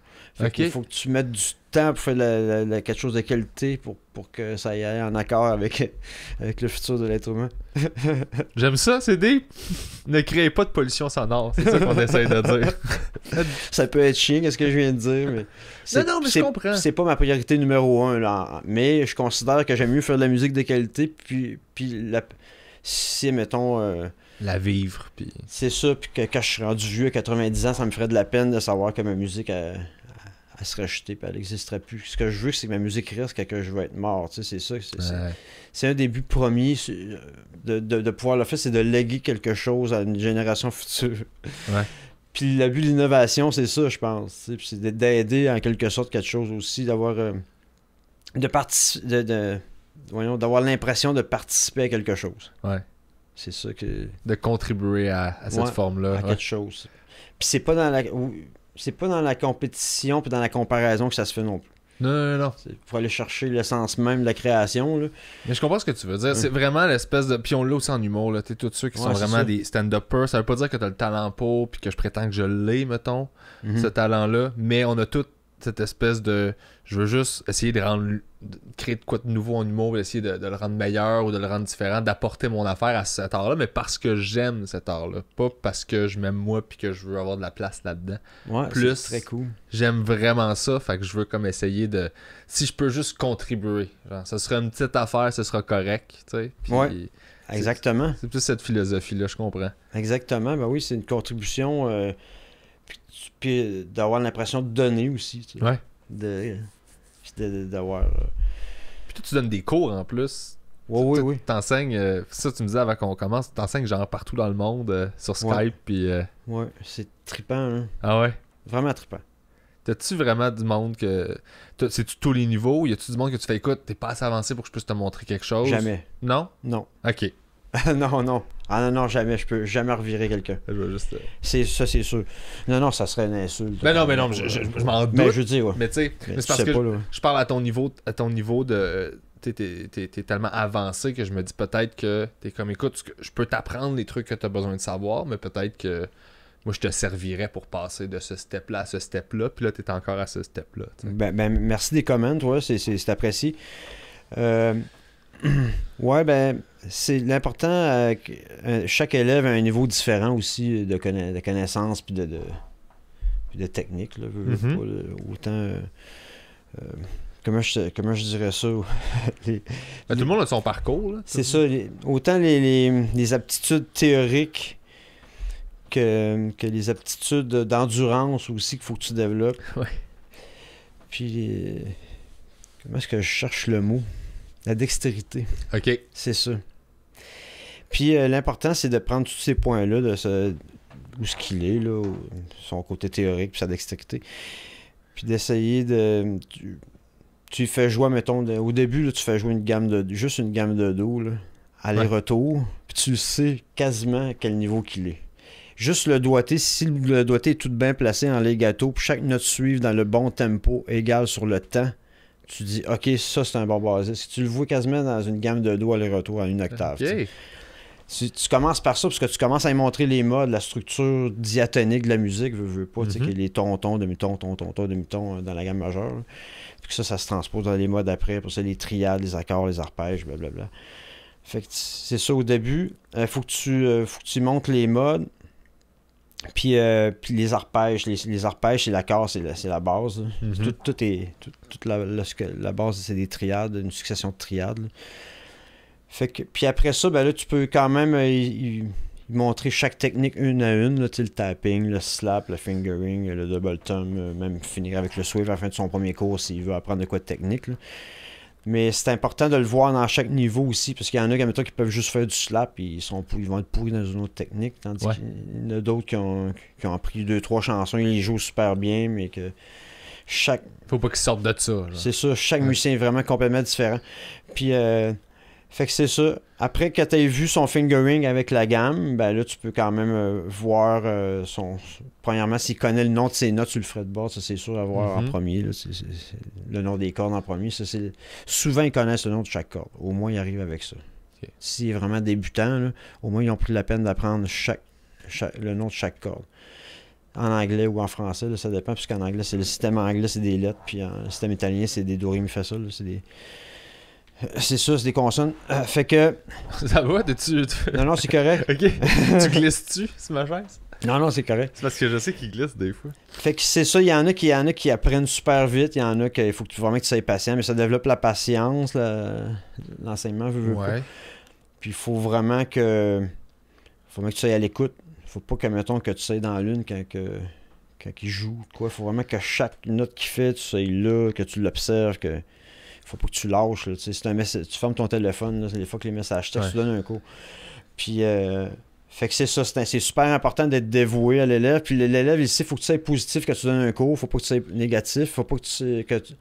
Il faut que tu mettes du temps pour faire quelque chose de qualité pour que ça aille en accord avec le futur de l'être humain. J'aime ça, c'est deep. Ne créez pas de pollution sonore, c'est ça qu'on essaie de dire. Ça peut être chiant, qu'est-ce que je viens de dire, mais non, mais je comprends. C'est pas ma priorité numéro 1, là. Mais je considère que j'aime mieux faire de la musique de qualité, puis si, mettons... la vivre, puis... C'est ça, puis que quand je suis rendu vieux à 90 ans, ça me ferait de la peine de savoir que ma musique, elle serait jetée, puis elle n'existerait plus. Ce que je veux, c'est que ma musique reste quand je vais être mort, tu sais, c'est ça. C'est un des buts premiers de pouvoir le faire, c'est de léguer quelque chose à une génération future. Ouais. Puis le but de l'innovation, c'est ça, je pense. Puis c'est d'aider en quelque sorte quelque chose aussi, d'avoir... d'avoir l'impression de participer à quelque chose. Ouais. C'est ça que... De contribuer à cette forme-là. À quelque chose. Puis c'est pas dans la compétition puis dans la comparaison que ça se fait non plus. Non. Faut aller chercher l'essence même de la création, là. Mais je comprends ce que tu veux dire. C'est vraiment l'espèce de... Puis on l'a aussi en humour, là. T'es tous ceux qui sont vraiment des stand-uppers. Ça veut pas dire que t'as le talent pour, puis que je prétends que je l'ai, mettons, ce talent-là. Mais on a tout cette espèce de... Je veux juste essayer de créer de quoi de nouveau en humour, essayer de le rendre meilleur ou de le rendre différent, d'apporter mon affaire à cet art-là, mais parce que j'aime cet art-là, pas parce que je m'aime moi puis que je veux avoir de la place là-dedans. Ouais, plus, c'est très cool. J'aime vraiment ça, fait que je veux comme essayer de... Si je peux juste contribuer, genre, ça sera une petite affaire, ce sera correct, tu sais. Ouais, exactement. C'est plus cette philosophie-là, je comprends. Exactement, ben oui, c'est une contribution, puis d'avoir l'impression de donner aussi, tu sais. Ouais. D'avoir... Puis toi, tu donnes des cours en plus. Oui. T'enseignes, ça tu me disais avant qu'on commence, t'enseignes genre partout dans le monde, sur Skype, puis... Ouais, c'est trippant, hein. Ah ouais? Vraiment trippant. T'as-tu vraiment du monde que... C'est-tu tous les niveaux? Y a-tu du monde que tu fais, écoute, t'es pas assez avancé pour que je puisse te montrer quelque chose? Jamais. Non? Non. Ok. non. Ah non, jamais. Je peux jamais revirer quelqu'un. Je veux juste... C'est sûr. Non, ça serait une insulte. Mais non, je m'en doute. Mais je dis, ouais. Mais tu sais, c'est parce que je parle à ton niveau de... T'es tellement avancé que je me dis peut-être que t'es comme, écoute, je peux t'apprendre les trucs que t'as besoin de savoir, mais peut-être que moi, je te servirais pour passer de ce step-là à ce step-là, puis là, t'es encore à ce step-là. Ben, merci des comments, toi, c'est apprécié. Ouais, ben, c'est l'important, chaque élève a un niveau différent aussi de connaissances puis de technique, là, pas, autant... Comment je dirais ça? Tout le monde a son parcours. Là, c'est ça. Autant les aptitudes théoriques que les aptitudes d'endurance aussi qu'il faut que tu développes. Ouais. Puis, comment est-ce que je cherche le mot? La dextérité. OK. C'est ça. Puis, l'important, c'est de prendre tous ces points-là, où ce qu'il est, là, son côté théorique puis sa dextérité. Puis d'essayer de... Tu fais jouer, mettons, au début, là, tu fais jouer juste une gamme de Do, là, aller-retour, puis tu sais quasiment à quel niveau qu'il est. Juste le doigté, si le doigté est tout bien placé en legato, puis chaque note suive dans le bon tempo égal sur le temps, tu dis, OK, ça, c'est un bon basiste. Tu le vois quasiment dans une gamme de Do aller-retour à une octave. Okay. Tu commences par ça, parce que tu commences à y montrer les modes, la structure diatonique de la musique, veux pas, tu sais, qu'il y a les tons, demi-tons, demi-tons dans la gamme majeure. Là. Puis que ça se transpose dans les modes après, pour ça, les triades, les accords, les arpèges, blablabla. Fait que c'est ça au début. Faut que tu montres les modes. Puis les arpèges. Les arpèges, c'est l'accord, c'est la base. Toute la base, c'est des triades, une succession de triades. Là. Fait que, puis après ça, ben là, tu peux quand même montrer chaque technique une à une, là, le tapping, le slap, le fingering, le double thumb, même finir avec le sweep à la fin de son premier cours s'il veut apprendre de quoi de technique. Là. Mais c'est important de le voir dans chaque niveau aussi, parce qu'il y en a qui peuvent juste faire du slap et ils vont être pourris dans une autre technique, tandis qu'il y en a d'autres qui ont appris 2-3 chansons, ils les jouent super bien, mais que faut pas qu'ils sortent de ça. Là. C'est ça, chaque musicien est vraiment complètement différent. Puis Fait que c'est ça. Après que tu aies vu son fingering avec la gamme, ben là, tu peux quand même voir premièrement, s'il connaît le nom de ses notes sur le fretboard, ça c'est sûr à voir en premier. Là. C'est le nom des cordes en premier. Ça, souvent, ils connaissent le nom de chaque corde. Au moins, ils arrivent avec ça. Okay. S'il est vraiment débutant, là, au moins, ils ont pris la peine d'apprendre le nom de chaque corde. En anglais ou en français, là, ça dépend, puisqu'en anglais, c'est le système anglais, c'est des lettres, puis le système italien, c'est des do, ré, mi, fa, sol. Là, c'est ça, c'est des consonnes. Fait que... Ça va? Non, c'est correct. OK. Tu glisses-tu, c'est ma chaise? Non, c'est correct. C'est parce que je sais qu'il glisse des fois. Fait que c'est ça, il y en a qui apprennent super vite, il y en a qu'il faut vraiment que tu sois patient, mais ça développe la patience, l'enseignement, veux pas. Puis il faut vraiment que tu sois à l'écoute. Faut pas que, mettons, que tu sois dans l'une quand il joue. Il faut vraiment que chaque note qu'il fait, tu sois là, que tu l'observes, que... Faut pas que tu lâches. Là, tu fermes ton téléphone, là, c'est des fois que les messages textes, tu donnes un coup. Puis, fait que c'est ça, c'est super important d'être dévoué à l'élève. Puis l'élève, ici, il faut que tu sois positif quand tu donnes un cours. Faut pas que tu sois négatif. Faut pas que tu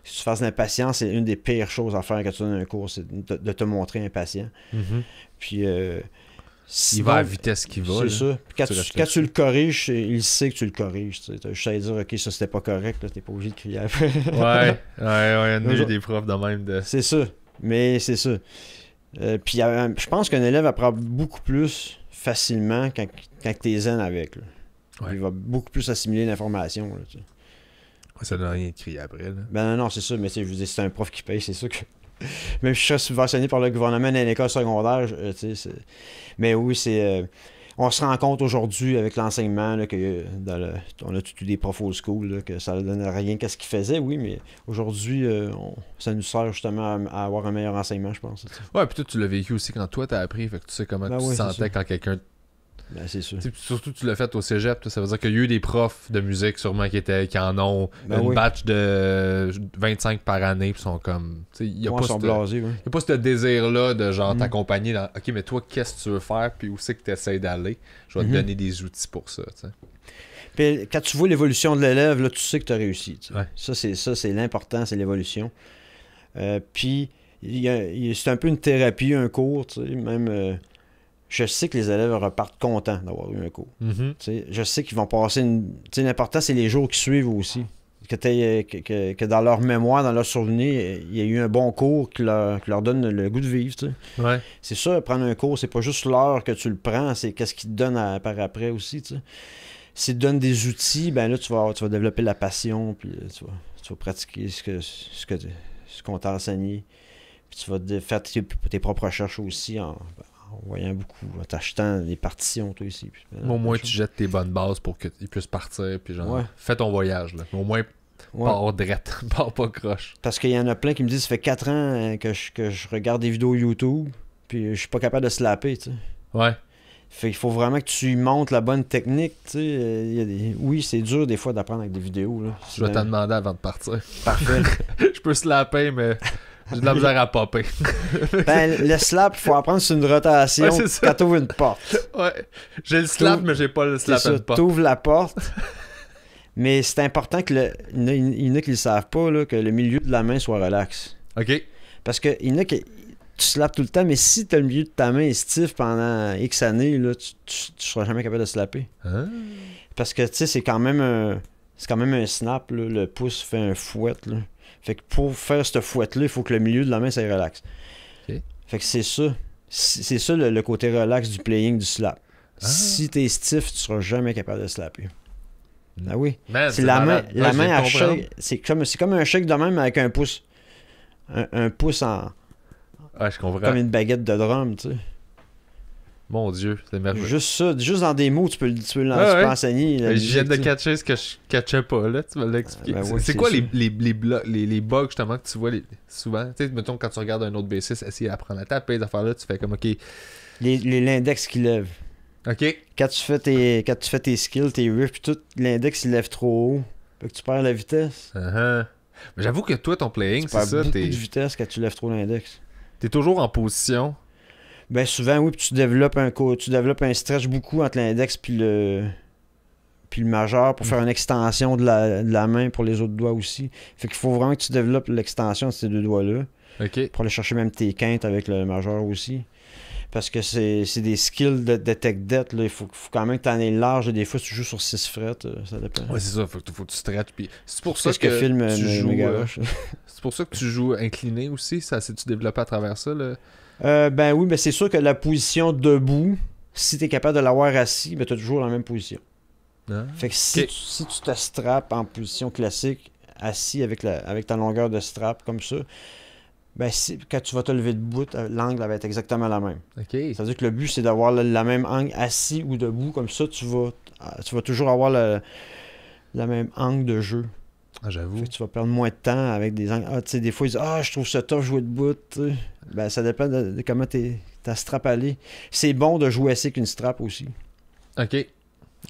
fasses l'impatience. C'est une des pires choses à faire quand tu donnes un cours, c'est de te montrer impatient. Puis, il va à la vitesse qu'il va. C'est ça. Quand tu le corriges, il sait que tu le corriges. Tu as juste à dire, OK, ça c'était pas correct, t'es pas obligé de crier après. ouais, il y en a eu des profs de même. C'est ça. Mais c'est ça. Puis je pense qu'un élève apprend beaucoup plus facilement quand t'es zen avec. Ouais. Il va beaucoup plus assimiler l'information. Là, tu sais. Ça donne rien de crier après. Là. Ben non, c'est ça. Mais je veux dire, c'est un prof qui paye, c'est ça que... Même si je serais subventionné par le gouvernement dans l'école secondaire, mais oui, c'est... on se rend compte aujourd'hui avec l'enseignement là, que on a tous des profs old school, là, que ça ne donne rien qu'à ce qu'ils faisaient, oui, mais aujourd'hui, ça nous sert justement à avoir un meilleur enseignement, je pense. Ouais, puis toi, tu l'as vécu aussi quand toi, t'as appris, fait que tu sais comment tu te sentais quand quelqu'un... Ben, c'est sûr. Surtout, tu l'as fait au cégep, ça veut dire qu'il y a eu des profs de musique sûrement qui en ont une batch de 25 par année, puis sont comme... Il n'y a pas ce désir-là de genre t'accompagner dans... OK, mais toi, qu'est-ce que tu veux faire, puis où c'est que tu essaies d'aller? Je vais te donner des outils pour ça, t'sais. Puis quand tu vois l'évolution de l'élève, là, tu sais que tu as réussi. Ouais. Ça, c'est l'important, c'est l'évolution. Puis, c'est un peu une thérapie, un cours, même... je sais que les élèves repartent contents d'avoir eu un cours. Je sais qu'ils vont passer l'important, c'est les jours qui suivent aussi. Que dans leur mémoire, dans leur souvenir, il y a eu un bon cours qui leur donne le goût de vivre. Ouais. C'est ça, prendre un cours, c'est pas juste l'heure que tu le prends, c'est qu'est-ce qu'il te donne par après aussi. S'il te donne des outils, ben là, tu vas développer la passion, puis tu vas pratiquer ce qu'on t'a enseigné. Puis tu vas faire tes propres recherches aussi en voyant beaucoup, en t'achetant des partitions, toi aussi. Puis, au moins, tu jettes tes bonnes bases pour qu'ils puissent partir, puis genre, fais ton voyage, là. Au moins, pars drette, pars pas croche. Parce qu'il y en a plein qui me disent, ça fait 4 ans que je regarde des vidéos YouTube, puis je suis pas capable de slapper, tu sais. Ouais. Fait qu'il faut vraiment que tu montres la bonne technique, tu sais. Oui, c'est dur des fois d'apprendre avec des vidéos, là. Je vais t'en demander avant de partir. Parfait. Je peux slapper, mais... j'ai de la misère à popper. Ben, le slap, il faut apprendre sur une rotation quand t'ouvres une porte. Ouais. J'ai le slap, mais j'ai pas le slap and pop. T'ouvres la porte. Mais c'est important que il y en a qui le savent pas, là, que le milieu de la main soit relax. OK. Parce que il y en a qui tu slappes tout le temps, mais si t'as le milieu de ta main est stiff pendant X années, là, tu seras jamais capable de slapper. Ah. Parce que tu sais, c'est quand même un snap, là. Le pouce fait un fouet, là. Fait que pour faire cette fouette-là, il faut que le milieu de la main, ça relaxe. Okay. Fait que c'est ça. C'est ça le côté relax du playing du slap. Ah. Si t'es stiff, tu seras jamais capable de slapper. Ah oui. Man, c'est la main à shake. C'est comme un shake de même avec un pouce. Un pouce en... Ah, je comprends. Comme une baguette de drum, tu sais. Mon Dieu, c'est merveilleux. Juste ça, juste dans des mots, tu peux enseigner. Je viens de catcher ce que je catchais pas, là, tu vas l'expliquer. Ben oui, c'est quoi les bugs, justement, que tu vois souvent? Tu sais, mettons, quand tu regardes un autre B6, essayer d'apprendre à taper, les affaires-là, tu fais comme, OK. L'index qui lève. OK. Quand tu fais tes skills, tes riffs, puis tout, l'index, il lève trop haut. Fait que tu perds la vitesse. Mais j'avoue que toi, ton playing, c'est ça. Tu perds beaucoup de vitesse quand tu lèves trop l'index. T'es toujours en position. Ben souvent, oui, puis tu développes un stretch beaucoup entre l'index puis le majeur pour faire une extension de la main pour les autres doigts aussi. Fait qu'il faut vraiment que tu développes l'extension de ces deux doigts-là. OK. Pour aller chercher même tes quintes avec le majeur aussi. Parce que c'est des skills de tech debt. Là. Il faut quand même que tu en aies large. Des fois, si tu joues sur 6 frettes, ça dépend. Ouais, c'est ça. Faut que tu stretches. Puis c'est pour ça C'est ce que filme tu joues... c'est pour ça que tu joues incliné aussi. Ça s'est-tu développé à travers ça? Là? Ben oui, mais c'est sûr que la position debout, si tu es capable de l'avoir assis, ben tu as toujours la même position. Ah. Fait que si tu te strappes en position classique, assis avec ta longueur de strap comme ça, ben quand tu vas te lever debout, l'angle va être exactement la même. OK. Ça veut dire que le but, c'est d'avoir la même angle assis ou debout. Comme ça, tu vas toujours avoir la même angle de jeu. Ah, j'avoue. Fait que tu vas perdre moins de temps avec des angles. Tu sais, des fois, ils disent je trouve ça tough jouer debout. T'sais. Ben, ça dépend de comment ta strap allée. C'est bon de jouer assis avec une strap aussi. OK.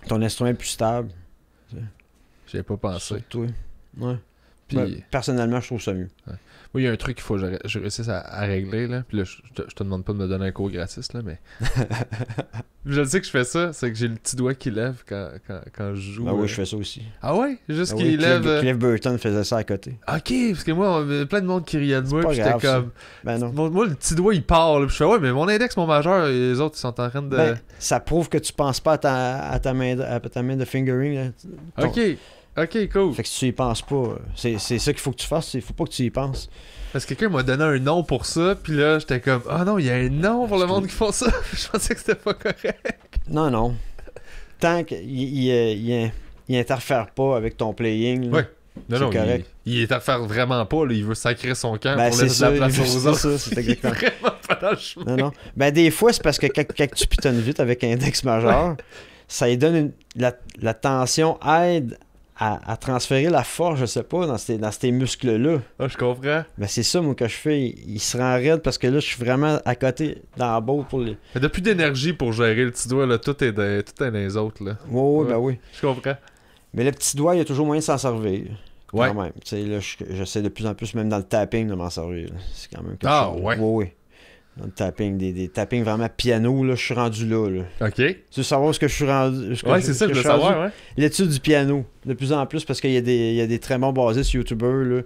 Ton instrument est plus stable. J'y ai pas pensé. Sur toi. Ouais. Puis... Ben, personnellement, je trouve ça mieux. Ouais. Oui, il y a un truc qu'il faut que je réussisse à régler, là. Puis là, je te demande pas de me donner un cours gratis, là, mais... je sais que je fais ça, c'est que j'ai le petit doigt qui lève quand je joue. Ah oui, je fais ça aussi. Ah ouais? Juste oui, qu'il lève... Cliff Burton faisait ça à côté. Ok, parce que moi, plein de monde qui riait de moi, puis j'étais comme... Ben non. Moi, le petit doigt, il part, là, puis je fais, ouais, mais mon index, mon majeur, et les autres, ils sont en train de... Ben, ça prouve que tu penses pas à ta main de fingering, là. Ok, cool. Fait que si tu y penses pas, c'est ça qu'il faut que tu fasses, il faut pas que tu y penses. Parce que quelqu'un m'a donné un nom pour ça, puis là, j'étais comme, ah non, il y a un nom pour le monde qui font ça. Je pensais que c'était pas correct. Non. Tant qu'il interfère pas avec ton playing, là, ouais. Non, correct. Il interfère vraiment pas, là, il veut sacrer son camp ben, pour laisser de la place aux autres. C'est ça, c'est exactement. Il est vraiment pas dans le chemin. Non. Ben, des fois, c'est parce que quand tu pitonnes vite avec un index majeur, ça lui donne la tension aide à transférer la force, je sais pas, dans ces muscles-là. Ah, je comprends. Ben c'est ça, moi, que je fais. Il se rend raide parce que là, je suis vraiment à côté, dans la botte pour les... Il n'y a plus d'énergie pour gérer le petit doigt, là. Tout est dans les autres, là. Oui, ben oui. Je comprends. Mais le petit doigt, il y a toujours moyen de s'en servir. Ouais. Quand même. Tu sais, là, j'essaie de plus en plus, même dans le tapping, de m'en servir. Là. C'est quand même quelque chose. Ouais. Oui. Dans le tapping, des tappings vraiment piano, là, je suis rendu là. OK. Tu veux savoir ce que je suis rendu? Ouais, c'est ça, je veux savoir, ouais. L'étude du piano, de plus en plus, parce qu'il y a des très bons basistes YouTubers, là,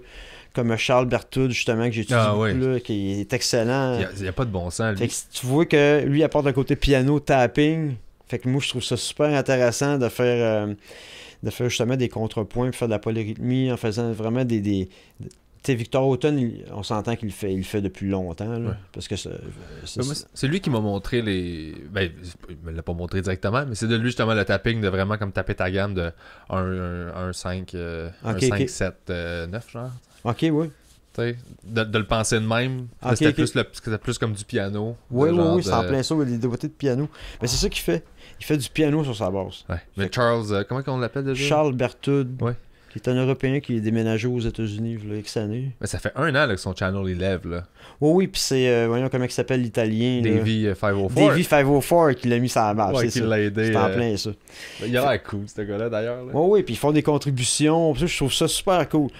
comme Charles Berthoud, justement, que j'ai étudié beaucoup, là, qui est excellent. Il n'y a pas de bon sens, lui. Fait que tu vois que lui apporte un côté piano, tapping. Fait que moi, je trouve ça super intéressant de faire justement des contrepoints, puis faire de la polyrythmie, en faisant vraiment des tu sais, Victor Houghton, on s'entend qu'il le fait depuis longtemps. Là, parce que c'est lui qui m'a montré les... Ben, il me l'a pas montré directement, mais c'est de lui justement le tapping de vraiment comme taper ta gamme de 1, 5, 7, 9 genre. Ok, oui. De le penser de même. C'était plus comme du piano. Oui, c'est en plein ça, des doigtés de piano. Mais c'est ça qu'il fait. Il fait du piano sur sa base. Ouais. Mais Charles, comment on l'appelle déjà? Charles Berthoud. Ouais. Qui est un Européen qui est déménagé aux États-Unis il y a X années. Mais ça fait 1 an là, que son channel il lève. Là. Oui, puis c'est, voyons comment il s'appelle l'italien. Davey 504. Davey 504 qui l'a mis sur la marche. Ouais, qui l'a aidé. C'est en plein ça. Il a l'air cool, ce gars-là d'ailleurs. Là. Oui, puis ils font des contributions. Je trouve ça super cool.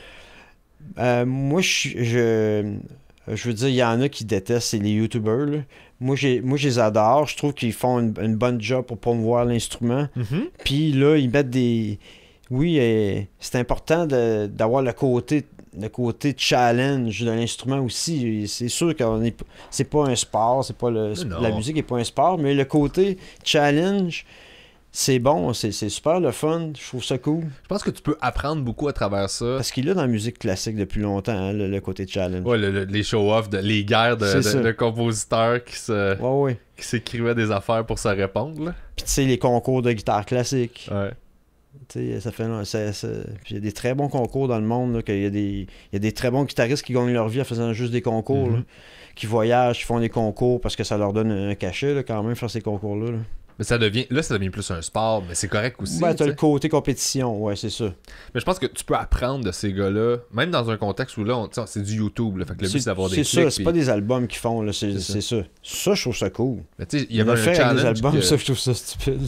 Moi, je veux dire, il y en a qui détestent, c'est les YouTubers. Là. Moi, je les adore. Je trouve qu'ils font une bonne job pour promouvoir l'instrument. Mm-hmm. Puis là, ils mettent des... Oui, c'est important d'avoir le côté challenge de l'instrument aussi. C'est sûr que c'est pas un sport, la musique n'est pas un sport, mais le côté challenge, c'est bon, c'est super le fun, je trouve ça cool. Je pense que tu peux apprendre beaucoup à travers ça. Parce qu'il est dans la musique classique depuis longtemps, hein, le côté challenge. Ouais, les show-offs, les guerres de compositeurs qui s'écrivaient des affaires pour se répondre. Là. Puis tu sais, les concours de guitare classique. Ouais. Puis il y a des très bons concours dans le monde. Là, il y a des très bons guitaristes qui gagnent leur vie en faisant juste des concours. Là, qui voyagent, qui font des concours parce que ça leur donne un cachet là, quand même, faire ces concours-là. Là. Mais ça devient plus un sport, mais c'est correct aussi. Ben, t'as le côté compétition, ouais, c'est ça. Mais je pense que tu peux apprendre de ces gars-là, même dans un contexte où là, c'est du YouTube, là, fait que le but c'est d'avoir des clics. C'est ça, c'est pas des albums qu'ils font, là, c'est ça. Ça, je trouve ça cool. Mais tu sais, il y avait un challenge avec des albums, ça, je trouve ça stupide.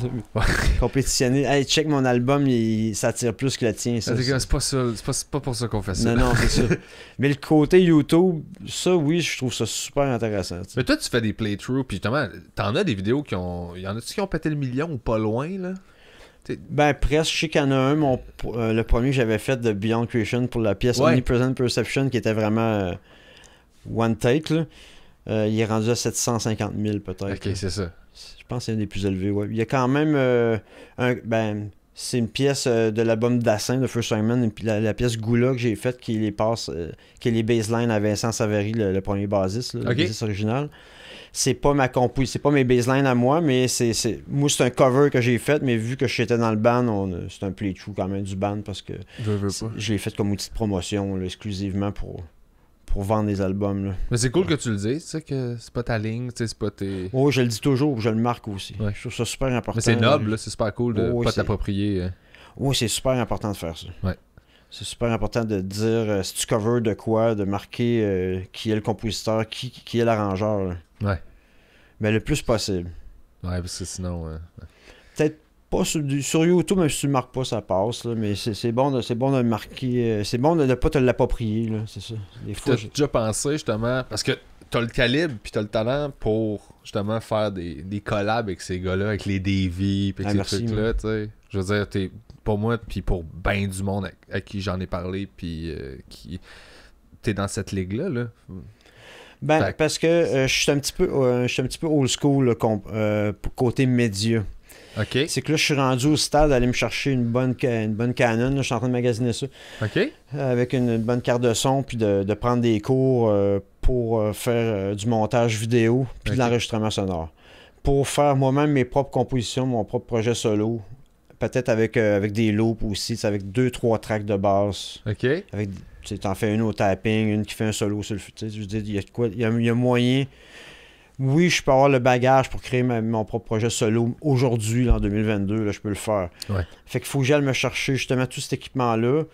Compétitionner, hey, check mon album, ça tire plus que le tien. Ça, c'est pas ça, c'est pas pour ça qu'on fait ça. Non, c'est ça. Mais le côté YouTube, ça, oui, je trouve ça super intéressant. T'sais. Mais toi, tu fais des playthroughs, puis justement, t'en as des vidéos qui ont... Il y en a-tu qui ont pété le million ou pas loin, là? Ben, presque. Je sais qu'il y en a un, le premier que j'avais fait de Beyond Creation pour la pièce Omnipresent Perception, qui était vraiment One Take, là. Il est rendu à 750 000 peut-être. Ok, c'est ça. Je pense que c'est un des plus élevés, ouais. Il y a quand même c'est une pièce de l'album Dassin de First Simon, la pièce Goula que j'ai faite qui les passe, qui est les baselines à Vincent Savary, le premier bassiste, le bassiste original. C'est pas c'est pas mes baselines à moi, mais moi c'est un cover que j'ai fait, mais vu que j'étais dans le band, c'est un play-through quand même du band parce que je l'ai fait comme outil de promotion là, exclusivement pour vendre des albums. Là. Mais c'est cool que tu le dises, tu sais, que c'est pas ta ligne, tu sais, c'est pas tes... Oh, je le dis toujours, je le marque aussi. Ouais. Je trouve ça super important. Mais c'est noble, là, c'est super cool de pas t'approprier. Oui, c'est super important de faire ça. Ouais. C'est super important de dire si tu covers de quoi, de marquer qui est le compositeur, qui est l'arrangeur. Là. Ouais. Mais le plus possible. Ouais, parce que sinon... Peut-être pas sur YouTube, même si tu le marques pas, ça passe. Là, mais c'est bon de le marquer. C'est bon de ne pas te l'approprier. Là, c'est ça. Des fois, t'as déjà pensé, justement, parce que t'as le calibre puis t'as le talent pour, justement, faire des collabs avec ces gars-là, avec les Davy puis ces trucs-là, tu sais. Je veux dire, t'es pour moi, puis pour ben du monde à qui j'en ai parlé, puis qui... T'es dans cette ligue-là, là. Parce que je suis un petit peu old school là, côté média. OK. C'est que là, je suis rendu au stade d'aller me chercher une bonne Canon. Là, je suis en train de magasiner ça. OK. Avec une bonne carte de son, puis de prendre des cours pour faire du montage vidéo, puis de l'enregistrement sonore. Pour faire moi-même mes propres compositions, mon propre projet solo. Peut-être avec des loops aussi, avec 2-3 tracks de basse. OK. Tu t'en fais une au tapping, une qui fait un solo sur le... Je veux dire, il y a moyen... Oui, je peux avoir le bagage pour créer mon propre projet solo aujourd'hui, là, en 2022, là, je peux le faire. Ouais. Fait qu'il faut que j'aille me chercher justement tout cet équipement-là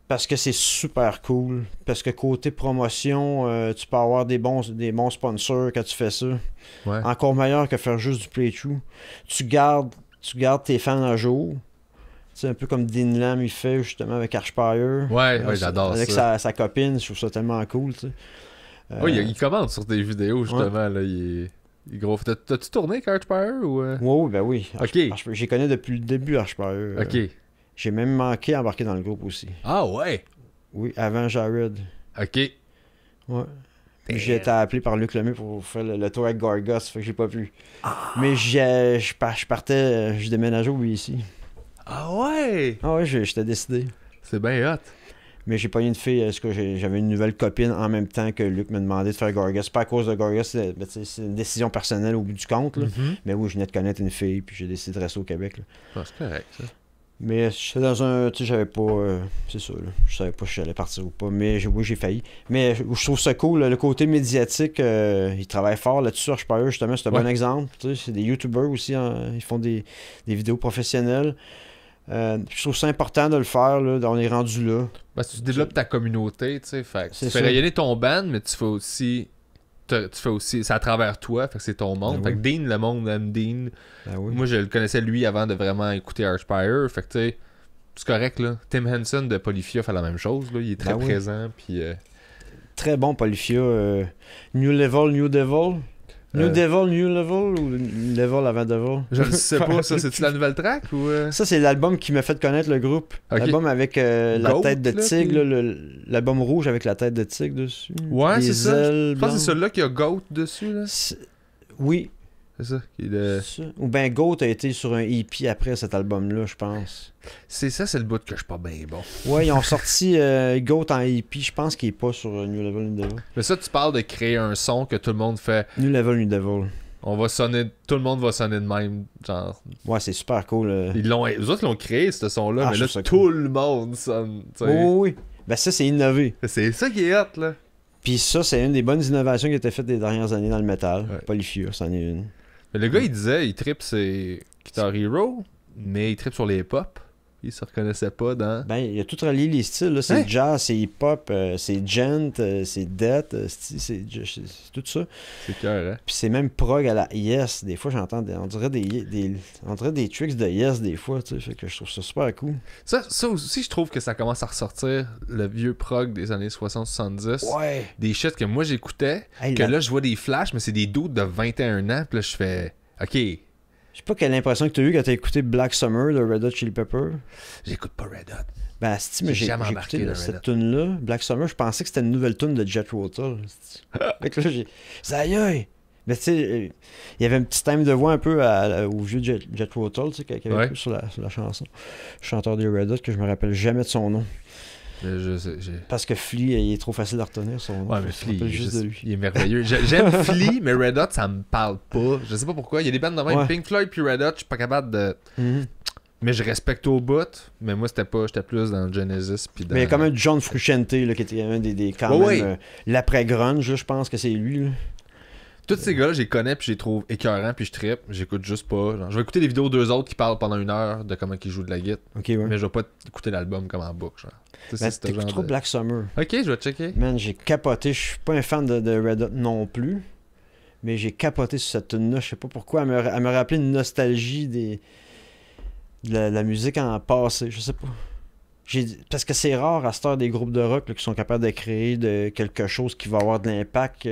parce que c'est super cool. Parce que côté promotion, tu peux avoir des bons sponsors quand tu fais ça. Ouais. Encore meilleur que faire juste du playthrough. Tu gardes tes fans à jour. C'est un peu comme Dean Lam il fait justement avec Archpire. Ouais, j'adore avec ça. Avec sa copine, je trouve ça tellement cool, tu sais. Oui, il commente sur des vidéos, justement. Là, il est gros. T'as-tu tourné avec Archpire ou... Oui, ben oui. OK. J'y connais depuis le début, Archpire. OK. J'ai même manqué à embarquer dans le groupe aussi. Ah ouais? Oui, avant Jared. OK. Ouais. Puis j'ai été appelé par Luc Lemay pour faire le tour avec Gorgos, fait que j'ai pas pu. Mais je partais, je déménageais au ici. Ah ouais? Ah ouais, j'étais décidé. C'est bien hot. Mais j'ai pas eu une fille, parce que j'avais une nouvelle copine en même temps que Luc m'a demandé de faire Gorgos. C'est pas à cause de Gorgos, c'est une décision personnelle au bout du compte. Là. Mm-hmm. Mais oui, je venais de connaître une fille, puis j'ai décidé de rester au Québec. Là. Ah, c'est correct, ça. Mais j'étais dans un... Tu sais, j'avais pas... c'est ça, là. Je savais pas si j'allais partir ou pas. Mais oui, j'ai failli. Mais je trouve ça cool, le côté médiatique, ils travaillent fort là-dessus. Archpire, justement, c'est un bon exemple. Tu sais, c'est des YouTubers aussi, ils font des vidéos professionnelles. Je trouve ça important de le faire, là, on est rendu là. Parce que tu développes ta communauté, tu sais. Tu fais rayonner ton band, mais tu fais aussi... c'est à travers toi, fait que c'est ton monde. Fait que Dean, le monde aime Dean. Oui. Moi, je le connaissais lui avant de vraiment écouter Archpire. Fait que tu sais, c'est correct, là. Tim Henson de Polyphia fait la même chose, là. Il est très présent, puis... Très bon, Polyphia. New Level, New Devil. New Devil, New Level ou Level avant Devil? Je ne sais pas, ça, c'est-tu la nouvelle track ou... Ça, c'est l'album qui m'a fait connaître le groupe. Okay. L'album avec la tête de tigre, l'album rouge avec la tête de tigre dessus. Ouais, c'est ça. Je pense que c'est celui-là qui a Goat dessus, là. Oui. C'est ça. Ou bien Goat a été sur un EP après cet album-là, je pense. C'est ça, c'est le bout que je suis pas bien bon. Ouais, ils ont sorti Goat en EP, je pense qu'il est pas sur New Level, New Devil. Mais ça, tu parles de créer un son que tout le monde fait. New Level, New Devil. Tout le monde va sonner de même, genre. Ouais, c'est super cool. Eux autres l'ont créé, ce son-là, mais là, tout le monde sonne. Oui. Ben ça, c'est innové. C'est ça qui est hot, là. Puis ça, c'est une des bonnes innovations qui a été faite des dernières années dans le métal. Polyphia, c'en est une. Mais le gars, il disait, il trippe ses Guitar Hero, mais il trippe sur les pop. Il se reconnaissait pas dans... Ben, il a tout relié les styles, là. C'est jazz, c'est hip-hop, c'est gent, c'est death, c'est tout ça. C'est cœur, hein? Puis c'est même prog à la Yes. Des fois, j'entends on dirait des tricks de Yes, des fois, tu sais. Fait que je trouve ça super cool. Ça aussi, je trouve que ça commence à ressortir le vieux prog des années 60-70. Ouais. Des shit que moi, j'écoutais, là, je vois des flashs, mais c'est des dudes de 21 ans, puis là, je fais... OK... sais pas quelle impression que t'as eu quand t'as écouté Black Summer de Red Hot Chili Pepper. J'écoute pas Red Hot. Ben, si, mais J'ai j'ai jamais j'ai embarqué écouté dans Red cette Hot. tune-là, Black Summer, je pensais que c'était une nouvelle tune de Jethro Tull. Fait que là, j'ai dit, aïe aïe! Mais tu sais, il y avait un petit thème de voix un peu au vieux Jethro Tull, tu sais, qu'il y avait Ouais. plus sur la chanson. Le chanteur des Red Hot, que je me rappelle jamais de son nom. Je sais, Parce que Flea, il est trop facile à retenir son nom. Ouais, mais Je me Flea, rappelle juste de lui. il est merveilleux. J'aime Flea, mais Red Hot, ça me parle pas. Je sais pas pourquoi. Il y a des bandes de même. Ouais. Pink Floyd puis Red Hot, je suis pas capable de... Mhm. Mais je respecte au bout. Mais moi, j'étais plus dans Genesis. Puis dans... Mais il y a quand même John Frusciante, là, qui était un des quand Ouais, même... ouais. L'après-grunge, là, je pense que c'est lui. Là. Tous ces gars-là, je les connais puis je les trouve écœurants puis je trippe. J'écoute juste pas. Genre, je vais écouter des vidéos d'eux autres qui parlent pendant 1 heure de comment ils jouent de la guitare. Ok, ouais. Mais je vais pas écouter l'album comme en boucle. Genre. Tu sais, Ben, c'est ce t'écoutes genre trop de- Black Summer. Ok, je vais checker. Man, j'ai capoté. Je suis pas un fan de Red Hot non plus. Mais j'ai capoté sur cette tune-là. Je sais pas pourquoi. Elle me rappelait une nostalgie de la musique en passé. Je sais pas. Parce que c'est rare à cette heure des groupes de rock là, qui sont capables de créer quelque chose qui va avoir de l'impact,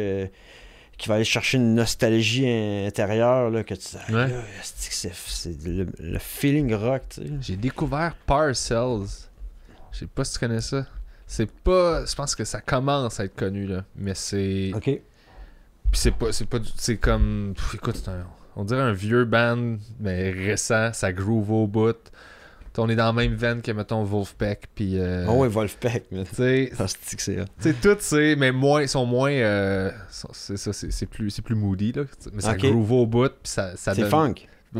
qui va aller chercher une nostalgie intérieure. Là, que tu dis, aïe, Ouais. aïe, c'est le feeling rock. Tu sais. J'ai découvert Parcells. Je sais pas si tu connais ça. C'est pas... Je pense que ça commence à être connu, là. Mais c'est... Ok. Puis c'est pas c'est comme... Écoute, on dirait un vieux band, mais récent. Ça groove au bout. T'sais, on est dans la même veine que, mettons, Wolfpack. Puis... Ah ouais, Wolfpack. Mais... Tu sais, Ah, c'est que c'est hot. tout, c'est... Mais moins... Ils sont moins... c'est ça, c'est plus moody, là. Mais ça Ok. groove au bout. Puis ça C'est donne... funk.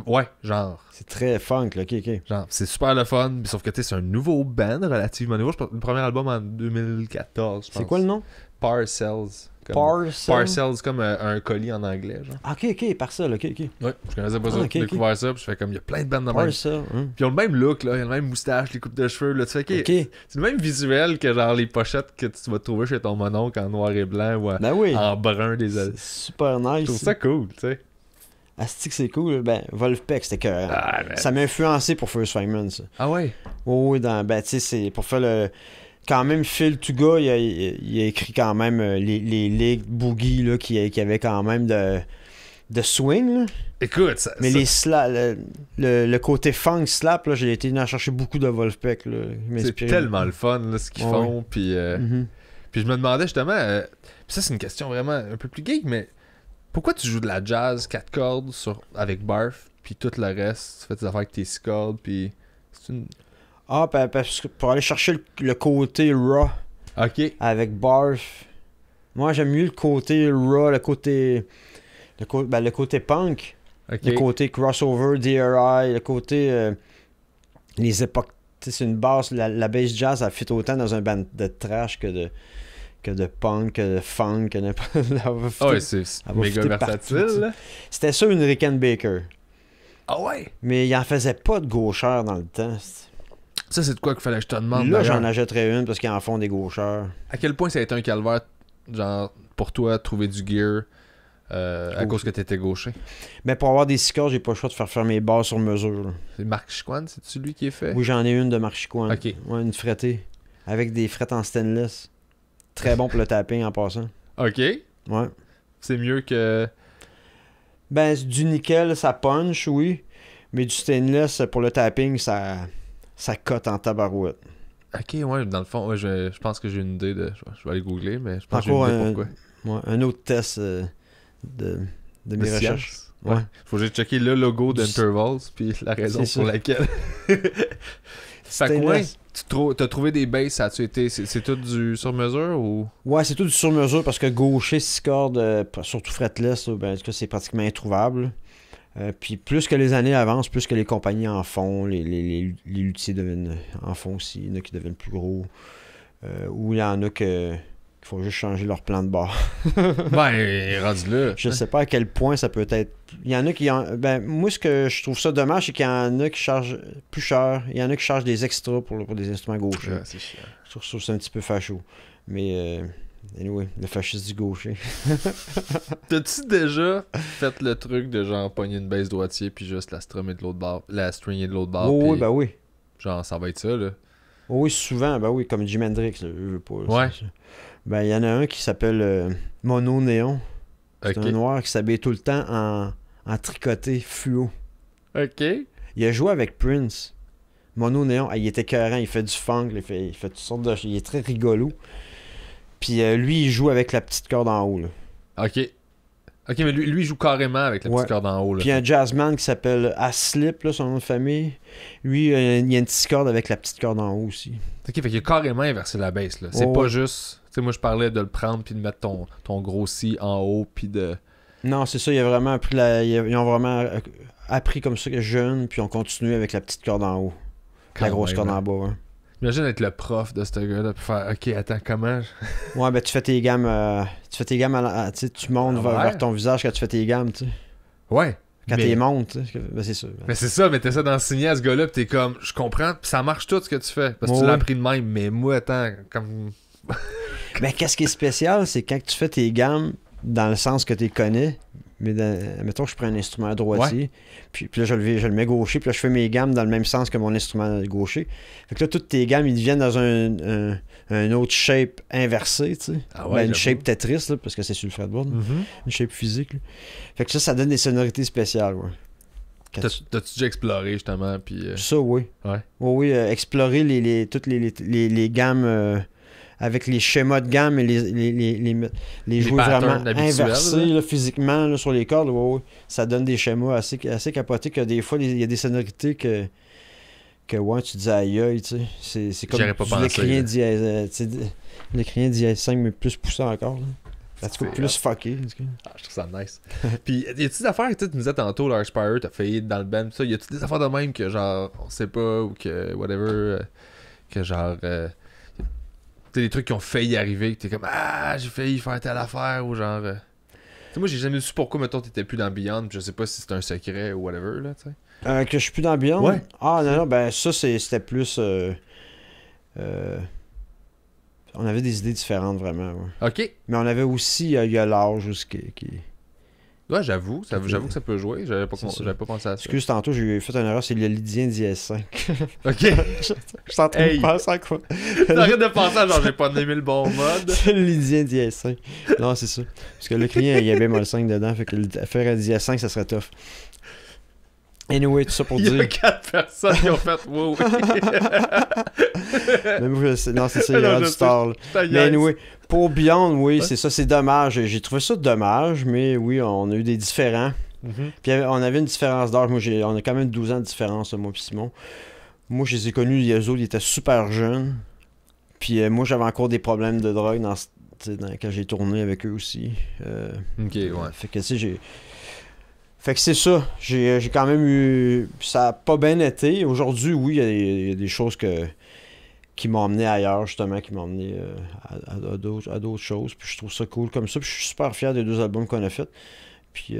Ouais, genre... C'est très funk, là. Ok, ok. Genre, c'est super le fun, pis sauf que tu sais, c'est un nouveau band relativement nouveau. Je pense le premier album en 2014, je pense. C'est quoi le nom? Parcells. Parcells, comme un colis en anglais, genre. Ah, ok, ok, Parcel, ok, ok. Ouais, je connaissais pas ça. Ah, ok, J'ai ok. découvert ça, pis je fais comme, il y a plein de bandes de même. Parcel, hein. Puis ils ont le même look, là. Ils ont le même moustache, les coupes de cheveux, là. Tu fais, ok. Ok. C'est le même visuel que genre les pochettes que tu vas trouver chez ton mononcle en noir et blanc ou Ben oui. en brun des C'est super nice. Je trouve ça cool, tu sais. Asti que c'est cool. Ben, Wolfpack, c'était que Ah, ben. ça m'a influencé pour First Feynman, ça. Ah ouais? Oh, oui, ben, tu sais, c'est pour faire le... Quand même, Phil Touga, il a écrit quand même les ligues boogie, là, qui avaient quand même de swing, là. Écoute, ça. Mais ça- les le côté funk slap, là, j'ai été en chercher beaucoup de Wolfpack, là. Il c'est m'inspirait. tellement le fun, là, ce qu'ils Ouais, font, puis. Mhm. Puis je me demandais justement, puis ça c'est une question vraiment un peu plus geek, mais pourquoi tu joues de la jazz 4 cordes avec Barf, puis tout le reste, tu fais tes affaires avec tes 6 cordes, puis c'est une... Ah, parce que pour aller chercher le côté raw Ok, avec Barf, moi j'aime mieux le côté raw, le côté punk, ok, le côté crossover, DRI, le côté les époques. Tu sais, c'est une basse, la bass jazz, elle fit autant dans un band de trash que de punk, que de funk, que n'importe. ah ouais, c'est elle va méga fitter versatile, partout, là. C'était ça une Rickenbacker. Ah ouais? Mais il en faisait pas de gaucheurs dans le temps. Ça c'est de quoi qu'il fallait que je te demande Là, d'ailleurs. j'en achèterais une parce qu'ils en font des gaucheurs. À quel point ça a été un calvaire, genre, pour toi, de trouver du gear à cause que t'étais gaucher? Mais pour avoir des 6 cordes, j'ai pas le choix de faire mes basses sur mesure. Là. C'est Marc Chicoine, c'est celui qui est fait? Oui, j'en ai une de Marchicoine. Ok. Ouais, une frettée. Avec des frettes en stainless. Très bon pour le tapping en passant. Ok, Ouais. c'est mieux que... Ben, du nickel, ça punch, oui. Mais du stainless, pour le tapping, ça cote en tabarouette. Ok, ouais, dans le fond, ouais, je pense que j'ai une idée de... Je vais aller googler, mais je pense que j'ai Encore une idée un, pourquoi. ouais, un autre test de mes De recherches. science. Ouais. Ouais. Faut que j'ai checké le logo d'Intervals, puis la raison C'est pour ça. laquelle. Fait que ouais, Stainless. t'as trouvé des basses, ça a-tu été... C'est tout du sur-mesure ou... Ouais, c'est tout du sur-mesure parce que gaucher 6 cordes, surtout fretless, là, ben, en tout cas, c'est pratiquement introuvable. Puis plus que les années avancent, plus que les compagnies en font, les luthiers en font aussi. Il y en a qui deviennent plus gros. Ou il y en a qu'il faut juste changer leur plan de bord. Ben, rendu là. Je sais pas à quel point ça peut être. Il y en a qui ben moi ce que je trouve ça dommage, c'est qu'il y en a qui chargent plus cher. Il y en a qui chargent des extras pour des instruments gauchers. Ouais, c'est chiant. Je trouve ça un petit peu facho. Mais anyway, le fasciste du gaucher. T'as-tu déjà fait le truc de genre pogner une basse droitier puis juste la strummer de l'autre bord, la stringer de l'autre bord, Oh, puis oui, ben oui. genre ça va être ça là. Oh, oui, souvent, ben oui, comme Jimi Hendrix, là, je veux pas. Ouais. c'est ça. Ben, il y en a un qui s'appelle Mono Néon. C'est Ok. un noir qui s'habille tout le temps en tricoté fluo. OK. Il a joué avec Prince. Mono Néon, il était écœurant, il fait du funk, il fait toutes sortes de... Il est très rigolo. Puis lui, il joue avec la petite corde en haut, là. OK. OK, mais lui il joue carrément avec la petite corde en haut, là. Puis il y a un jazzman qui s'appelle Aslip, là, son nom de famille. Lui, il y a une petite corde avec la petite corde en haut aussi. OK, fait qu'il a carrément inversé la bass, là. C'est pas juste... Tu sais, moi, je parlais de le prendre puis de mettre ton gros si en haut puis de... Non, c'est ça, il a vraiment appris ils ont vraiment appris comme ça jeune, puis on continue avec la petite corde en haut. La grosse corde en bas, ouais. Imagine être le prof de ce gars-là puis faire OK, attends, comment Ouais, ben tu fais tes gammes tu sais, tu montes vers ton visage quand tu fais tes gammes, tu sais. Ouais. Quand t'es montes, ben c'est ça. Mais c'est ça, mais t'essaies d'enseigner à ce gars-là, pis t'es comme, je comprends, pis ça marche tout ce que tu fais. Parce que tu l'as appris de même, mais moi, attends, comme. Mais qu'est-ce qui est spécial, c'est quand tu fais tes gammes dans le sens que tu connais, mais mettons que je prends un instrument droitier, puis là je le mets gaucher, puis là je fais mes gammes dans le même sens que mon instrument gaucher. Fait que là, toutes tes gammes, ils deviennent dans un autre shape inversé, tu sais. Ah ouais, une shape Tetris, là, parce que c'est sur le fretboard. Une shape physique. Là. Fait que ça donne des sonorités spéciales, ouais. T'as-tu déjà exploré, justement, puis... Ça, oui. Ouais. Oui, explorer toutes les gammes... avec les schémas de gamme et les jouer vraiment inversés là, physiquement là, sur les cordes, ça donne des schémas assez capotés que des fois, il y a des sonorités que ouais, tu dis aïe aïe, tu sais. C'est comme l'écrien dièse, l'écrien dièse 5, mais plus poussé encore. Là. En tout cas, plus fucké. Ah, je trouve ça nice. Puis, y a-tu des affaires, tu nous disais tantôt, Lars Spire, t'as failli dans le band, ça, y a-tu des affaires de même que genre, on sait pas, ou que whatever, que genre... T'as des trucs qui ont failli arriver, que t'es comme j'ai failli faire telle affaire ou genre. Moi j'ai jamais su pourquoi mettons t'étais plus dans Beyond, pis je sais pas si c'est un secret ou whatever là, tu sais. Que je suis plus dans Beyond? Ouais. Ah non, ben ça c'était plus. On avait des idées différentes vraiment. Ouais. OK. Mais on avait aussi, il y a l'âge aussi qui. Ouais, j'avoue que ça peut jouer. J'avais pas pensé à ça. Excuse, tantôt, j'ai fait une erreur, c'est le Lydien dièse 5. OK. Je suis en train de penser à quoi? T'arrêtes de penser à genre, j'ai pas aimé le bon mode. C'est le Lydien dièse 5. Non, c'est ça. Parce que le client, il y avait bémol 5 dedans, fait que faire un dièse 5, ça serait tough. Anyway, tout ça pour dire... Il y a 4 personnes qui ont fait « wow ». Non, c'est ça, il y a du star. Mais anyway, pour Beyond, oui, c'est ça, c'est dommage. J'ai trouvé ça dommage, mais oui, on a eu des différends. Puis on avait une différence d'âge. Moi, on a quand même 12 ans de différence, moi et Simon. Moi, je les ai connus, les autres, ils étaient super jeunes. Puis moi, j'avais encore des problèmes de drogue quand j'ai tourné avec eux aussi. OK, ouais. Fait que, tu sais, Fait que c'est ça. J'ai quand même eu... Ça a pas bien été. Aujourd'hui, oui, il y a des choses qui m'ont emmené ailleurs, justement, qui m'ont emmené à d'autres choses. Puis je trouve ça cool comme ça. Puis je suis super fier des 2 albums qu'on a fait. Puis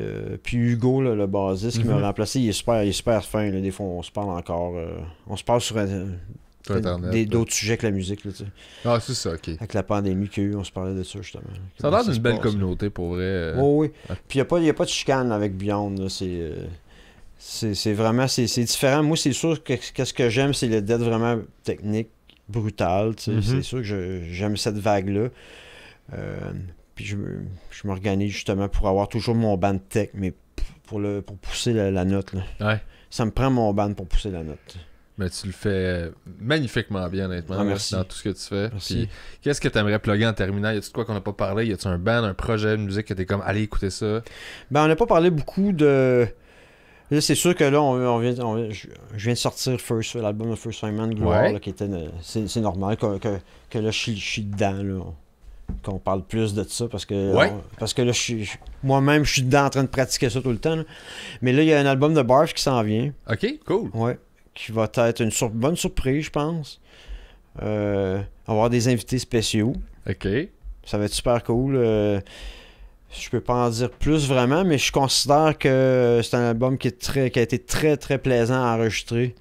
Hugo, là, le bassiste qui m'a remplacé, il est super fin. Là. Des fois, on se parle encore. On se parle sur d'autres sujets que la musique. Là, ah, c'est ça, OK. Avec la pandémie qu'il y a eu, on se parlait de ça, justement. Ça a l'air d'une belle communauté, pour vrai. Oui. Puis il n'y a pas de chicane avec Beyond. Là. C'est vraiment... C'est différent. Moi, c'est sûr que ce que j'aime, c'est le death vraiment technique, brutal. C'est sûr que j'aime cette vague-là. Puis je m'organise justement pour avoir toujours mon band tech, mais pour pousser la note. Là. Ouais. Ça me prend mon band pour pousser la note. Mais tu le fais magnifiquement bien, honnêtement, merci. dans tout ce que tu fais. Merci. Puis, qu'est-ce que tu aimerais plugger en terminant? Y a-tu de quoi qu'on n'a pas parlé? Y a-tu un band, un projet de musique que t'es comme, allez écouter ça? Ben, on n'a pas parlé beaucoup de... Là, c'est sûr que là, je viens de sortir l'album de First Feynman, Gloire, là, qui était... C'est normal que là, je suis dedans, là. Qu'on parle plus de ça, parce que là, moi-même, je suis dedans en train de pratiquer ça tout le temps. Là. Mais là, il y a un album de Barf qui s'en vient. OK, cool. Ouais. Qui va être une bonne surprise, je pense. On va avoir des invités spéciaux. OK. Ça va être super cool. Je peux pas en dire plus vraiment, mais je considère que c'est un album qui a été très, très plaisant à enregistrer.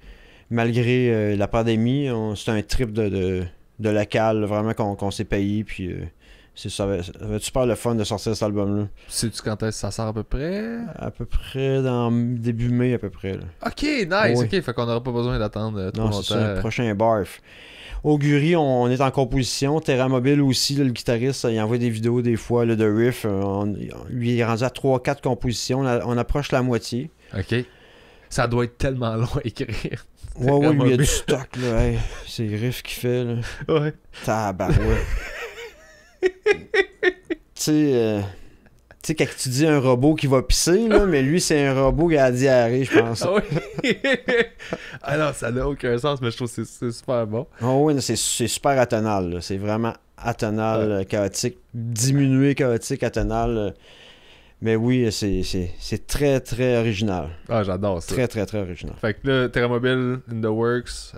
Malgré la pandémie, c'est un trip de local, vraiment qu'on s'est payé. Puis ça va être super le fun de sortir cet album-là. Sais-tu quand est-ce que ça sort à peu près? À peu près dans début mai, à peu près. Là. OK, nice. OK, fait qu'on n'aura pas besoin d'attendre trop longtemps. C'est ça, le prochain Barf. Augury, on est en composition. Terra Mobile aussi, là, le guitariste, il envoie des vidéos des fois là, de riff. Lui, il est rendu à 3-4 compositions. On approche la moitié. OK. Ça doit être tellement long à écrire. Ouais, lui, il y a du stock, là. Hey, c'est riff qu'il fait, là. Ouais. Tabarouette. Tu sais, quand tu dis un robot qui va pisser, là, mais lui, c'est un robot qui a la diarrhée, je pense. Ah oui. Ah non, ça n'a aucun sens, mais je trouve que c'est super bon. Oh oui, c'est super atonal, là. C'est vraiment atonal, chaotique. Diminué, chaotique, atonal. Mais oui, c'est très, très original. Ah, j'adore ça. Très, très, très original. Fait que là, Terramobile, In The Works,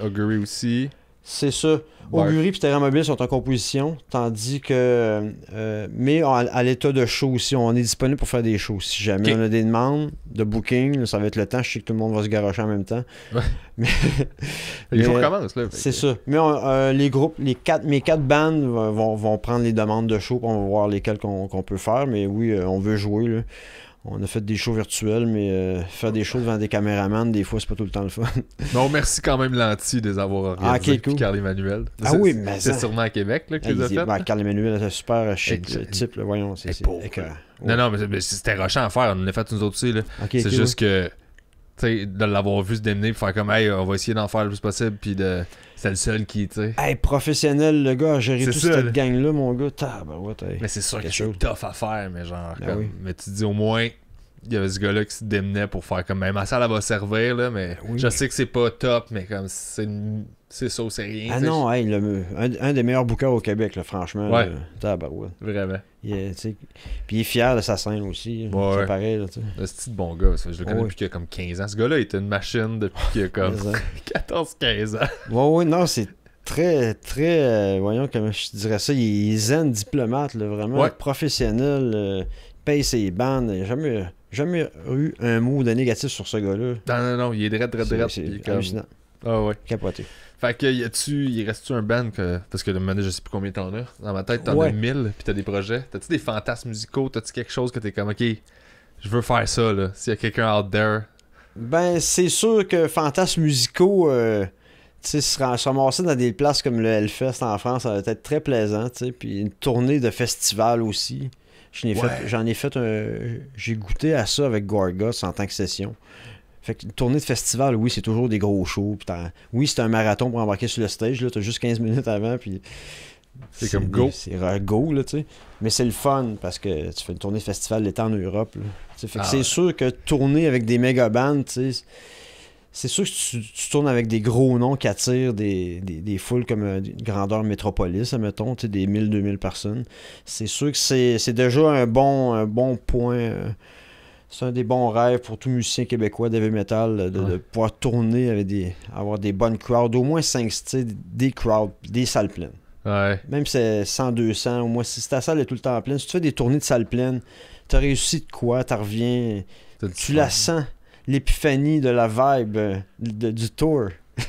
Augury aussi. C'est ça. Augury et Terramobile sont en composition, tandis que... mais à l'état de show aussi, on est disponible pour faire des shows. Si jamais on a des demandes de booking, là, ça va être le temps. Je sais que tout le monde va se garrocher en même temps. Ouais. Mais, les jours commencent, là. C'est ça. Mais les groupes, mes 4 bandes vont prendre les demandes de show, on va voir lesquelles qu'on peut faire. Mais oui, on veut jouer, là. On a fait des shows virtuels, mais faire des shows devant des caméramans, des fois, c'est pas tout le temps le fun. Non, merci quand même Lanty de les avoir organisés. Cool. Carl Emmanuel. Ah oui, mais c'est sûrement à Québec là, qu'ils ont fait. Carl Emmanuel, c'est un super chic type, là, voyons. C'est écœurant. Non, mais c'était rushant à faire. On en a fait nous autres aussi. Là. C'est juste que de l'avoir vu se démener pour faire comme hey, on va essayer d'en faire le plus possible. Puis c'est le seul qui. Hey, professionnel, le gars, a géré toute cette gang-là, mon gars. Mais c'est sûr que c'est tough à faire, mais genre. Mais tu te dis au moins. Il y avait ce gars-là qui se démenait pour faire comme même ma salle elle va servir là, mais je sais que c'est pas top, mais comme c'est ça ou c'est rien. Ah non, hey, un des meilleurs bookers au Québec, là, franchement. Ouais. Vraiment. Puis il est fier de sa scène aussi. Ouais. C'est pareil. Là, c'est de bon gars. Je le connais depuis qu'il a comme 15 ans. Ce gars-là était une machine depuis qu'il a comme 14-15 ans. Ouais, non, c'est très, très. Voyons comment je dirais ça. Il est zen diplomate, là, vraiment professionnel. Paye ses bandes. Il n'a jamais eu un mot de négatif sur ce gars-là. Non, il est drette. C'est hallucinant. Ah ouais. Capoté. Fait que il reste-tu un band parce que maintenant je sais plus combien t'en as. Dans ma tête, t'en as 1000 puis t'as des projets. T'as-tu des fantasmes musicaux? T'as-tu quelque chose que t'es comme ok, je veux faire ça là. S'il y a quelqu'un out there. Ben c'est sûr que fantasmes musicaux se ramasser dans des places comme le Hellfest en France, ça va être très plaisant, puis une tournée de festival aussi. J'en ai fait j'ai goûté à ça avec Gorguts en tant que session. Fait que une tournée de festival, oui, c'est toujours des gros shows. Oui, c'est un marathon pour embarquer sur le stage, là, t'as juste 15 minutes avant, puis c'est comme go. C'est go, là, tu sais. Mais c'est le fun, parce que tu fais une tournée de festival l'été en Europe, là. Fait que c'est sûr que tourner avec des méga bands, tu sais, c'est sûr que tu tournes avec des gros noms qui attirent des foules comme une grandeur métropolis, admettons, tu sais, des 1000-2000 personnes. C'est sûr que c'est déjà un bon point. C'est un des bons rêves pour tout musicien québécois d'heavy metal de pouvoir tourner avec avoir des bonnes crowds, au moins 5, des crowds, des salles pleines. Ouais. Même si c'est 100-200, au moins si ta salle est tout le temps pleine, si tu fais des tournées de salles pleines, t'as réussi de quoi, t'en reviens, tu la sens, l'épiphanie de la vibe du tour.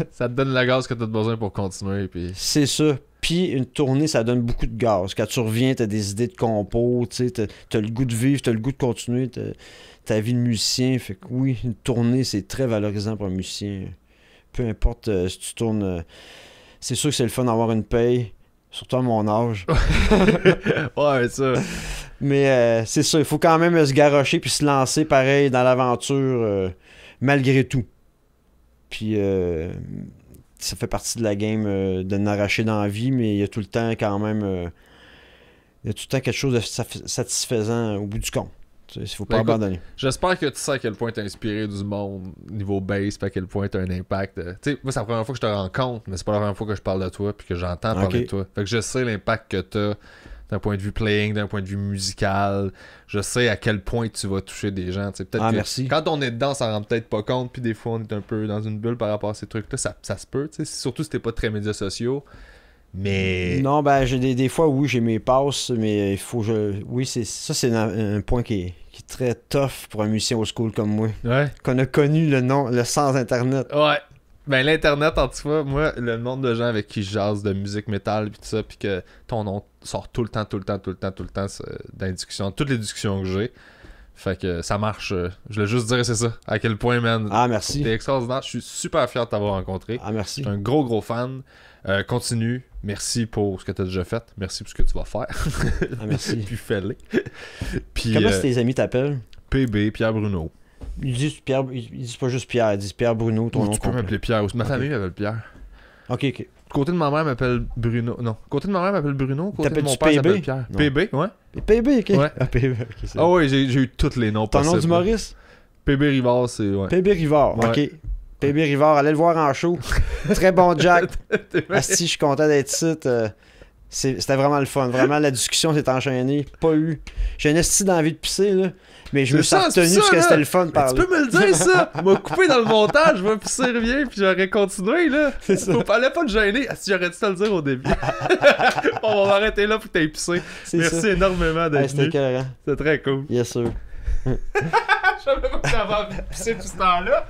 Ça te donne la gaz que t'as besoin pour continuer. Puis... C'est ça. Puis une tournée, ça donne beaucoup de gaz. Quand tu reviens, t'as des idées de compos, t'as le goût de vivre, t'as le goût de continuer ta vie de musicien. Fait que oui, une tournée, c'est très valorisant pour un musicien. Peu importe si tu tournes... c'est sûr que c'est le fun d'avoir une paye, surtout à mon âge. Ouais, ça. Mais c'est ça, il faut quand même se garrocher puis se lancer pareil dans l'aventure malgré tout. Puis ça fait partie de la game de n'arracher dans la vie, mais il y a tout le temps quand même il y a tout le temps quelque chose de satisfaisant au bout du compte. Il faut pas abandonner. J'espère que tu sais à quel point t'as inspiré du monde niveau bass, puis à quel point t'as un impact. Tu sais, moi c'est la première fois que je te rencontre, mais c'est pas la première fois que je parle de toi puis que j'entends parler de toi. Fait que je sais l'impact que t'as d'un point de vue playing, d'un point de vue musical. Je sais à quel point tu vas toucher des gens. Peut-être merci. Quand on est dedans, on s'en rend peut-être pas compte, puis des fois on est un peu dans une bulle par rapport à ces trucs-là. Ça se peut, surtout si t'es pas très médias sociaux. Mais. Non, ben j'ai des fois, oui, j'ai mes passes, mais il faut oui, c'est un point qui est très tough pour un musicien old school comme moi. Ouais. Qu'on a connu le sans internet. Ouais. Ben l'internet, en tout cas, moi, le nombre de gens avec qui je jase de musique métal pis tout ça, pis que ton nom sort tout le temps dans les discussions, toutes les discussions que j'ai. Fait que ça marche. Je voulais juste dire, c'est ça. À quel point, man. Ah, merci. T'es extraordinaire. Je suis super fier de t'avoir rencontré. Ah, merci. Je suis un gros fan. Continue. Merci pour ce que tu as déjà fait. Merci pour ce que tu vas faire. Ah, merci. Puis fais-le. Comment tes amis t'appellent? PB, Pierre Bruno. Ils disent Pierre, ils disent pas juste Pierre, ils disent Pierre Bruno, ton nom Tu peux complet. m'appeler Pierre aussi. Ma Ok. famille m'appelle Pierre. Ok. Côté de ma mère m'appelle Bruno. Non. Côté de ma mère m'appelle Bruno. Côté de mon T'appelles-tu père PB? s'appelle Pierre. Non. PB, ouais. Et PB, ok. Ouais. Ah, PB, ok. c'est Ah bon. ouais, j'ai eu tous les noms Ton possibles. nom d'humoriste? PB Rivard, c'est... Ouais. PB Rivard, Ouais. ok. PB Rivard, allez le voir en show. Très bon Jack. Asti, je suis content d'être ici. C'était vraiment le fun. Vraiment, la discussion s'est enchaînée. Pas eu. J'ai un esti d'envie de pisser, là. Mais je me suis C'est ça, retenu c'est parce ça, que là. c'était le fun de Mais parler. tu peux me le dire, ça! M'a coupé dans le montage, je vais pisser rien, puis j'aurais continué, là. C'est ça. Fallait pas te gêner. Ah, si j'aurais dû te le dire au début. On va arrêter là pour que t'aies pissé. C'est Merci ça. énormément Hey, d'être c'était venu. écœurant. C'était très cool. Yes, sir. Je savais pas que t'avais envie de pisser tout ce temps-là.